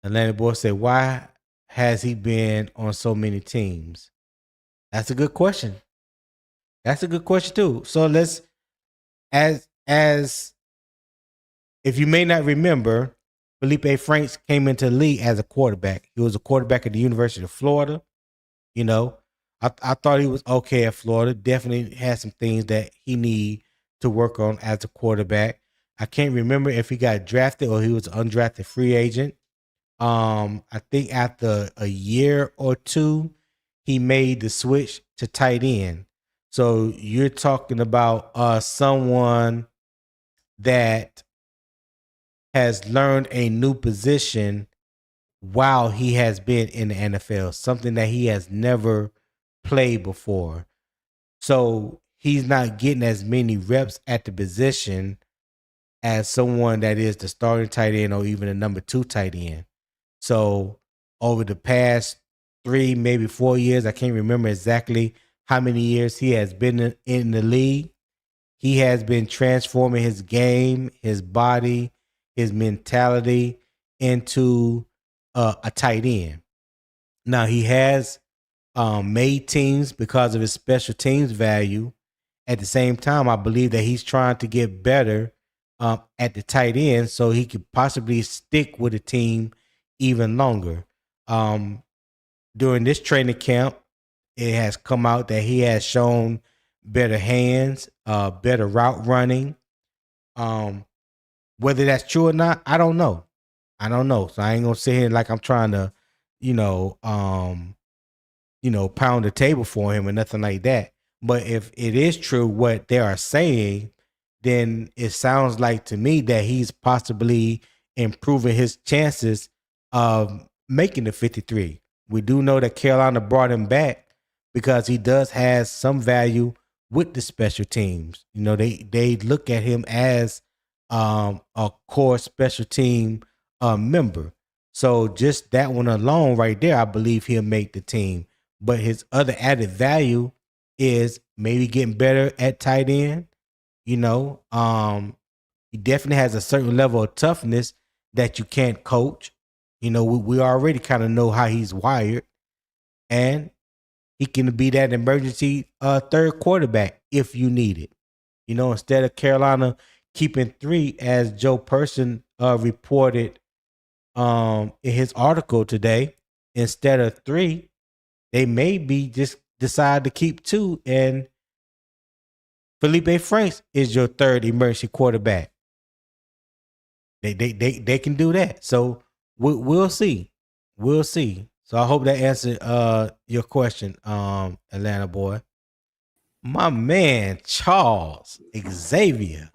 Atlanta Boy said, why has he been on so many teams? That's a good question. That's a good question too. So let's, as if you may not remember, Feleipe Franks came into the league as a quarterback. He was a quarterback at the University of Florida. You know, I thought he was okay at Florida. Definitely had some things that he need to work on as a quarterback. I can't remember if he got drafted or he was an undrafted free agent. I think after a year or two, he made the switch to tight end. So you're talking about someone that has learned a new position while he has been in the NFL, something that he has never played before. So he's not getting as many reps at the position as someone that is the starting tight end or even a number 2 tight end. So over the past 3, maybe 4 years, I can't remember exactly how many years he has been in the league. He has been transforming his game, his body, his mentality into a tight end. Now he has made teams because of his special teams value. At the same time, I believe that he's trying to get better at the tight end so he could possibly stick with a team even longer. During this training camp, it has come out that he has shown better hands, better route running. Whether that's true or not, I don't know. So I ain't gonna sit here like I'm trying to, pound the table for him or nothing like that. But if it is true what they are saying, then it sounds like to me that he's possibly improving his chances of making the 53. We do know that Carolina brought him back because he does have some value with the special teams. They look at him as a core special team member. So just that one alone right there, I believe he'll make the team. But his other added value is maybe getting better at tight end. He definitely has a certain level of toughness that you can't coach. We already kind of know how he's wired. And he can be that emergency third quarterback if you need it. Instead of Carolina keeping 3, as Joe Person reported in his article today, instead of 3, they may be just decide to keep 2, and Feleipe Franks is your third emergency quarterback. They can do that. So we'll see. We'll see. So I hope that answered your question, Atlanta boy. My man Charles Xavier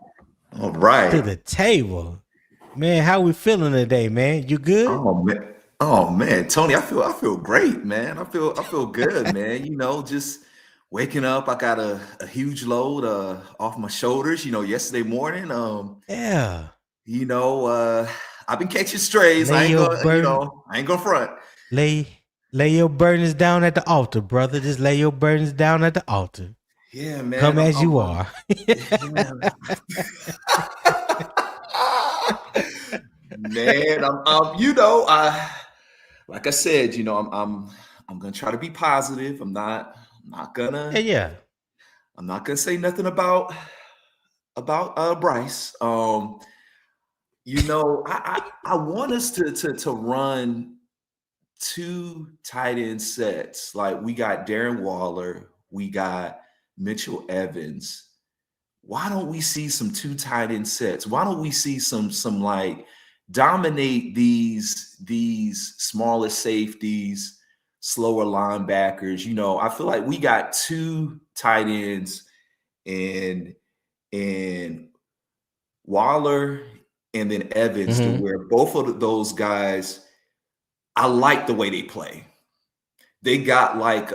All to right. the table. Man, how we feeling today, man? You good? Oh man, Tony, I feel great, man. I feel good, man. Just waking up. I got a huge load off my shoulders. Yesterday morning. Yeah. I've been catching strays. Lay your burden. I ain't gonna front. Lay your burdens down at the altar, brother. Just lay your burdens down at the altar. Yeah, man. Come as you are. Man, like I said, I'm gonna try to be positive. I'm not gonna Yeah. I'm not gonna say nothing about Bryce. I want us to run 2 tight end sets. Like we got Darren Waller, we got Mitchell Evans. Why don't we see some 2 tight end sets? Why don't we see some like dominate these smaller safeties, slower linebackers? I feel like we got 2 tight ends and Waller and then Evans to where both of those guys, I like the way they play. They got like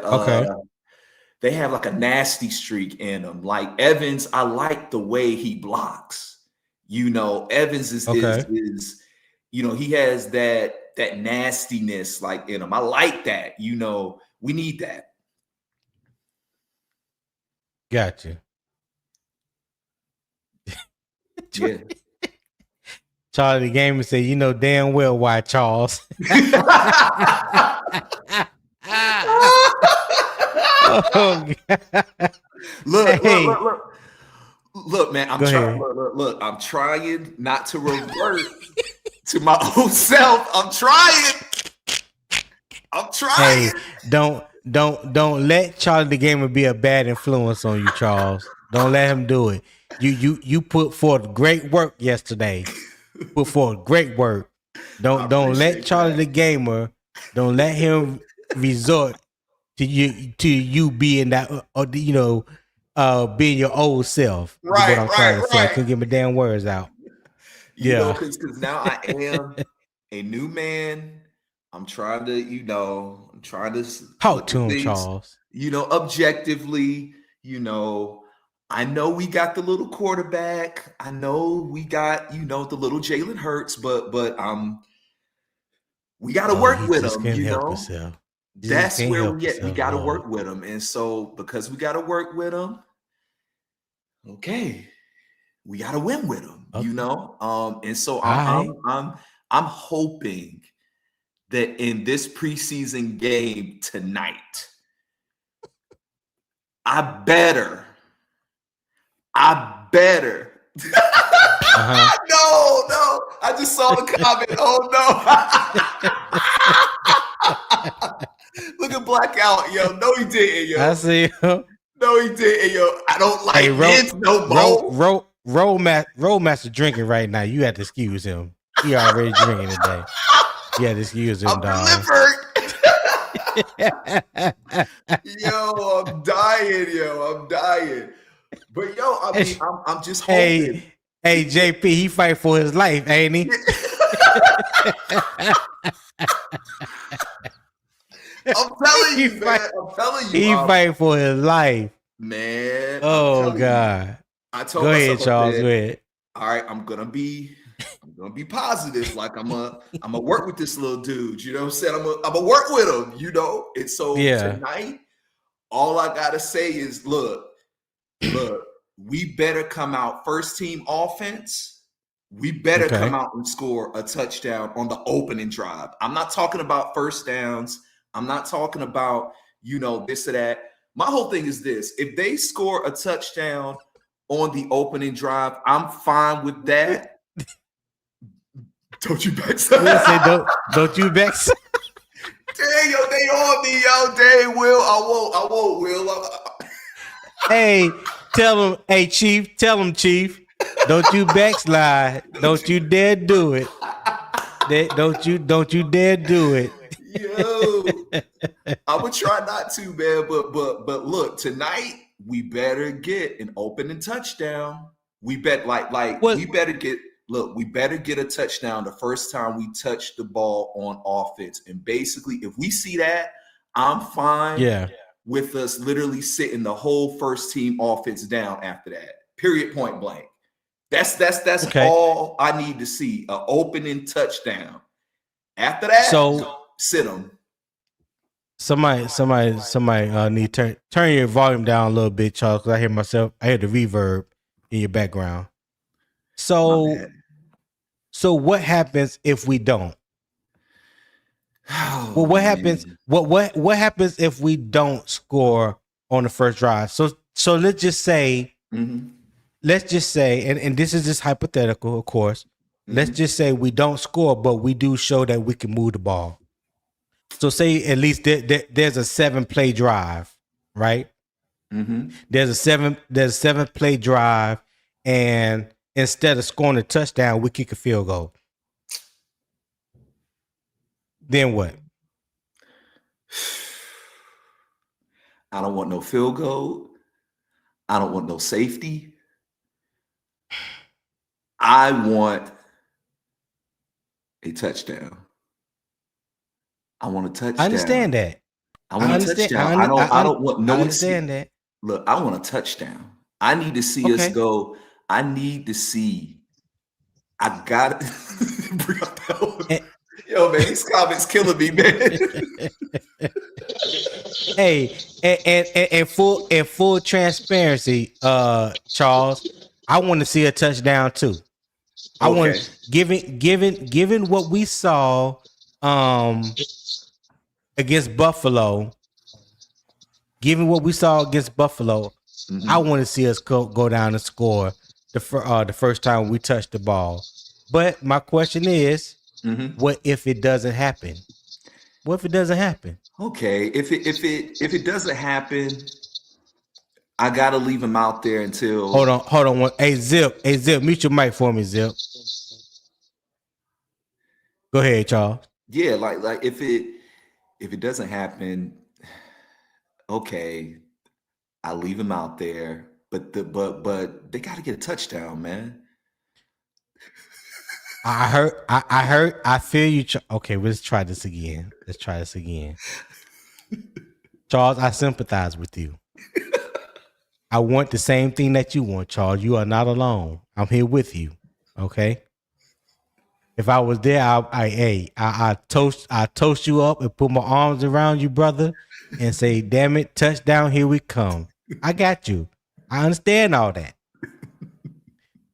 they have like a nasty streak in them. Like Evans, I like the way he blocks. Evans is he has that nastiness like in him. I like that. We need that. Gotcha. Yeah. Charlie the Gamer said, you know damn well why, Charles. Oh, God. Look, man. I'm trying. Look, I'm trying not to revert to my old self. I'm trying. Hey, don't let Charlie the Gamer be a bad influence on you, Charles. Don't let him do it. You put forth great work yesterday. Put forth great work. Don't let Charlie the Gamer. Don't let him resort to you being that being your old self. Right, what I'm trying to say. I right. couldn't get my damn words out. Because now I am a new man. I'm trying to talk to him, Charles. Objectively. I know we got the little quarterback. I know we got the little Jalen Hurts, but we got to work with him. That's where we got to work with him, and so because we got to work with him, okay, we got to win with him. And so I'm hoping that in this preseason game tonight, I better. No, I just saw the comment. Oh no. Look at Blackout, yo. No, he didn't, yo. I see him. No, he didn't, yo. I don't like Vince no more. Rollmaster drinking right now. You have to excuse him. He already drinking today. You have to excuse him, I'm dog. Yo, I'm dying. But yo, I mean, I'm just hoping. Hey, JP, he fight for his life, ain't he? I'm telling you, man. He fight for his life, man. Oh God! I told go myself, ahead, Charles. Go ahead. All right, I'm gonna be positive. Like I'm gonna work with this little dude. You know what I'm saying? I'm gonna work with him. And so tonight, all I gotta say is, look, we better come out first team offense. We better come out and score a touchdown on the opening drive. I'm not talking about first downs. I'm not talking about, this or that. My whole thing is this. If they score a touchdown on the opening drive, I'm fine with that. Don't you vex? Don't you vex? Dang, yo, they on me, yo. Dang, Will. I won't, Will. Hey, tell him, Chief. Tell him, Chief. Don't you backslide. Don't you dare do it. Don't you dare do it. Yo, I'm gonna try not to, man. But look, tonight we better get an opening touchdown. We bet we better get a touchdown the first time we touch the ball on offense. And basically, if we see that, I'm fine with us literally sitting the whole first team offense down after that. Period, point blank. That's okay. All I need to see, an opening touchdown. After that, sit them. Somebody need to turn your volume down a little bit, Charles, because I hear the reverb in your background. So what happens if we don't? Well, what happens? What happens if we don't score on the first drive? So let's just say, and this is just hypothetical, of course. Let's just say we don't score, but we do show that we can move the ball. So say at least there's a 7-play drive, right? There's a 7-play drive, and instead of scoring a touchdown, we kick a field goal. Then what? I don't want no field goal. I don't want no safety. I want a touchdown. I want a touchdown. I understand that. I want a touchdown. I don't want no. I understand that. Look, I want a touchdown. I need to see us go. I need to see. I got to bring up that one. Yo, man, these comments killing me, man. Hey, and full transparency, Charles, I want to see a touchdown too. I want, given what we saw against Buffalo, I want to see us go down and score the first time we touch the ball. But my question is, what if it doesn't happen? What if it doesn't happen? Okay, if it doesn't happen, I gotta leave him out there until. Hold on. Hey Zip, mute your mic for me, Zip. Go ahead, Charles. Yeah, like if it doesn't happen, okay, I leave him out there. But they gotta get a touchdown, man. I heard. I feel you. Okay, let's try this again. Charles, I sympathize with you. I want the same thing that you want, Charles. You are not alone. I'm here with you. Okay. If I was there, I toast you up and put my arms around you, brother, and say, "Damn it, touchdown, here we come." I got you. I understand all that,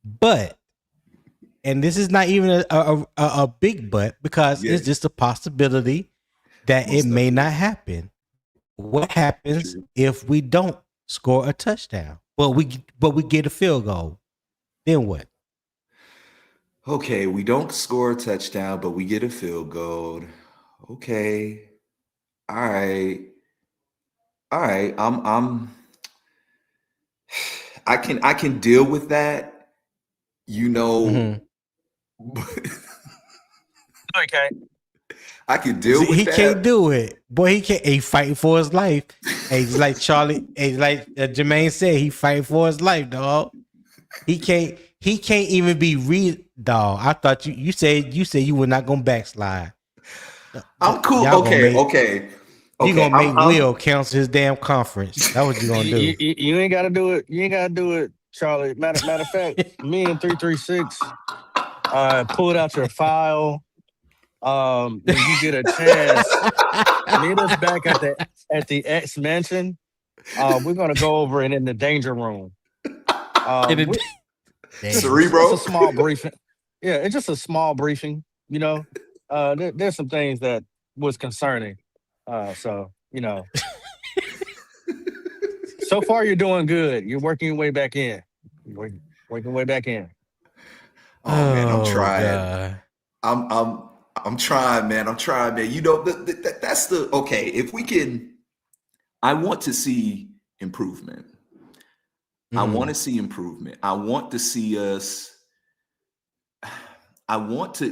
but. And this is not even a big but, because it's just a possibility that it may not happen. What happens if we don't score a touchdown, but we get a field goal? Then what? Okay, we don't score a touchdown, but we get a field goal. Okay, all right. I can deal with that. Okay. I can deal with that. He can't do it. Boy, he can't. He fighting for his life. Hey, it's like Charlie. Hey, like Jermaine said, he fighting for his life, dog. He can't even be dog. I thought you said you were not gonna backslide. I'm cool. Okay. You gonna make Will cancel his damn conference. That's what you gonna do. You ain't gotta do it. You ain't gotta do it, Charlie. Matter of fact, me and 336 pulled out your file. When you get a chance, meet us back at the X Mansion. We're gonna go over it in the danger room. Cerebro. It's a small briefing. Yeah, it's just a small briefing. There's some things that was concerning. So far you're doing good. You're working your way back in. Working your way back in. Oh man, I'm trying. I'm trying, man. I'm trying, man. That's the okay. If we can, I want to see improvement. I want to see improvement. I want to see us. I want to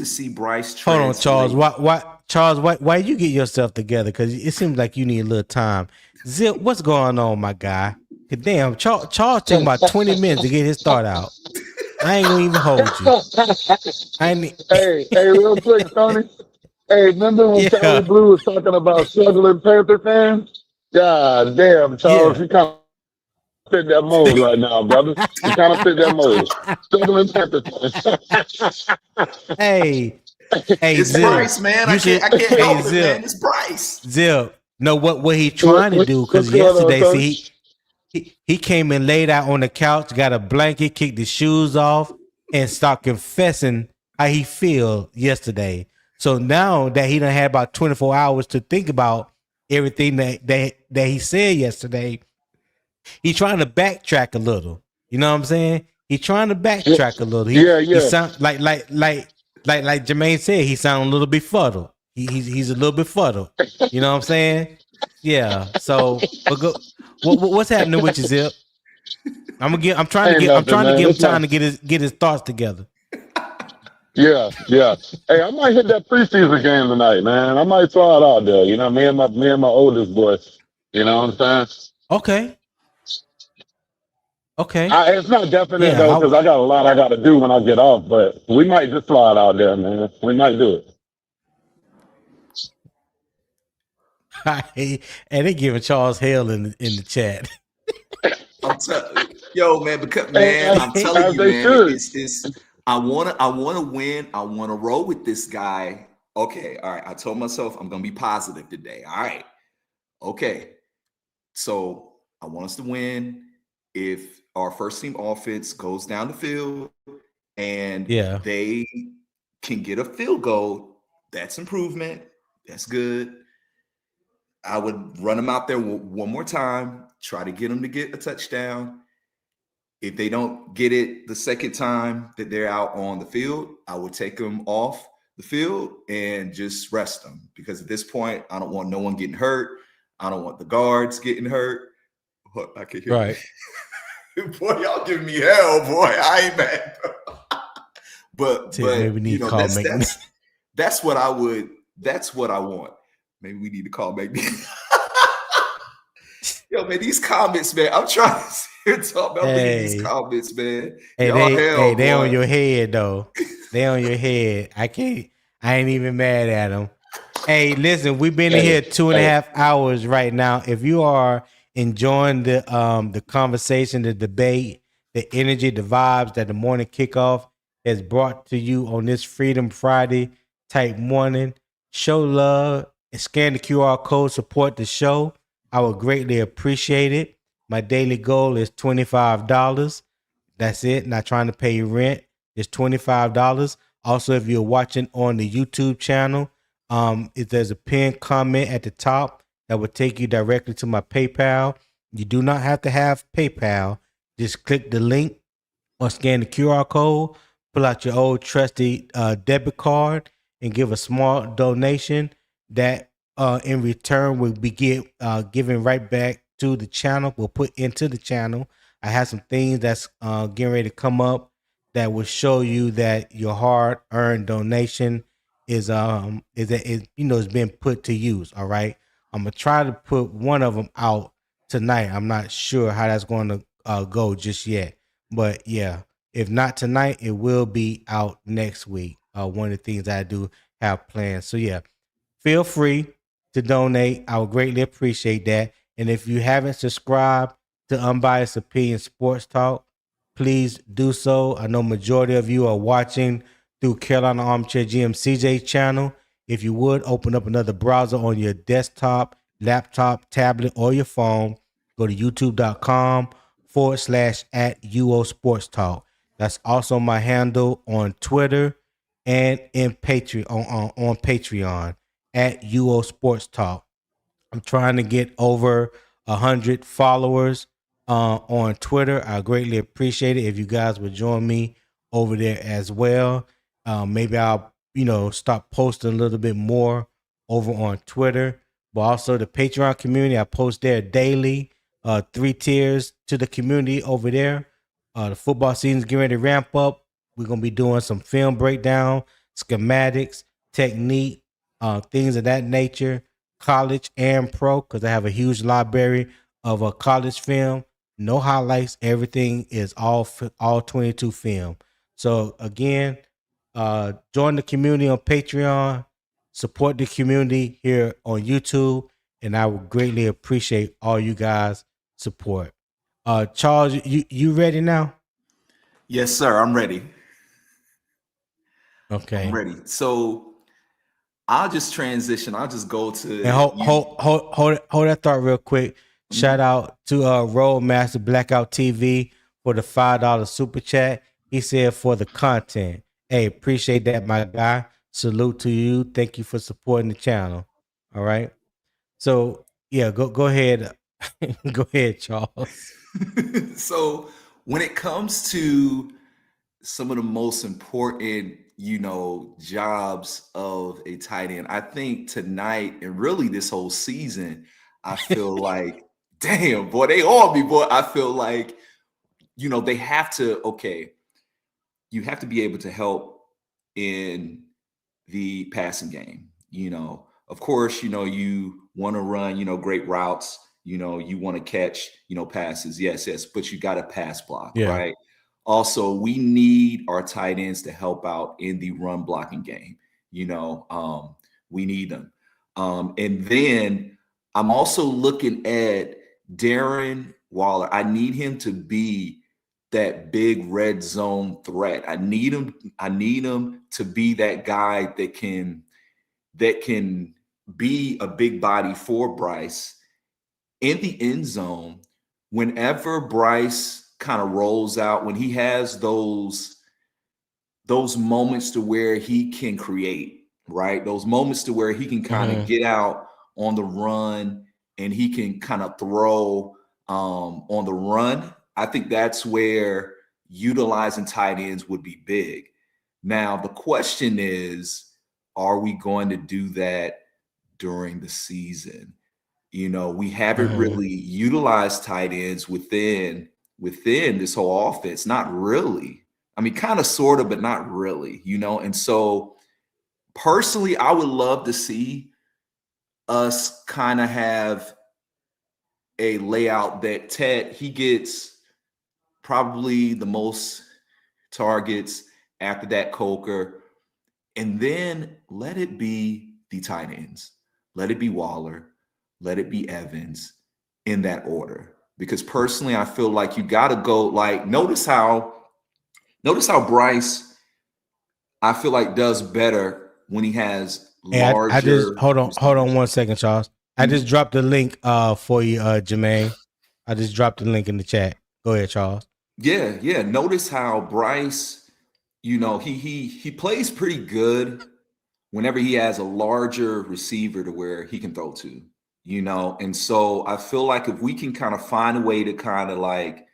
see Bryce translate. Hold on, Charles. Why you get yourself together? Because it seems like you need a little time. Zip, what's going on, my guy? Damn, Charles taking about 20 minutes to get his thought out. I ain't gonna even hold you. Hey, real quick, Tony. Hey, remember when Charlie Blue was talking about struggling Panther fans? God damn, Charles, you kind of fit that mold right now, brother. You kind of fit that mold. Struggling Panther fans. Hey, it's Zip, Bryce, man. I can't help it, man. It's Bryce. Zip, no, what he trying to do? Because yesterday, he came and laid out on the couch, got a blanket, kicked his shoes off, and started confessing how he feel yesterday. So now that he done had about 24 hours to think about everything that he said yesterday, he's trying to backtrack a little. You know what I'm saying? He's trying to backtrack a little. He sound like Jermaine said, he sound a little befuddled. He's a little befuddled. You know what I'm saying? Yeah. So what's happening with you, Zip? I'm trying to give him time to get his thoughts together. Yeah. Hey, I might hit that preseason game tonight, man. I might throw it out there. You know, me and my oldest boy. You know what I'm saying? Okay. It's not definite though, because I got a lot I got to do when I get off. But we might just throw it out there, man. We might do it. And they giving Charles hell in the chat. I'm telling yo, man, because man, I'm telling you, man, it's I wanna win. I wanna roll with this guy. Okay, all right. I told myself I'm gonna be positive today. All right. Okay. So I want us to win. If our first team offense goes down the field and they can get a field goal, that's improvement. That's good. I would run them out there one more time, try to get them to get a touchdown. If they don't get it the second time that they're out on the field, I would take them off the field and just rest them. Because at this point, I don't want no one getting hurt. I don't want the guards getting hurt. I can hear right. Boy, y'all giving me hell, boy. I ain't mad. but maybe need to call that's what I would. That's what I want. Maybe we need to call McNeil. Yo, man, these comments, man. I'm trying to sit here and talk about these comments, man. They on your head though. They on your head. I ain't even mad at them. Hey, listen, we've been in here 2.5 hours right now. If you are enjoying the conversation, the debate, the energy, the vibes that the morning kickoff has brought to you on this Freedom Friday type morning, show love and scan the QR code, support the show. I would greatly appreciate it. My daily goal is $25. That's it. Not trying to pay you rent. It's $25. Also, if you're watching on the YouTube channel, if there's a pinned comment at the top that will take you directly to my PayPal. You do not have to have PayPal. Just click the link or scan the QR code, pull out your old trusty debit card, and give a small donation that in return will be given right back to the channel. We'll put into the channel. I have some things that's getting ready to come up that will show you that your hard-earned donation is being put to use. All right. I'm gonna try to put one of them out tonight. I'm not sure how that's going to go just yet, but yeah, if not tonight, it will be out next week. One of the things I do have planned. So yeah, feel free to donate. I would greatly appreciate that. And if you haven't subscribed to Unbiased Opinion Sports Talk, please do so. I know majority of you are watching through Carolina Armchair GM CJ channel. If you would open up another browser on your desktop, laptop, tablet, or your phone, go to youtube.com/@UO Sports Talk. That's also my handle on Twitter and in Patreon on Patreon @UO Sports Talk. I'm trying to get over 100 followers on Twitter. I greatly appreciate it if you guys would join me over there as well. Maybe I'll start posting a little bit more over on Twitter. but also the Patreon community. I post there daily. 3 tiers to the community over there. The football season's getting ready to ramp up. We're gonna be doing some film breakdown, schematics, technique, things of that nature, college and pro, because I have a huge library of a college film. No highlights. Everything is all 22 film. So again, join the community on Patreon, support the community here on YouTube, and I would greatly appreciate all you guys' support. Charles, you ready now? Yes, sir. I'm ready. Okay. I'm ready. So I'll just transition. I'll just go to and hold that thought real quick. Shout out to Roadmaster Blackout TV for the $5 super chat. He said for the content. Hey, appreciate that, my guy. Salute to you. Thank you for supporting the channel. All right. So yeah, go ahead. Go ahead, Charles. So when it comes to some of the most important, jobs of a tight end, I think tonight and really this whole season, I feel like, damn, boy, they all be, boy. I feel like, they have to, you have to be able to help in the passing game. Of course, you want to run, great routes, you want to catch, passes. Yes, but you got to pass block, right? Also, we need our tight ends to help out in the run blocking game. We need them. And then I'm also looking at Darren Waller. I need him to be that big red zone threat. I need him to be that guy that can be a big body for Bryce in the end zone. Whenever Bryce kind of rolls out, when he has those moments to where he can create, right? Those moments to where he can kind of get out on the run and he can kind of throw on the run. I think that's where utilizing tight ends would be big. Now, the question is, are we going to do that during the season? We haven't really utilized tight ends within this whole offense. Not really. I mean, kind of, sort of, but not really, And so personally, I would love to see us kind of have a layout that Ted, he gets probably the most targets, after that Coker, and then let it be the tight ends. Let it be Waller. Let it be Evans, in that order. Because personally, I feel like you got to go, like, notice how Bryce, I feel like, does better when he has larger. I just hold on 1 second, Charles. I just dropped the link for you, Jermaine. I just dropped the link in the chat. Go ahead, Charles. Yeah. Notice how Bryce, he plays pretty good whenever he has a larger receiver to where he can throw to. And so I feel like if we can kind of find a way to kind of like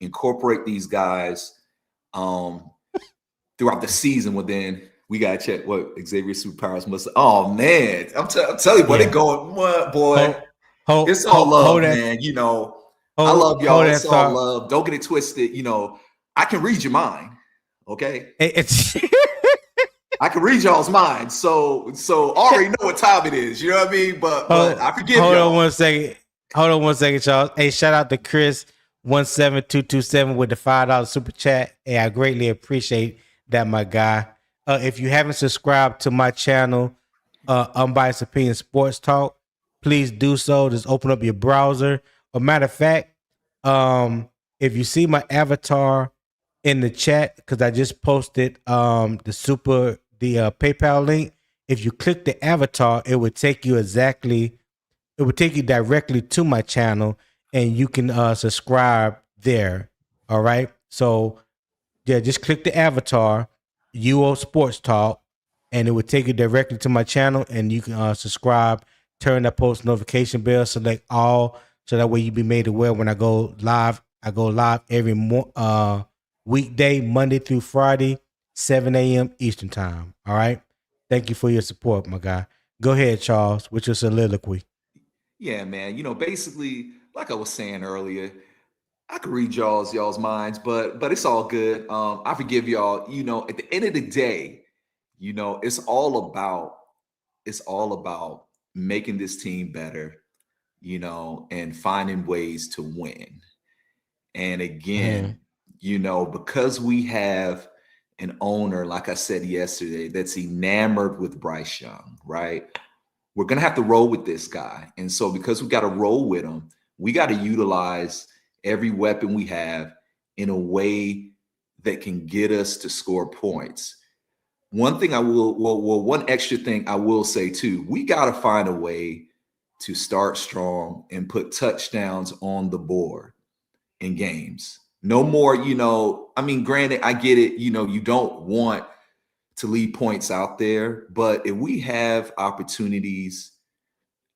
incorporate these guys throughout the season, well, then we got to check what Xavier's superpowers must. Oh, man. I'm telling you, boy, they going, what, boy? It's all love, man. I love y'all. It's all love. Don't get it twisted. I can read your mind. Okay. I can read y'all's mind. So I already know what time it is. You know what I mean? But I forgive y'all. Hold on 1 second, Charles. Hey, shout out to Chris 17227 with the $5 super chat. Hey, I greatly appreciate that, my guy. If you haven't subscribed to my channel, Unbiased Opinion Sports Talk, please do so. Just open up your browser. Or matter of fact, if you see my avatar in the chat, because I just posted the PayPal link. If you click the avatar, it would take you directly to my channel, and you can subscribe there. All right. So yeah, just click the avatar, UO Sports Talk, and it would take you directly to my channel, and you can subscribe, turn that post notification bell, select all, so that way you be made aware when I go live. I go live every weekday, Monday through Friday, 7 a.m. Eastern time. All right. Thank you for your support, my guy. Go ahead, Charles, with your soliloquy. Yeah, man. Basically, like I was saying earlier, I could read y'all's minds, but it's all good. I forgive y'all. At the end of the day, it's all about making this team better, and finding ways to win. And again, because we have an owner, like I said yesterday, that's enamored with Bryce Young, right? We're going to have to roll with this guy. And so because we got to roll with him, we got to utilize every weapon we have in a way that can get us to score points. One thing one extra thing I will say too, we got to find a way to start strong and put touchdowns on the board in games. No more, granted, I get it, you don't want to leave points out there, but if we have opportunities,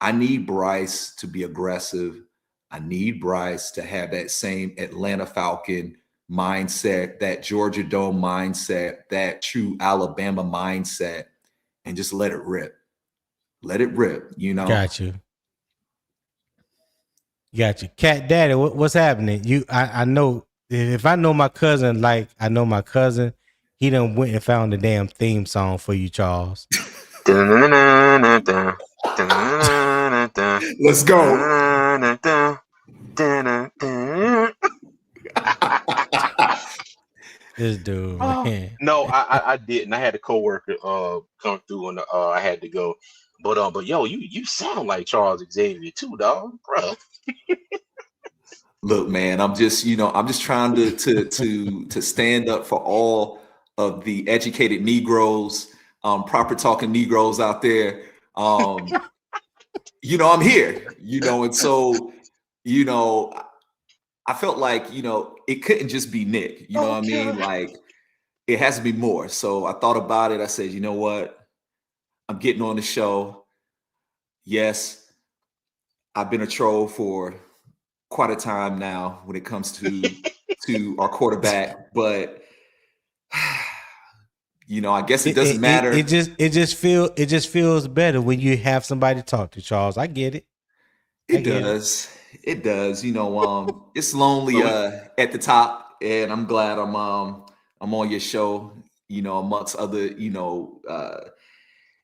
I need Bryce to be aggressive. I need Bryce to have that same Atlanta Falcon mindset, that Georgia Dome mindset, that true Alabama mindset, and just let it rip. Let it rip, Got you. Cat Daddy, what's happening? I know, if I know my cousin like I know my cousin, he done went and found the damn theme song for you, Charles. Let's go. This dude, man. No, I didn't. I had a coworker come through and I had to go. But yo, you sound like Charles Xavier too, dog, bro. Look, man, I'm just trying to stand up for all of the educated Negroes, proper talking Negroes out there. I'm here, and so, I felt like, it couldn't just be Nick, what I mean? Like, it has to be more. So I thought about it. I said, you know what? I'm getting on the show. Yes, I've been a troll for quite a time now when it comes to our quarterback, but I guess it doesn't matter. It just feels better when you have somebody to talk to, Charles. I get it. It does. It's lonely at the top, and I'm glad I'm on your show, amongst other,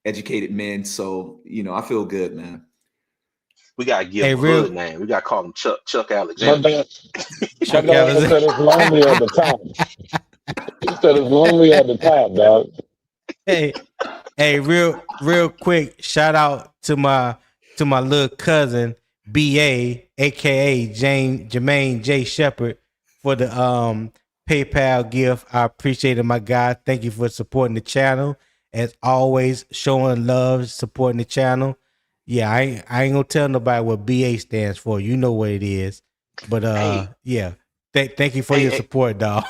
educated men. So, I feel good, man. We gotta give him a hood name. We gotta call him Chuck Alexander. Chuck Alexander said it's lonely at the top. He said it's lonely at the top, dog. Hey, real quick, shout out to my little cousin BA, aka Jermaine J. Shepard, for the PayPal gift. I appreciate it, my guy. Thank you for supporting the channel. As always, showing love, supporting the channel. Yeah, I ain't gonna tell nobody what BA stands for. You know what it is. But yeah. Thank you for your support, dog.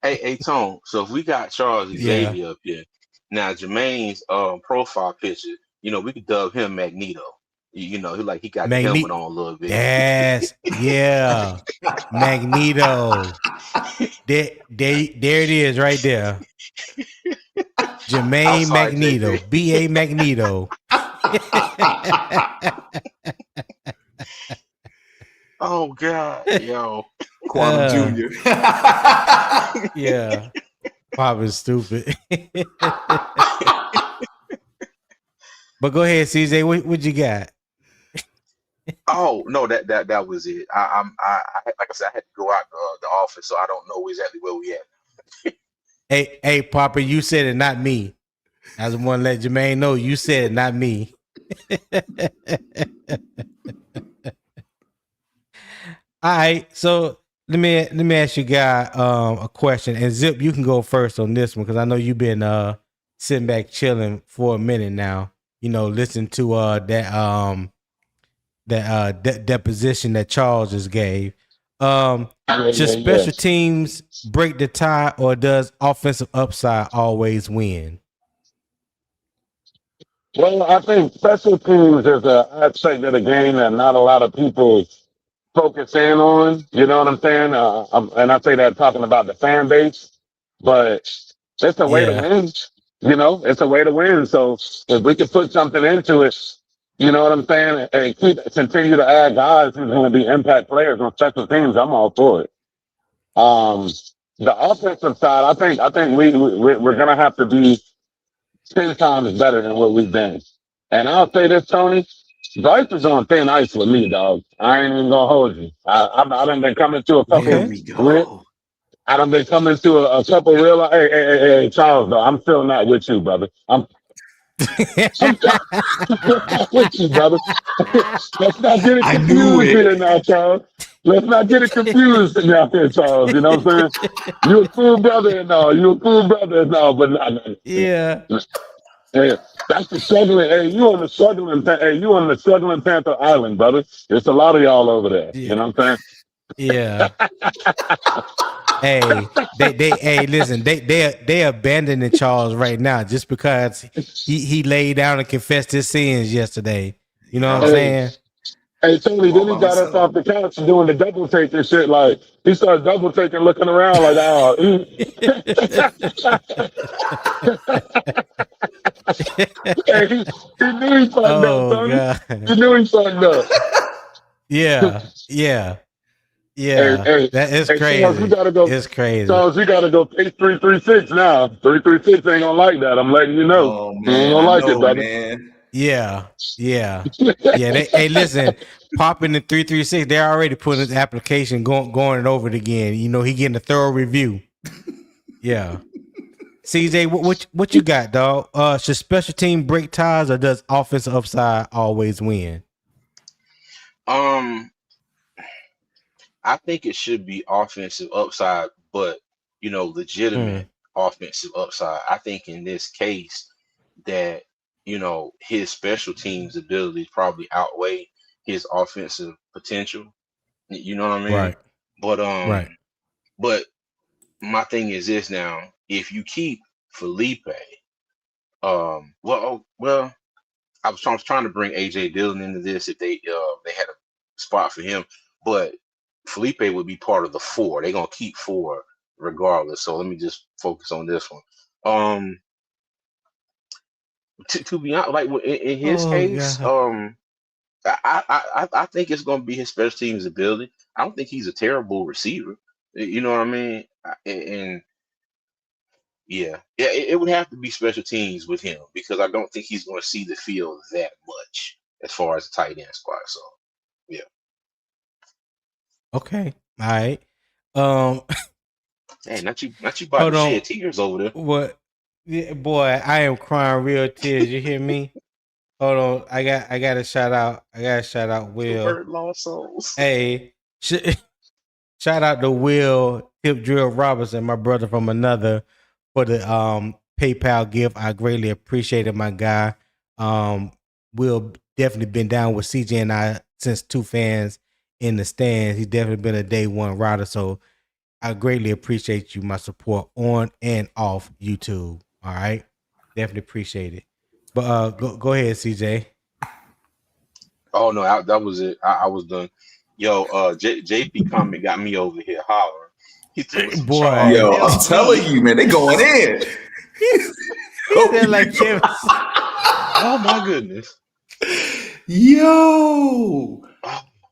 Hey, Tone. So if we got Charles Xavier up here, now Jermaine's profile picture, we could dub him Magneto. He got the helmet on a little bit. Yes, yeah. Magneto. There it is right there. Jermaine Magneto. BA Magneto. Oh God, yo. Quantum Jr. Yeah. Pop is stupid. But go ahead, CJ. What you got? Oh no, that was it. I like I said, I had to go out the office, so I don't know exactly where we at. Hey, Papa, you said it, not me. I just want to let Jermaine know you said it, not me. All right, so let me ask you guys a question, and Zip, you can go first on this one because I know you've been sitting back chilling for a minute now. Listening to that deposition that Charles just gave. Should special teams break the tie, or does offensive upside always win? Well, I think special teams is an aspect of the game that not a lot of people focus in on. You know what I'm saying? And I say that talking about the fan base, but it's a way to win. You know, it's a way to win. So if we can put something into it, you know what I'm saying, and continue to add guys who's going to be impact players on special teams, I'm all for it. The offensive side, I think we're going to have to be 10 times better than what we've been. And I'll say this, Tony, Bryce is on thin ice with me, dog. I ain't even gonna hold you. I done been coming to a couple. Here we go. I done been coming to a couple real. Hey, Charles, though, I'm still not with you, brother. I'm not with you, brother. Let's not get it confused here now, Charles. Let's not get it confused now here, Charles. You know what I'm saying? You a cool brother and all. You a cool brother and all, but not. Yeah. Hey, that's the struggling. Hey, you on the struggling. Hey, you on the struggling Panther Island, brother. There's a lot of y'all over there. Yeah. You know what I'm saying? Yeah. Hey, hey, listen, they abandoning Charles right now just because he laid down and confessed his sins yesterday. You know what I'm saying? Hey, Tony, then he got us off the couch doing the double take and shit. Like, he started double taking, looking around like, oh. Hey, he knew he fucked up, Tony. God. He knew he fucked up. Yeah. Hey, that is crazy. Charles, we gotta go. It's crazy. Charles, we gotta go page 336 now. 336 ain't gonna like that. I'm letting you know. Oh, man, ain't gonna like it, brother. Man. Yeah. Hey, listen, popping the 336. They're already putting his application, going it over it again. You know, he getting a thorough review. Yeah. CJ, what you got, dog? Should special team break ties, or does offensive upside always win? I think it should be offensive upside, but legitimate offensive upside. I think in this case that his special teams abilities probably outweigh his offensive potential. You know what I mean? Right. But right. But my thing is this now: if you keep Feleipe, well, I was trying to bring AJ Dillon into this if they had a spot for him, but Feleipe would be part of the 4. They're gonna keep 4 regardless. So let me just focus on this one. To be honest, like in his case, God. I think it's gonna be his special teams ability. I don't think he's a terrible receiver. You know what I mean? And yeah, it would have to be special teams with him because I don't think he's going to see the field that much as far as the tight end squad. So, yeah. Okay. All right. Hey, not you about to shed tears over there. What? Yeah, boy, I am crying real tears. You hear me? Hold on. I got to shout out. Will. Bird lost souls. Hey, shout out to Will Tip Drill Robinson, my brother from another, for the PayPal gift. I greatly appreciate it, my guy. Will definitely been down with CJ and I since 2 fans in the stands. He's definitely been a day one rider. So I greatly appreciate you, my support on and off YouTube. All right. Definitely appreciate it. But go ahead, CJ. Oh no, that was it. I was done. Yo, JP comment got me over here hollering. He told boy, I'm telling you, man, they going in. He like Kevin. Oh my goodness. Yo.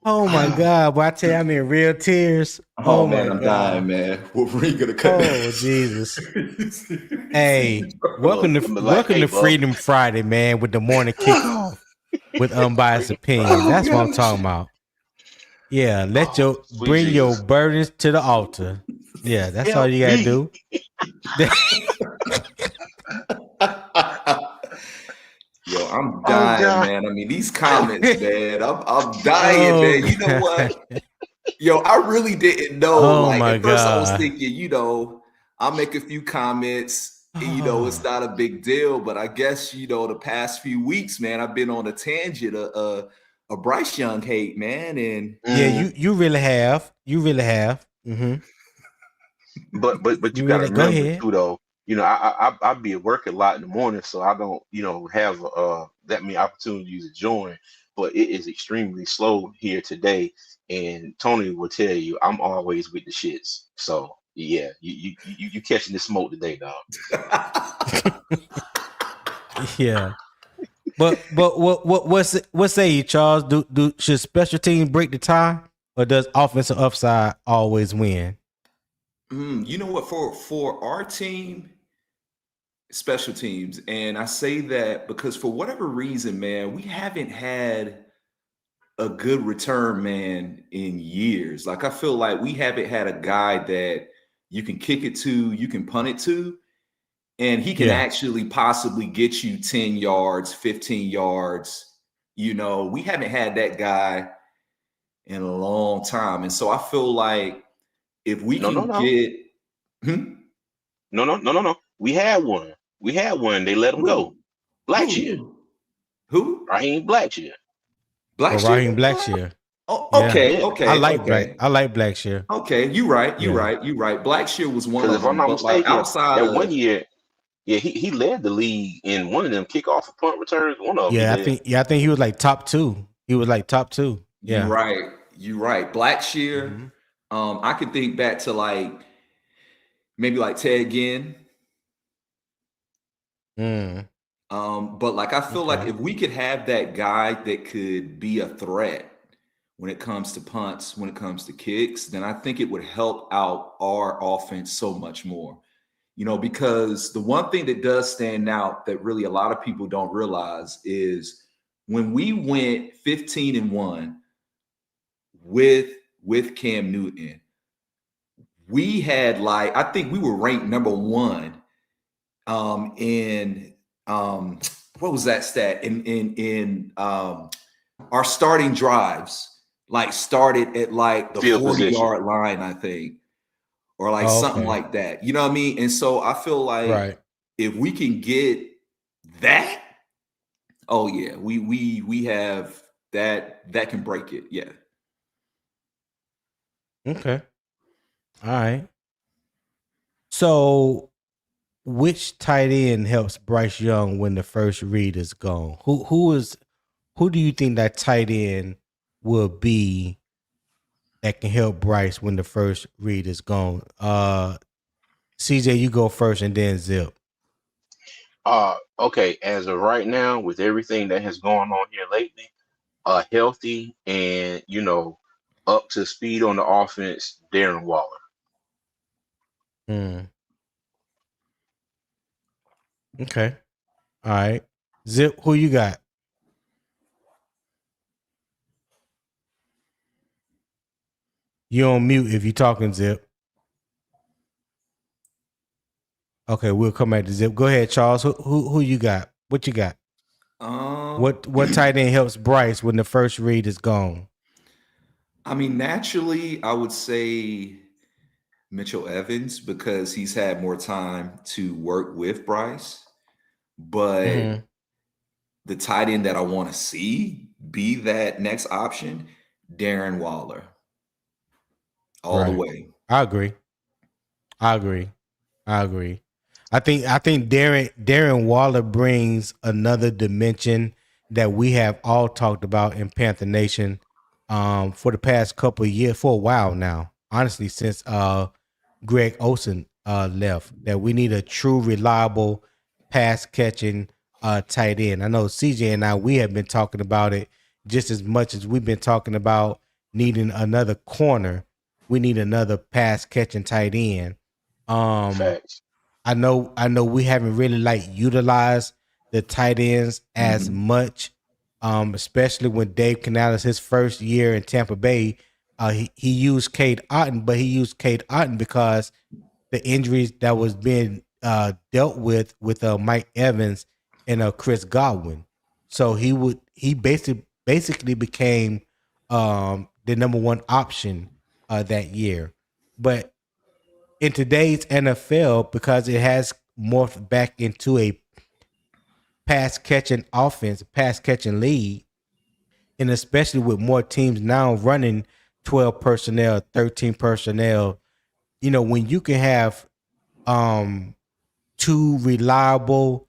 Oh my God! But I tell you, I'm in real tears. Oh man, I'm dying, man. Wolverine gonna cut. Oh Jesus! Hey, welcome to Freedom Friday, man, with the morning kickoff with unbiased opinion. That's what I'm talking about. Yeah, bring your burdens to the altar. Yeah, that's all you gotta do. Yo, I'm dying, man. I mean, these comments, man. I'm dying, man. You know what? Yo, I really didn't know. At first I was thinking, I'll make a few comments. It's not a big deal. But I guess, the past few weeks, man, I've been on a tangent of Bryce Young hate, man. And yeah, you really have. You really have. Mm-hmm. But you gotta remember too, though. I be at work a lot in the morning, so I don't, have that many opportunities to join. But it is extremely slow here today, and Tony will tell you I'm always with the shits. So Yeah, you catching the smoke today, dog. Yeah. But what say you, Charles? Should special teams break the tie, or does offensive upside always win? You know what? For our team, special teams, and I say that because for whatever reason, man, we haven't had a good return man in years. Like I feel like we haven't had a guy that you can kick it to, you can punt it to, and he can actually possibly get you 10 yards, 15 yards. You know, we haven't had that guy in a long time. And so I feel like if we can get No. We had one. They let him go. Blackshear. Who? Raheem Blackshear. Raheem Blackshear. Oh, okay, yeah. okay. I like Blackshear. Okay, you're right. Blackshear was one of them. If I'm not mistaken, like outside that 1 year, he led the league in one of them kickoff and punt returns. One of them. I think he was like top 2. He was like top 2. Yeah. You're right. Blackshear. I could think back to like maybe like Ted Ginn. But like I feel like if we could have that guy that could be a threat when it comes to punts, when it comes to kicks, then I think it would help out our offense so much more. You know, because the one thing that does stand out that really a lot of people don't realize is when we went 15-1 with Cam Newton, we had like, I think we were ranked number 1 in what was that stat in our starting drives, like started at like the 40-yard line, I think, or like something like that. You know what I mean? And so I feel like if we can get that, oh yeah, we have that can break it. Yeah. Okay. All right. So which tight end helps Bryce Young when the first read is gone? Who do you think that tight end will be that can help Bryce when the first read is gone? CJ, you go first and then Zip. Okay. As of right now, with everything that has gone on here lately, healthy and up to speed on the offense, Darren Waller. Okay. All right. Zip, who you got? You're on mute if you're talking, Zip. Okay, we'll come back to Zip. Go ahead, Charles. Who you got? What you got? What tight end helps Bryce when the first read is gone? I mean, naturally, I would say Mitchell Evans because he's had more time to work with Bryce. But the tight end that I want to see be that next option, Darren Waller. All the way. I agree. I think Darren Waller brings another dimension that we have all talked about in Panther Nation for the past couple of years, for a while now. Honestly, since Greg Olsen left, that we need a true, reliable, pass catching tight end. I know CJ and we have been talking about it just as much as we've been talking about needing another corner. We need another pass catching tight end. Facts. I know we haven't really utilized the tight ends as much, especially when Dave Canales, his first year in Tampa Bay, he used Cade Otton, but he used Cade Otton because the injuries that was being dealt with Mike Evans and Chris Godwin. So he basically became the number 1 option that year. But in today's NFL, because it has morphed back into a pass catching offense, pass catching league, and especially with more teams now running 12 personnel, 13 personnel, when you can have 2 reliable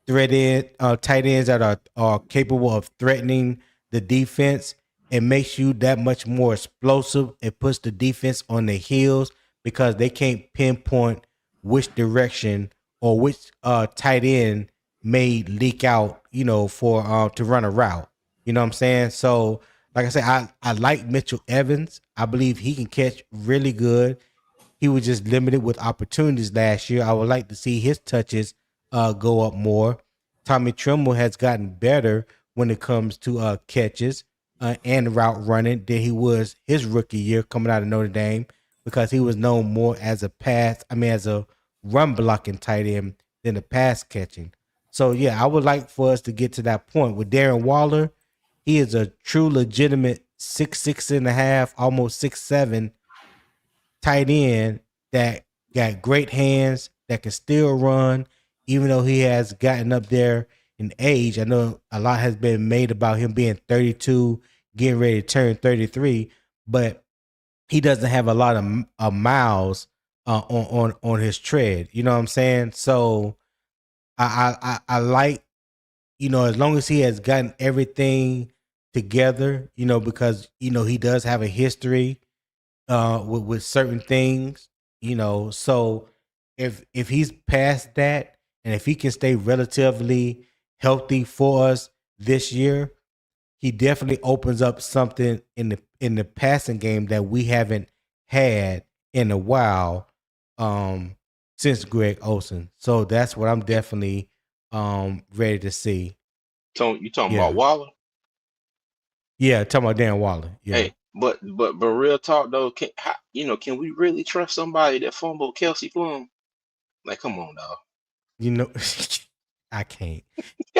tight ends that are capable of threatening the defense, it makes you that much more explosive. It puts the defense on their heels because they can't pinpoint which direction or which tight end may leak out, for to run a route. You know what I'm saying? So, like I said, I like Mitchell Evans. I believe he can catch really good. He was just limited with opportunities last year. I would like to see his touches go up more. Tommy Tremble has gotten better when it comes to catches and route running than he was his rookie year coming out of Notre Dame, because he was known more as as a run blocking tight end than a pass catching. So yeah, I would like for us to get to that point with Darren Waller. He is a true legitimate 6'6.5", almost 6'7" tight end that got great hands, that can still run, even though he has gotten up there in age. I know a lot has been made about him being 32, getting ready to turn 33, but he doesn't have a lot of miles on his tread. You know what I'm saying? So I like, as long as he has gotten everything together, because he does have a history with certain things, so if he's past that, and if he can stay relatively healthy for us this year, he definitely opens up something in the passing game that we haven't had in a while, since Greg Olsen. So that's what I'm definitely ready to see. You talking about Waller? Yeah, talking about Dan Waller. Yeah. Hey, but real talk though, can we really trust somebody that fumbled Kelsey Plum? Like, come on, dog. I can't.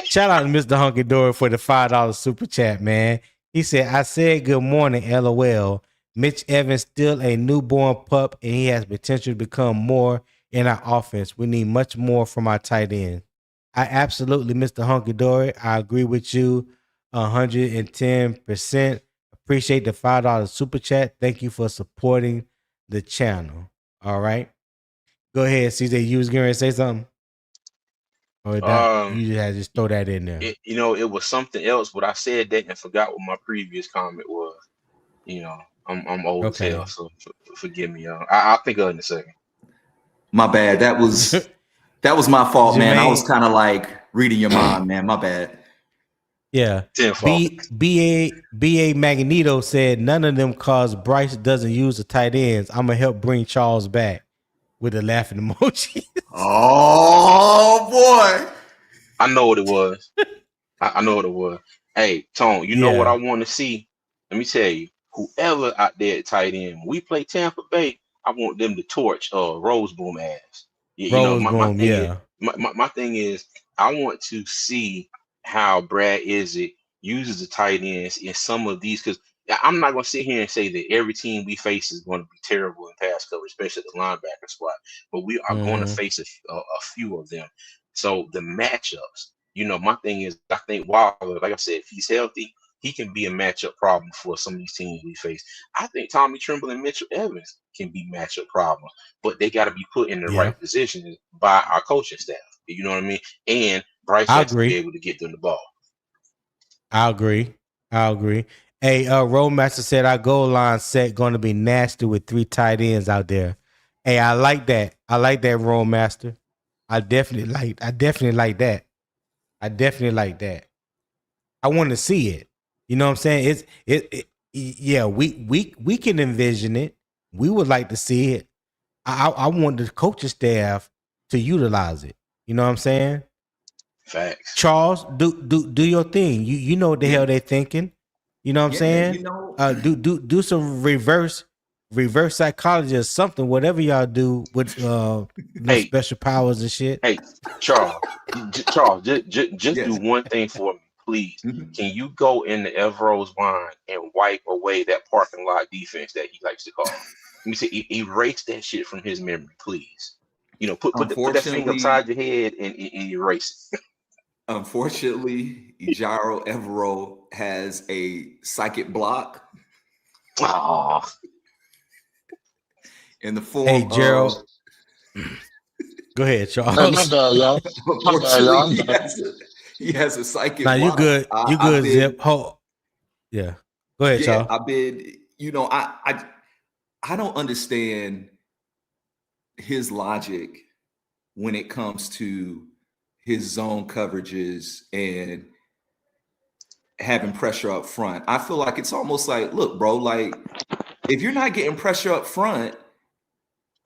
Shout out to Mr. Hunky Dory for the $5 super chat, man. He said, I said good morning, LOL. Mitch Evans still a newborn pup, and he has potential to become more in our offense. We need much more from our tight end. I absolutely, Mr. Hunky Dory, I agree with you 110%. Appreciate the $5 super chat. Thank you for supporting the channel. All right. Go ahead, CJ. You was going to say something? Or you just throw that in there? It was something else, but I said that and forgot what my previous comment was. I'm old as hell, so forgive me, y'all. I'll think of it in a second. My bad. That was my fault, man. I was kind of like reading your mind, man. My bad. Yeah. B.A. Magneto said none of them cause Bryce doesn't use the tight ends. I'm gonna help bring Charles back with a laughing emoji. Oh boy. I know what it was. I know what it was. Hey, Tone, you know what I want to see? Let me tell you, whoever out there at tight end, when we play Tampa Bay, I want them to torch Roseboom ass. My thing is, I want to see how Brad Izzett uses the tight ends in some of these, because I'm not going to sit here and say that every team we face is going to be terrible in pass coverage, especially the linebacker spot, but we are going to face a few of them. So the matchups, my thing is, I think Waller, like I said, if he's healthy, he can be a matchup problem for some of these teams we face. I think Tommy Tremble and Mitchell Evans can be matchup problems, but they got to be put in the right position by our coaching staff. You know what I mean? And Bryce has to be able to get them the ball. I agree. Hey, Roadmaster said our goal line set going to be nasty with 3 tight ends out there. Hey, I like that. Roadmaster. I definitely like that. I want to see it. You know what I'm saying? We can envision it. We would like to see it. I want the coaching staff to utilize it. You know what I'm saying? Facts. Charles, do your thing. You know what the hell they're thinking. You know what I'm saying? Do some reverse psychology or something, whatever y'all do with special powers and shit. Hey, Charles, just do one thing for me, please. Can you go in the Everose wine and wipe away that parking lot defense that he likes to call? Let me say, erase that shit from his memory, please. Put that finger upside your head and erase it. Unfortunately, Ejiro Evero has a psychic block. Oh. In the form of Gerald. Go ahead, Charles. Unfortunately, he has a psychic block. You good. You good, Zip. Yeah. Go ahead, Charles. I don't understand his logic when it comes to his zone coverages and having pressure up front. I feel like it's almost like, look, bro, like if you're not getting pressure up front,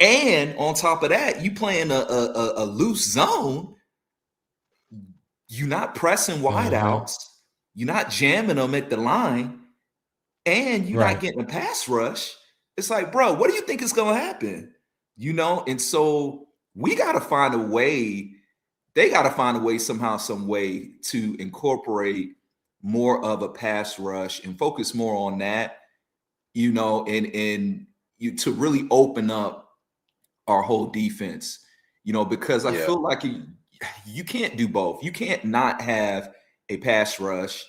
and on top of that, you playing a loose zone, you're not pressing wideouts, you're not jamming them at the line, and you're not getting a pass rush. It's like, bro, what do you think is going to happen? And so we got to find a way. They got to find a way somehow, some way to incorporate more of a pass rush and focus more on that, and to really open up our whole defense, because I feel like you can't do both. You can't not have a pass rush,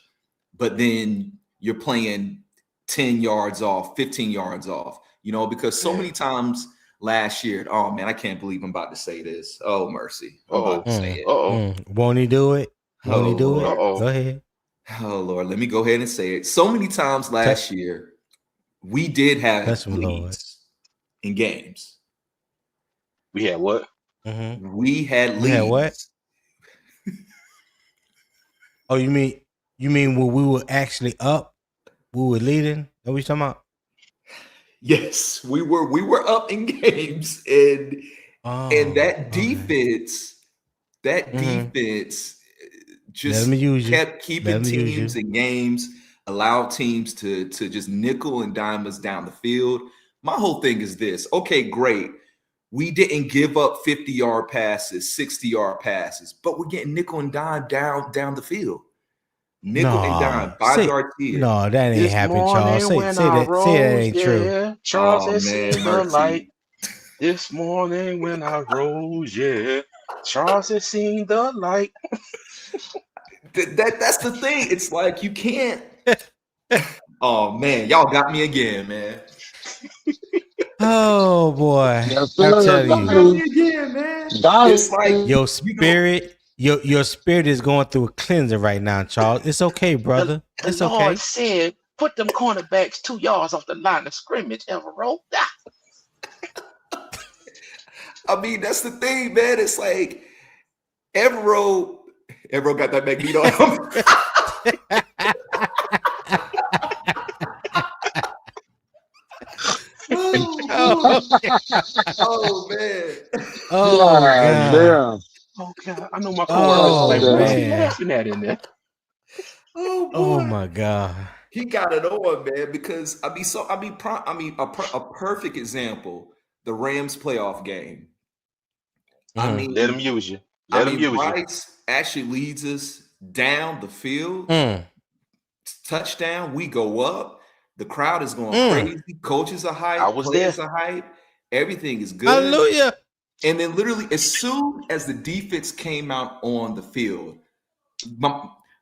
but then you're playing 10 yards off, 15 yards off, because so many times last year, oh man, I can't believe I'm about to say this. Oh, mercy. I'm about to say it. Won't he do it? Won't he do it? Go ahead. Oh, Lord, let me go ahead and say it. So many times last year, we did have leads in games. We had what? We had leads. We had what? Oh, you mean when we were actually up? We were leading? What are we talking about? Yes, we were up in games, and that defense, defense just kept keeping teams in games, allowed teams to just nickel and dime us down the field. My whole thing is this. Okay, great. We didn't give up 50-yard passes, 60-yard passes, but we're getting nickel and dime down the field. Nickel and dime, 5-yard tier. No, that ain't happening, Charles. Say that ain't true. Charles has seen the light. This morning when I rose, Charles has seen the light. That's the thing. It's like you can't. Oh man, y'all got me again, man. Oh boy, Yes, I'm telling you, again, man. It's like your spirit, your spirit is going through a cleansing right now, Charles. It's okay, brother. It's the okay. Lord said, put them cornerbacks 2 yards off the line of scrimmage, Evero. I mean, that's the thing, man. It's like Evero got that magneto on him. Oh man! Oh god! Damn. Oh god! I know my coworkers like, what's he man. laughing at in there? Oh boy! Oh my god! He got it on, man. Because a perfect example: the Rams playoff game. I mean, let him use you. Let him use Bryce actually leads us down the field. Touchdown. We go up. The crowd is going crazy. Coaches are hype. Players are hype. Everything is good. Hallelujah. And then literally, as soon as the defense came out on the field,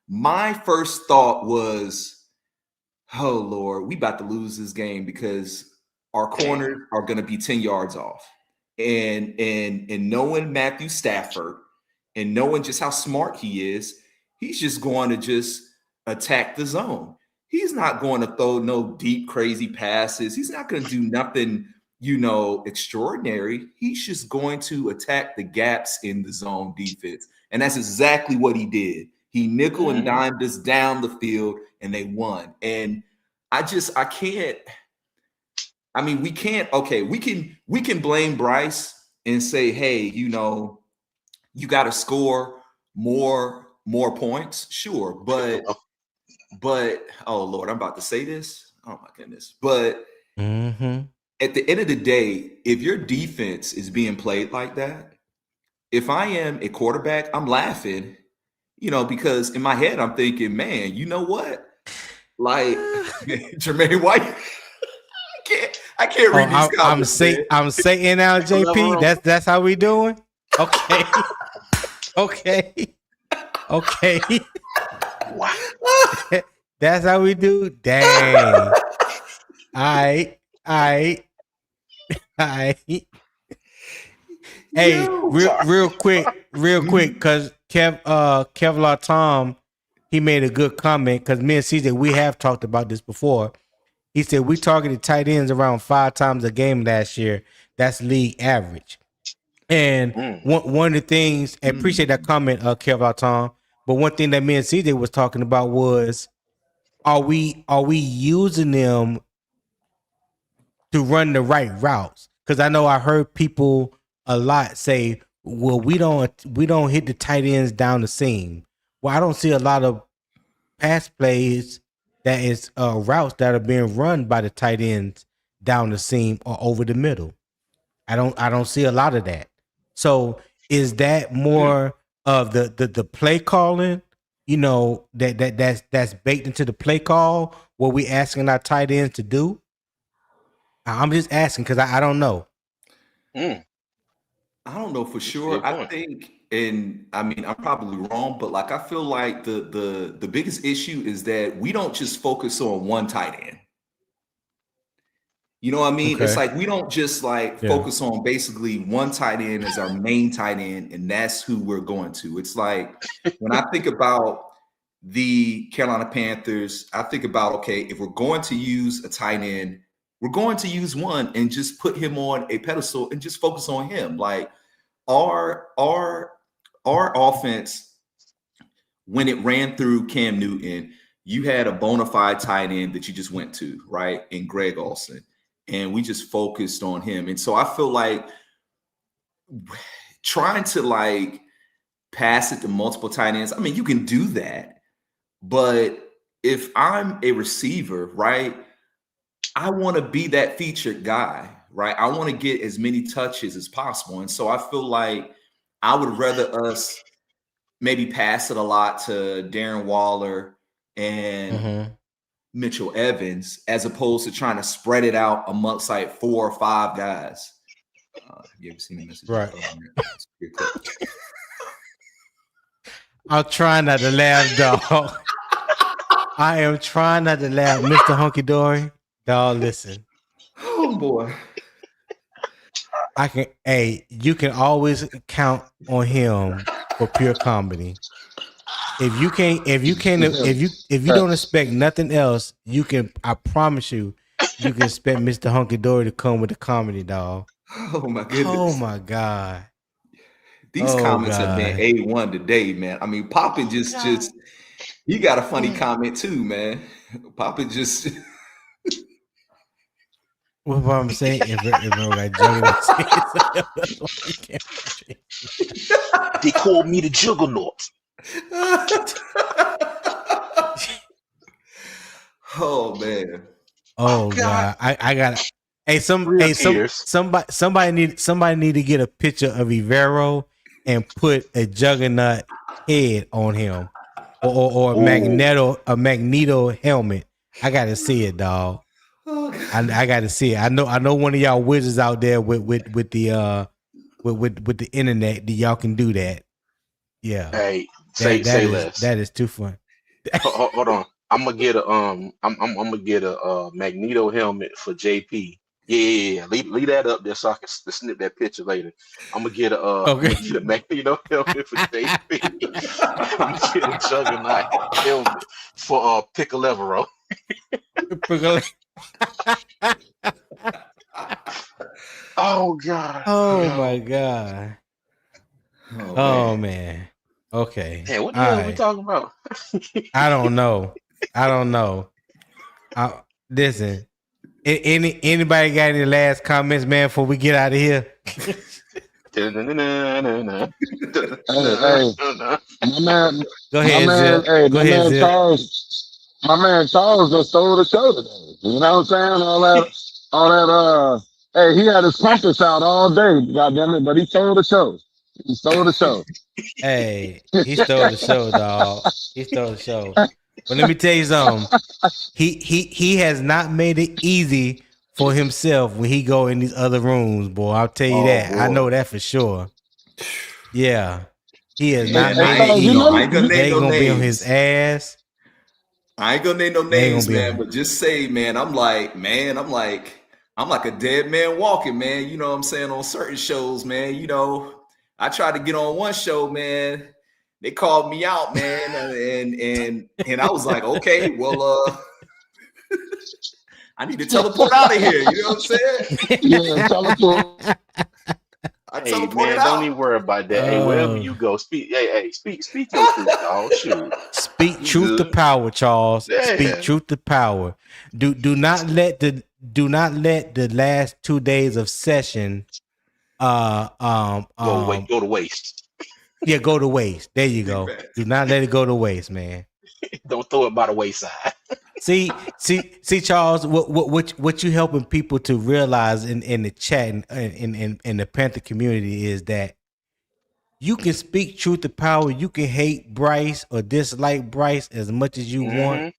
my first thought was, oh, Lord, we about to lose this game because our corners are going to be 10 yards off. And knowing Matthew Stafford and knowing just how smart he is, he's just going to just attack the zone. He's not going to throw no deep, crazy passes. He's not going to do nothing, extraordinary. He's just going to attack the gaps in the zone defense. And that's exactly what he did. He nickel and dimed us down the field, and they won. And I can't. I mean, we can't. Okay, we can blame Bryce and say, hey, you got to score more points. Sure, but oh Lord, I'm about to say this. Oh my goodness. But at the end of the day, if your defense is being played like that, if I am a quarterback, I'm laughing, because in my head I'm thinking, man, you know what? Like Jermaine White, I can't read these comments. I'm saying now, JP. That's how we doing. Okay. Okay. What? That's how we do. Dang. All right. Hey, real quick, because Kevlar Tom, he made a good comment because me and CJ, we have talked about this before. He said we targeted tight ends around 5 times a game last year. That's league average. And one of the things, I appreciate that comment, Kev Tom. But one thing that me and CJ was talking about was, are we using them to run the right routes? Because I know I heard people a lot say, well, we don't hit the tight ends down the seam. Well, I don't see a lot of pass plays that is routes that are being run by the tight ends down the seam or over the middle. I don't see a lot of that. So is that more of the play calling, that's baked into the play call, what we asking our tight ends to do? I'm just asking because I don't know. I don't know for sure. I think, and I mean, I'm probably wrong, but like I feel like the biggest issue is that we don't just focus on one tight end. You know what I mean? Okay. It's like we don't just focus on basically one tight end as our main tight end, and that's who we're going to. It's like when I think about the Carolina Panthers, I think about, okay, if we're going to use a tight end, we're going to use one and just put him on a pedestal and just focus on him. Like our offense, when it ran through Cam Newton, you had a bona fide tight end that you just went to, right? And Greg Olsen. And we just focused on him. And so I feel like trying to pass it to multiple tight ends, I mean, you can do that. But if I'm a receiver, right, I want to be that featured guy, right? I want to get as many touches as possible. And so I feel like I would rather us maybe pass it a lot to Darren Waller and Mitchell Evans, as opposed to trying to spread it out amongst 4 or 5 guys. Have you ever seen the message? Right. I'm trying not to laugh, dog. I am trying not to laugh. Mr. Hunky Dory, dog, listen. Oh, boy. You can always count on him for pure comedy. If you don't expect nothing else, I promise you can expect Mr. Hunky Dory to come with the comedy, dog. Oh my goodness. Oh my God. These comments have been A1 today, man. I mean, Poppin just he got a funny comment too, man. Poppin just what I'm saying, they call me the Juggernaut. Oh man. Oh God. I got somebody need to get a picture of Ivero and put a Juggernaut head on him or a Magneto helmet. I gotta see it, dog. I gotta see it. I know one of y'all wizards out there with the internet that y'all can do that. Yeah. Hey, say less. That is too fun. Hold on. I'm gonna get a Magneto helmet for JP. Yeah. Leave that up there so I can snip that picture later. I'm gonna get a Magneto helmet for JP. I'm gonna get a Juggernaut helmet for Piccolevero. Oh God. Oh my God. Oh man. Okay. Hey, what the hell are we talking about? I don't know. Listen. Anybody got any last comments, man, before we get out of here? Hey, my man. Go ahead, Zip. Hey, Go ahead, Zip. My man Charles just stole the show today. You know what I'm saying? All that. Hey, he had his trumpets out all day, goddamn it, but he stole the show. He stole the show. Hey, he stole the show, dog. He stole the show. But let me tell you something. He has not made it easy for himself when he go in these other rooms, boy. I'll tell you that. Boy. I know that for sure. Yeah. He has not made it easy. They gonna be on his ass. I ain't gonna name no names, man, but just say, man, I'm like a dead man walking, man. You know what I'm saying? On certain shows, man, you know, I tried to get on one show, man. They called me out, man, and I was like, okay, well, I need to teleport out of here. You know what I'm saying? Yeah, teleport. I Hey Someone pointed man, don't out. even worry about that. Hey, wherever you go, speak. Hey, speak your truth, dog. Shoot, Speak you truth to good? power, Charles. Speak Yeah. truth to power. Do not let the last 2 days of session Go to waste. yeah, go to waste. There you Big go. facts. Do not let it go to waste, man. Don't throw it by the wayside. See, Charles, what you helping people to realize in the chat and in the Panther community is that you can speak truth to power. You can hate Bryce or dislike Bryce as much as you want, Mm-hmm.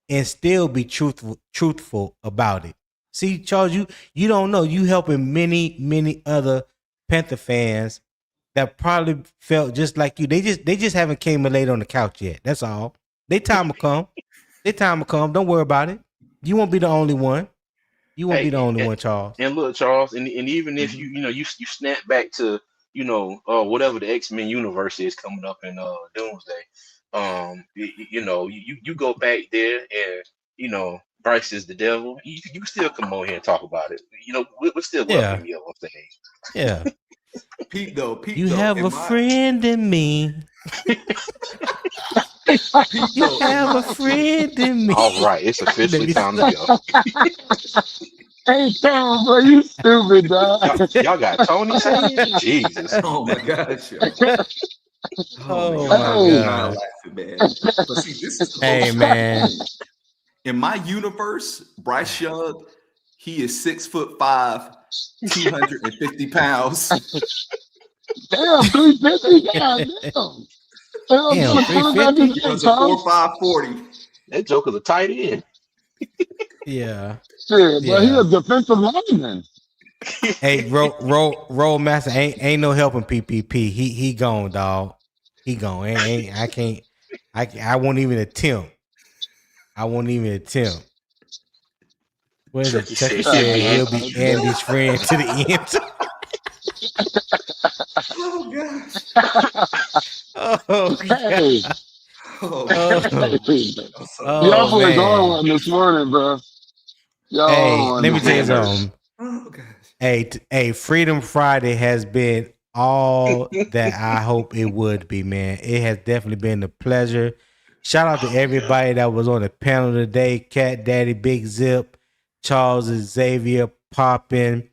and still be truthful about it. See, Charles, you don't know. You helping many other Panther fans that probably felt just like you. They just haven't came and laid on the couch yet. That's all. Their time will come. Their time will come. Don't worry about it. You won't be the only one. You won't be the Hey, only one, Charles. and look, Charles, and even if Mhm. you snap back to whatever the X-Men universe is coming up in Doomsday, you go back there and Bryce is the devil. You can still come on here and talk about it. We're still Yeah, welcome you on stage. yeah. Peep though. You have a friend in me. Peep You though. have a friend in me. All right, it's Let officially me time to stop. go. Hey, Tom, bro, you stupid, dog. Y'all got Tony saying, Jesus. Oh my gosh, yo. Oh Man, my Hey, I'm dying God. laughing, man. But see, this is the Hey most man. in my universe. Bryce Young, he is 6'5", 250 pounds. damn, 350, goddamn. Hell, Damn, get a quarterback 350? in He shape, runs a Tom. 4.5 40. That joker's a tight end. Yeah. Shit, but he a Yeah. defensive lineman. Hey, roll master ain't no helping PPP. He gone, dog. He gone. Ain't I can't I won't even attempt. I won't even attempt. What is it? Chucky Chucky said he'll said be he'll Andy's be friend. Andy's friend to the end. Oh gosh. Oh Hey, God. Oh Oh, gosh. hey, I'm so oh y'all lost. boys on man. one this morning, bro. Y'all Hey, on one let me this tell you morning. Manners. something. Oh gosh. Hey, Freedom Friday has been all that I hope it would be, man. It has definitely been a pleasure. Shout out to Oh yeah. everybody that was on the panel today. Cat Daddy, Big Zip, Charles Xavier, Poppin.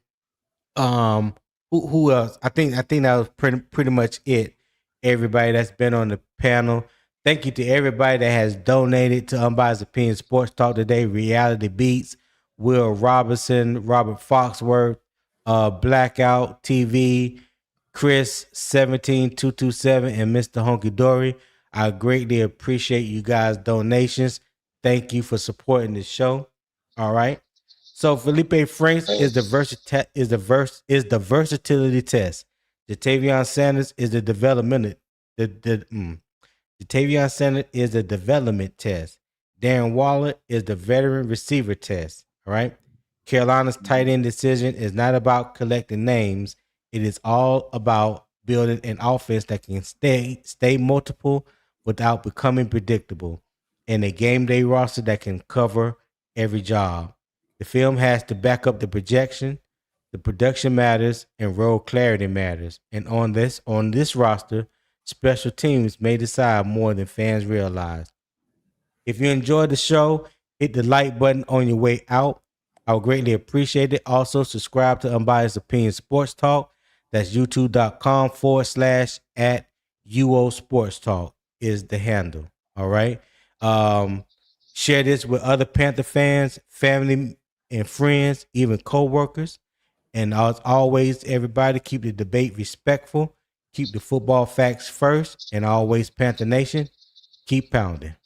Um, who else? I think that was pretty much it. Everybody that's been on the panel. Thank you to everybody that has donated to Unbiased Opinion Sports Talk today. Reality Beats, Will Robinson, Robert Foxworth, Blackout TV, Chris 17227, and Mr. Honky Dory. I greatly appreciate you guys' donations. Thank you for supporting the show. All right. So Feleipe Franks is the versatility test. The Tavion Sanders is the Tavion Sanders is the development test. Darren Waller is the veteran receiver test. All right. Carolina's tight end decision is not about collecting names. It is all about building an offense that can stay multiple without becoming predictable, and a game day roster that can cover every job. The film has to back up the projection. The production matters and role clarity matters. And on this roster, special teams may decide more than fans realize. If you enjoyed the show, hit the like button on your way out. I would greatly appreciate it. Also, subscribe to Unbiased Opinion Sports Talk. That's youtube.com/@UO Sports Talk is the handle. All right. Share this with other Panther fans, family, and friends, even co-workers. And as always, everybody keep the debate respectful. Keep the football facts first. And always, Panther Nation, keep pounding.